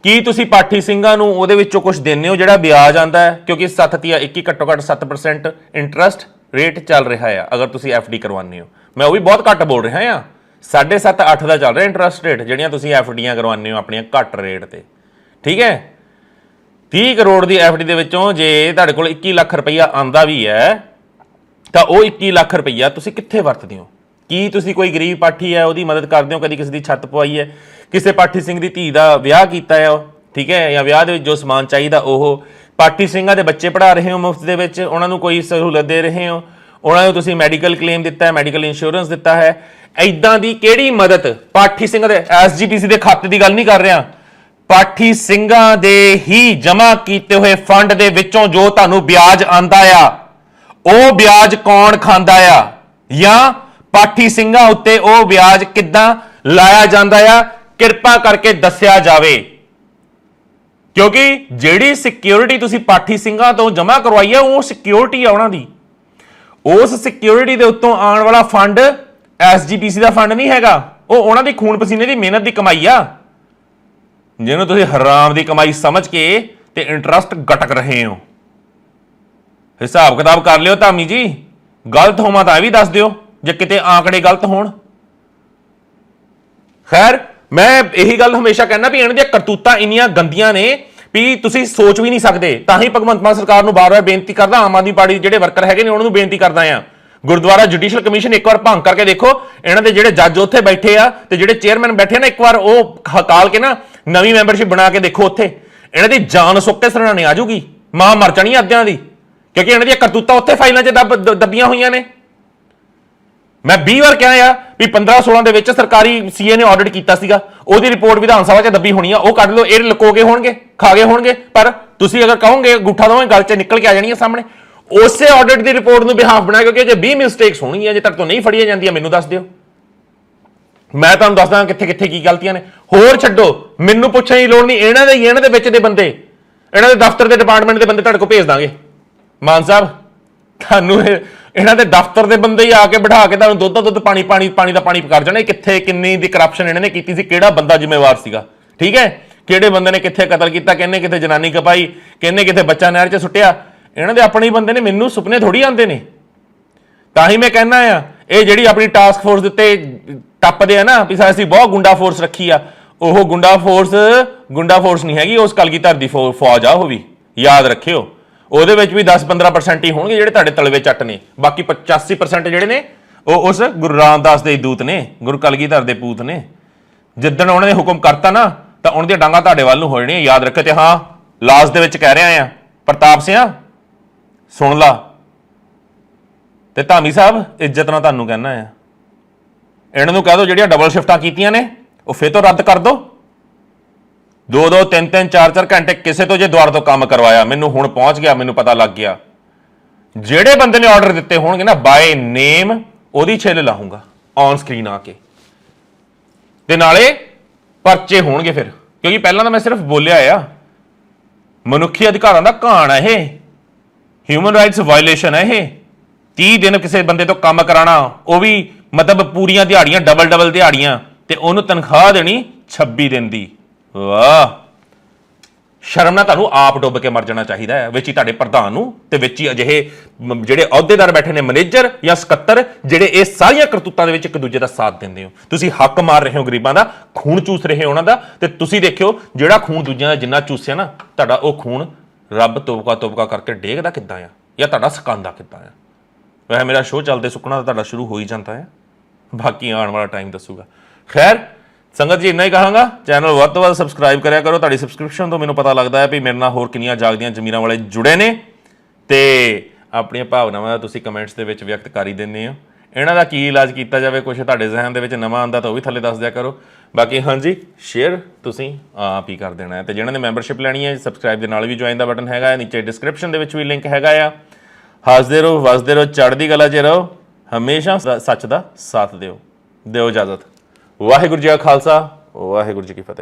[SPEAKER 1] ਕੀ ਤੁਸੀਂ ਪਾਠੀ ਸਿੰਘਾਂ ਨੂੰ ਉਹਦੇ ਵਿੱਚੋਂ ਕੁਝ ਦਿੰਦੇ ਹੋ ਜਿਹੜਾ ਵਿਆਜ ਆਉਂਦਾ ਹੈ, ਕਿਉਂਕਿ 7 ਤੀਆ 21 ਘੱਟੋ ਘੱਟ 7% ਇੰਟਰਸਟ ਰੇਟ ਚੱਲ ਰਿਹਾ ਆ ਅਗਰ ਤੁਸੀਂ FD ਕਰਵਾਉਂਦੇ ਹੋ। ਮੈਂ ਉਹ ਵੀ ਬਹੁਤ ਘੱਟ ਬੋਲ ਰਿਹਾ ਆ, 7.5-8 ਦਾ ਚੱਲ ਰਿਹਾ ਇੰਟਰਸਟ ਰੇਟ ਜਿਹੜੀਆਂ ਤੁਸੀਂ FDਆਂ ਕਰਵਾਉਂਦੇ ਹੋ ਆਪਣੀਆਂ ਘੱਟ ਰੇਟ ਤੇ, ਠੀਕ ਹੈ। 30 ਕਰੋੜ ਦੀ FD ਦੇ ਵਿੱਚੋਂ ਜੇ ਤੁਹਾਡੇ ਕੋਲ 21 ਲੱਖ ਰੁਪਈਆ ਆਉਂਦਾ ਵੀ ਹੈ ਤਾਂ ਉਹ 21 ਲੱਖ ਰੁਪਈਆ ਤੁਸੀਂ ਕਿੱਥੇ ਵਰਤਦੇ ਹੋ? ਕੀ ਤੁਸੀਂ ਕੋਈ ਗਰੀਬ ਪਾਠੀ ਹੈ ਉਹਦੀ ਮਦਦ ਕਰਦੇ ਹੋ? ਕਦੀ ਕਿਸੇ ਦੀ ਛੱਤ ਪਵਾਈ ਹੈ, ਕਿਸੇ ਪਾਠੀ ਸਿੰਘ ਦੀ ਧੀ ਦਾ ਵਿਆਹ ਕੀਤਾ ਹੈ, ਠੀਕ ਹੈ, ਜਾਂ ਵਿਆਹ ਦੇ ਵਿੱਚ ਜੋ ਸਮਾਨ ਚਾਹੀਦਾ ਉਹ ਪਾਠੀ ਸਿੰਘਾਂ ਦੇ ਬੱਚੇ ਪੜ੍ਹਾ ਰਹੇ ਹੋ ਮੁਫਤ ਦੇ ਵਿੱਚ, ਉਹਨਾਂ ਨੂੰ ਕੋਈ ਸਹੂਲਤ ਦੇ ਰਹੇ ਹੋ, ਉਹਨਾਂ ਨੂੰ ਤੁਸੀਂ ਮੈਡੀਕਲ ਕਲੇਮ ਦਿੱਤਾ ਹੈ, ਮੈਡੀਕਲ ਇੰਸ਼ੋਰੈਂਸ ਦਿੱਤਾ ਹੈ। ਐਦਾਂ ਦੀ ਕਿਹੜੀ ਮਦਦ ਪਾਠੀ ਸਿੰਘਾਂ ਦੇ ਐਸਜੀਪੀਸੀ ਦੇ ਖਾਤੇ ਦੀ ਗੱਲ ਨਹੀਂ ਕਰ ਰਿਹਾ, ਪਾਠੀ ਸਿੰਘਾਂ ਦੇ ਹੀ ਜਮ੍ਹਾਂ ਕੀਤੇ ਹੋਏ ਫੰਡ ਦੇ ਵਿੱਚੋਂ ਜੋ ਤੁਹਾਨੂੰ ਵਿਆਜ ਆਂਦਾ ਆ, ਉਹ ਵਿਆਜ ਕੌਣ ਖਾਂਦਾ ਆ, ਜਾਂ ਪਾਠੀ ਸਿੰਘਾਂ ਉੱਤੇ ਉਹ ਵਿਆਜ ਕਿੱਦਾਂ ਲਾਇਆ ਜਾਂਦਾ ਆ, ਕਿਰਪਾ ਕਰਕੇ ਦੱਸਿਆ ਜਾਵੇ। ਕਿਉਂਕਿ ਜਿਹੜੀ ਸਿਕਿਉਰਿਟੀ ਤੁਸੀਂ ਪਾਠੀ ਸਿੰਘਾਂ ਤੋਂ ਜਮ੍ਹਾਂ ਕਰਵਾਈ ਆ, ਉਹ ਸਿਕਿਉਰਿਟੀ ਆ ਉਹਨਾਂ ਦੀ। ਉਸ ਸਿਕਿਉਰਿਟੀ ਦੇ ਉੱਤੋਂ ਆਉਣ ਵਾਲਾ ਫੰਡ ਐਸਜੀਪੀਸੀ ਦਾ ਫੰਡ ਨਹੀਂ ਹੈਗਾ, ਉਹ ਉਹਨਾਂ ਦੀ ਖੂਨ ਪਸੀਨੇ ਦੀ ਮਿਹਨਤ ਦੀ ਕਮਾਈ ਆ, ਜਿਹਨੂੰ ਤੁਸੀਂ ਹਰਾਮ ਦੀ ਕਮਾਈ ਸਮਝ ਕੇ ਤੇ ਇੰਟਰਸਟ ਗਟਕ ਰਹੇ ਹੋ। ਹਿਸਾਬ ਕਿਤਾਬ ਕਰ ਲਿਓ ਧਾਮੀ ਜੀ, ਗਲਤ ਹੋਵਾਂ ਤਾਂ ਇਹ ਵੀ ਦੱਸ ਦਿਓ ਜੇ ਕਿਤੇ ਆંકੜੇ ਗਲਤ ਹੋਣ। ਖੈਰ, ਮੈਂ ਇਹੀ ਗੱਲ ਹਮੇਸ਼ਾ ਕਹਿੰਦਾ ਵੀ ਇਹਨਾਂ ਦੀਆਂ ਕਰਤੂਤਾਂ ਇੰਨੀਆਂ ਗੰਦੀਆਂ ਨੇ ਵੀ ਤੁਸੀਂ ਸੋਚ ਵੀ ਨਹੀਂ ਸਕਦੇ। ਤਾਂ ਹੀ ਭਗਵੰਤ ਮਾਨ ਸਰਕਾਰ ਨੂੰ ਬਾਰ-ਬਾਰ ਬੇਨਤੀ ਕਰਦਾ, ਆਮ ਆਦਮੀ ਪਾਰਟੀ ਦੇ ਜਿਹੜੇ ਵਰਕਰ ਹੈਗੇ ਨੇ ਉਹਨਾਂ ਨੂੰ ਬੇਨਤੀ ਕਰਦਾ ਆ, ਗੁਰਦੁਆਰਾ ਜੁਡੀਸ਼ੀਅਲ ਕਮਿਸ਼ਨ ਇੱਕ ਵਾਰ ਭੰਗ ਕਰਕੇ ਦੇਖੋ। ਇਹਨਾਂ ਦੇ ਜਿਹੜੇ ਜੱਜ ਉੱਥੇ ਬੈਠੇ ਆ ਤੇ ਜਿਹੜੇ ਚੇਅਰਮੈਨ ਬੈਠੇ ਨਾ, ਇੱਕ ਵਾਰ ਉਹ ਹਕਾਲ ਕੇ ਨਾ ਨਵੀਂ ਮੈਂਬਰਸ਼ਿਪ ਬਣਾ ਕੇ ਦੇਖੋ, ਉੱਥੇ ਇਹਨਾਂ ਦੀ ਜਾਨ ਸੁੱਕ ਕੇ ਸਰਹਾਣੇ ਆ ਜਾਊਗੀ, ਮਾਂ ਮਰ ਜਾਣੀ ਅੱਧਿਆਂ ਦੀ, ਕਿਉਂਕਿ ਇਹਨਾਂ ਦੀਆਂ ਕਰਤੂਤਾਂ ਉੱਥੇ ਫਾਈਲਾਂ 'ਚ ਦੱਬੀਆਂ ਹੋਈਆਂ ਨੇ। ਮੈਂ 20 ਵਾਰ ਕਿਹਾ ਆ ਵੀ 15-16 ਦੇ ਵਿੱਚ ਸਰਕਾਰੀ ਸੀਏ ਨੇ ਆਡਿਟ ਕੀਤਾ ਸੀਗਾ, ਉਹਦੀ ਰਿਪੋਰਟ ਵਿਧਾਨ ਸਭਾ 'ਚ ਦੱਬੀ ਹੋਣੀ ਆ, ਉਹ ਕੱਢ ਲਓ, ਇਹ ਲੁਕੋਗੇ ਹੋਣਗੇ, ਖਾਗੇ ਹੋਣਗੇ, ਪਰ ਤੁਸੀਂ ਅਗਰ ਕਹੋਗੇ ਅੰਗੂਠਾ ਦੋਵੇਂ ਗੱਲ 'ਚ ਨਿਕਲ ਕੇ ਆ ਜਾਣੀਆਂ ਸਾਹਮਣੇ। ਉਸੇ ਆਡਿਟ ਦੀ ਰਿਪੋਰਟ ਨੂੰ ਬਿਹਾਫ ਬਣਾ, ਕਿਉਂਕਿ ਜੇ 20 ਮਿਸਟੇਕਸ ਹੋਣਗੀਆਂ, ਜੇ ਤੱਕ ਤੋਂ ਨਹੀਂ ਫੜੀਆਂ ਜਾਂਦੀਆਂ ਮੈਨੂੰ ਦੱਸ ਦਿਓ, ਮੈਂ ਤੁਹਾਨੂੰ ਦੱਸਦਾ ਕਿੱਥੇ ਕਿੱਥੇ ਕੀ ਗਲਤੀਆਂ ਨੇ। ਹੋਰ ਛੱਡੋ, ਮੈਨੂੰ ਪੁੱਛਣ ਦੀ ਲੋੜ ਨਹੀਂ, ਇਹਨਾਂ ਦੇ ਵਿੱਚ ਦੇ ਬੰਦੇ, ਇਹਨਾਂ ਦੇ ਦਫ਼ਤਰ ਦੇ ਡਿਪਾਰਟਮੈਂਟ ਦੇ ਬੰਦੇ ਤੁਹਾਡੇ ਕੋਲ ਭੇਜ ਦਾਂਗੇ। ਮਾਨ ਸਾਹਿਬ, ਤੁਹਾਨੂੰ ਇਹਨਾਂ ਦੇ ਦਫ਼ਤਰ ਦੇ ਬੰਦੇ ਹੀ ਆ ਕੇ ਬਿਠਾ ਕੇ ਤੁਹਾਨੂੰ ਦੁੱਧ ਦਾ ਦੁੱਧ, ਪਾਣੀ ਦਾ ਪਾਣੀ ਕਰ ਜਾਣਾ। ਕਿੱਥੇ ਕਿੰਨੀ ਦੀ ਕਰਪਸ਼ਨ ਇਹਨਾਂ ਨੇ ਕੀਤੀ ਸੀ, ਕਿਹੜਾ ਬੰਦਾ ਜ਼ਿੰਮੇਵਾਰ ਸੀਗਾ, ਠੀਕ ਹੈ, ਕਿਹੜੇ ਬੰਦੇ ਨੇ ਕਿੱਥੇ ਕਤਲ ਕੀਤਾ, ਕਿਹਨੇ ਕਿੱਥੇ ਜਨਾਨੀ ਕਪਾਈ, ਕਿਹਨੇ ਕਿੱਥੇ ਬੱਚਾ ਨਹਿਰ 'ਚ ਸੁੱਟਿਆ, ਇਹਨਾਂ ਦੇ ਆਪਣੇ ਹੀ ਬੰਦੇ ਨੇ। ਮੈਨੂੰ ਸੁਪਨੇ ਥੋੜੀ ਆਉਂਦੇ ਨੇ। ਤਾਂ ਹੀ ਮੈਂ ਕਹਿੰਦਾ ਆ, ਇਹ ਜਿਹੜੀ ਆਪਣੀ ਟਾਸਕ ਫੋਰਸ ਦੇ ਉੱਤੇ ਟੱਪਦੇ ਆ ਨਾ ਵੀ ਅਸੀਂ ਬਹੁਤ ਗੁੰਡਾ ਫੋਰਸ ਰੱਖੀ ਆ, ਉਹ ਗੁੰਡਾ ਫੋਰਸ ਨਹੀਂ ਹੈਗੀ, ਉਸ ਕਲਗੀਧਰ ਦੀ ਫੌਜ ਆ, ਉਹ ਵੀ ਯਾਦ ਰੱਖਿਓ। ਉਹਦੇ ਵਿੱਚ ਵੀ 10-15% ਹੀ ਹੋਣਗੇ ਜਿਹੜੇ ਤੁਹਾਡੇ ਤਲਵੇ ਚੱਟ ਨੇ, ਬਾਕੀ 85% ਜਿਹੜੇ ਨੇ ਉਹ ਉਸ ਗੁਰੂ ਰਾਮਦਾਸ ਦੇ ਦੂਤ ਨੇ, ਗੁਰੂ ਕਲਗੀਧਰ ਦੇ ਪੂਤ ਨੇ। ਜਿੱਦਣ ਉਹਨਾਂ ਨੇ ਹੁਕਮ ਕਰਤਾ ਨਾ ਤਾਂ ਉਹਨਾਂ ਦੀਆਂ ਡਾਂਗਾਂ ਤੁਹਾਡੇ ਵੱਲ ਨੂੰ ਹੋ ਜਾਣੀਆਂ, ਯਾਦ ਰੱਖਿਓ। ਤੇ ਹਾਂ, ਲਾਸਟ ਦੇ ਵਿੱਚ ਕਹਿ ਰਿਹਾ ਆ, ਪ੍ਰਤਾਪ ਸਿੰਘ ਸੁਣ ਲਾ, ਤੇ ਧਾਮੀ ਸਾਹਿਬ ਇੱਜ਼ਤ ਨਾਲ ਤੁਹਾਨੂੰ ਕਹਿਣਾ ਆ, ਇਹਨਾਂ ਨੂੰ ਕਹਿ ਦਿਓ ਜਿਹੜੀਆਂ ਡਬਲ ਸ਼ਿਫਟਾਂ ਕੀਤੀਆਂ ਨੇ ਉਹ ਫਿਰ ਤੋਂ ਰੱਦ ਕਰ ਦਿਓ। 2-2, 3-3, 4-4 ਘੰਟੇ ਕਿਸੇ ਤੋਂ ਜੇ ਦੁਆਰ ਤੋਂ ਕੰਮ ਕਰਵਾਇਆ, ਮੈਨੂੰ ਹੁਣ ਪਹੁੰਚ ਗਿਆ, ਮੈਨੂੰ ਪਤਾ ਲੱਗ ਗਿਆ, ਜਿਹੜੇ ਬੰਦੇ ਨੇ ਆਰਡਰ ਦਿੱਤੇ ਹੋਣਗੇ ਨਾ ਬਾਏ ਨੇਮ, ਉਹਦੀ ਛਿੱਲ ਲਾਹੂੰਗਾ ਔਨ ਸਕਰੀਨ ਆ ਕੇ, ਤੇ ਨਾਲੇ ਪਰਚੇ ਹੋਣਗੇ ਫਿਰ। ਕਿਉਂਕਿ ਪਹਿਲਾਂ ਤਾਂ ਮੈਂ ਸਿਰਫ ਬੋਲਿਆ ਆ, ਮਨੁੱਖੀ ਅਧਿਕਾਰਾਂ ਦਾ ਘਾਣ ਹੈ ਇਹ, ਹਿਊਮਨ ਰਾਈਟਸ ਵਾਇਲੇਸ਼ਨ ਹੈ ਇਹ। 30 ਦਿਨ ਕਿਸੇ ਬੰਦੇ ਤੋਂ ਕੰਮ ਕਰਾਣਾ, ਉਹ ਵੀ ਮਤਲਬ ਪੂਰੀਆਂ ਦਿਹਾੜੀਆਂ, ਡਬਲ ਦਿਹਾੜੀਆਂ, ਤੇ ਉਹਨੂੰ ਤਨਖਾਹ ਦੇਣੀ 26 ਦਿਨ ਦੀ। ਵਾਹ, ਸ਼ਰਮ ਨਾਲ ਤੁਹਾਨੂੰ ਆਪ ਡੁੱਬ ਕੇ ਮਰ ਜਾਣਾ ਚਾਹੀਦਾ ਹੈ, ਵਿੱਚ ਹੀ ਤੁਹਾਡੇ ਪ੍ਰਧਾਨ ਨੂੰ, ਤੇ ਵਿੱਚ ਹੀ ਅਜਿਹੇ ਜਿਹੜੇ ਅਹੁਦੇਦਾਰ ਬੈਠੇ ਨੇ, ਮੈਨੇਜਰ ਜਾਂ ਸਕੱਤਰ, ਜਿਹੜੇ ਇਹ ਸਾਰੀਆਂ ਕਰਤੂਤਾਂ ਦੇ ਵਿੱਚ ਇੱਕ ਦੂਜੇ ਦਾ ਸਾਥ ਦਿੰਦੇ ਹੋ। ਤੁਸੀਂ ਹੱਕ ਮਾਰ ਰਹੇ ਹੋ ਗਰੀਬਾਂ ਦਾ, ਖੂਨ ਚੂਸ ਰਹੇ ਹੋ ਉਹਨਾਂ ਦਾ, ਤੇ ਤੁਸੀਂ ਦੇਖਿਓ ਜਿਹੜਾ ਖੂਨ ਦੂਜਿਆਂ ਦਾ ਜਿੰਨਾ ਚੂਸਿਆ ਨਾ, ਤੁਹਾਡਾ ਉਹ ਖੂਨ ਰੱਬ ਤੋਬਕਾ ਕਰਕੇ ਡੇਗਦਾ ਕਿੱਦਾਂ ਆ, ਜਾਂ ਤੁਹਾਡਾ ਸਕਾਂਦਾ ਕਿੱਦਾਂ ਆ। ਵੈਸੇ ਮੇਰਾ ਸ਼ੋਅ ਚੱਲਦੇ ਸੁੱਕਣਾ ਤਾਂ ਤੁਹਾਡਾ ਸ਼ੁਰੂ ਹੋ ਹੀ ਜਾਂਦਾ ਹੈ, ਬਾਕੀ ਆਉਣ ਵਾਲਾ ਟਾਈਮ ਦੱਸੂਗਾ। ਖੈਰ ਸੰਗਤ ਜੀ, ਇੰਨਾ ਹੀ ਕਹਾਂਗਾ, ਚੈਨਲ ਵੱਧ ਤੋਂ ਵੱਧ ਸਬਸਕ੍ਰਾਈਬ ਕਰਿਆ ਕਰੋ। ਤੁਹਾਡੀ ਸਬਸਕ੍ਰਿਪਸ਼ਨ ਤੋਂ ਮੈਨੂੰ ਪਤਾ ਲੱਗਦਾ ਹੈ ਵੀ ਮੇਰੇ ਨਾਲ ਹੋਰ ਕਿੰਨੀਆਂ ਜਾਗਦੀਆਂ ਜ਼ਮੀਰਾਂ ਵਾਲੇ ਜੁੜੇ ਨੇ, ਤੇ ਆਪਣੀਆਂ ਭਾਵਨਾਵਾਂ ਦਾ ਤੁਸੀਂ ਕਮੈਂਟਸ ਦੇ ਵਿੱਚ ਵਿਅਕਤ ਕਰ ਹੀ ਦਿੰਦੇ ਹੋ। ਇਹਨਾਂ ਦਾ ਕੀ ਇਲਾਜ ਕੀਤਾ ਜਾਵੇ, ਕੁਛ ਤੁਹਾਡੇ ਜ਼ਿਹਨ ਦੇ ਵਿੱਚ ਨਵਾਂ ਆਉਂਦਾ ਤਾਂ ਉਹ ਵੀ ਥੱਲੇ ਦੱਸ ਦਿਆ ਕਰੋ। ਬਾਕੀ ਹਾਂਜੀ, ਸ਼ੇਅਰ ਤੁਸੀਂ ਆਪ ਹੀ ਕਰ ਦੇਣਾ ਹੈ, ਤੇ ਜਿਹਨਾਂ ਨੇ ਮੈਂਬਰਸ਼ਿਪ ਲੈਣੀ ਹੈ, ਸਬਸਕ੍ਰਾਈਬ ਦੇ ਨਾਲ ਵੀ ਜੁਆਇਨ ਦਾ ਬਟਨ ਹੈਗਾ, ਨੀਚੇ ਡਿਸਕ੍ਰਿਪਸ਼ਨ ਦੇ ਵਿੱਚ ਵੀ ਲਿੰਕ ਹੈਗਾ ਆ। ਹੱਸਦੇ ਰਹੋ, ਵਸਦੇ ਰਹੋ, ਚੜ੍ਹਦੀ ਕਲਾ 'ਚ ਰਹੋ, ਹਮੇਸ਼ਾ ਸੱਚ ਦਾ ਸਾਥ ਦਿਓ। ਇਜਾਜ਼ਤ। ਵਾਹਿਗੁਰੂ ਜੀ ਕਾ ਖਾਲਸਾ, ਵਾਹਿਗੁਰੂ ਜੀ ਕੀ ਫਤਿਹ।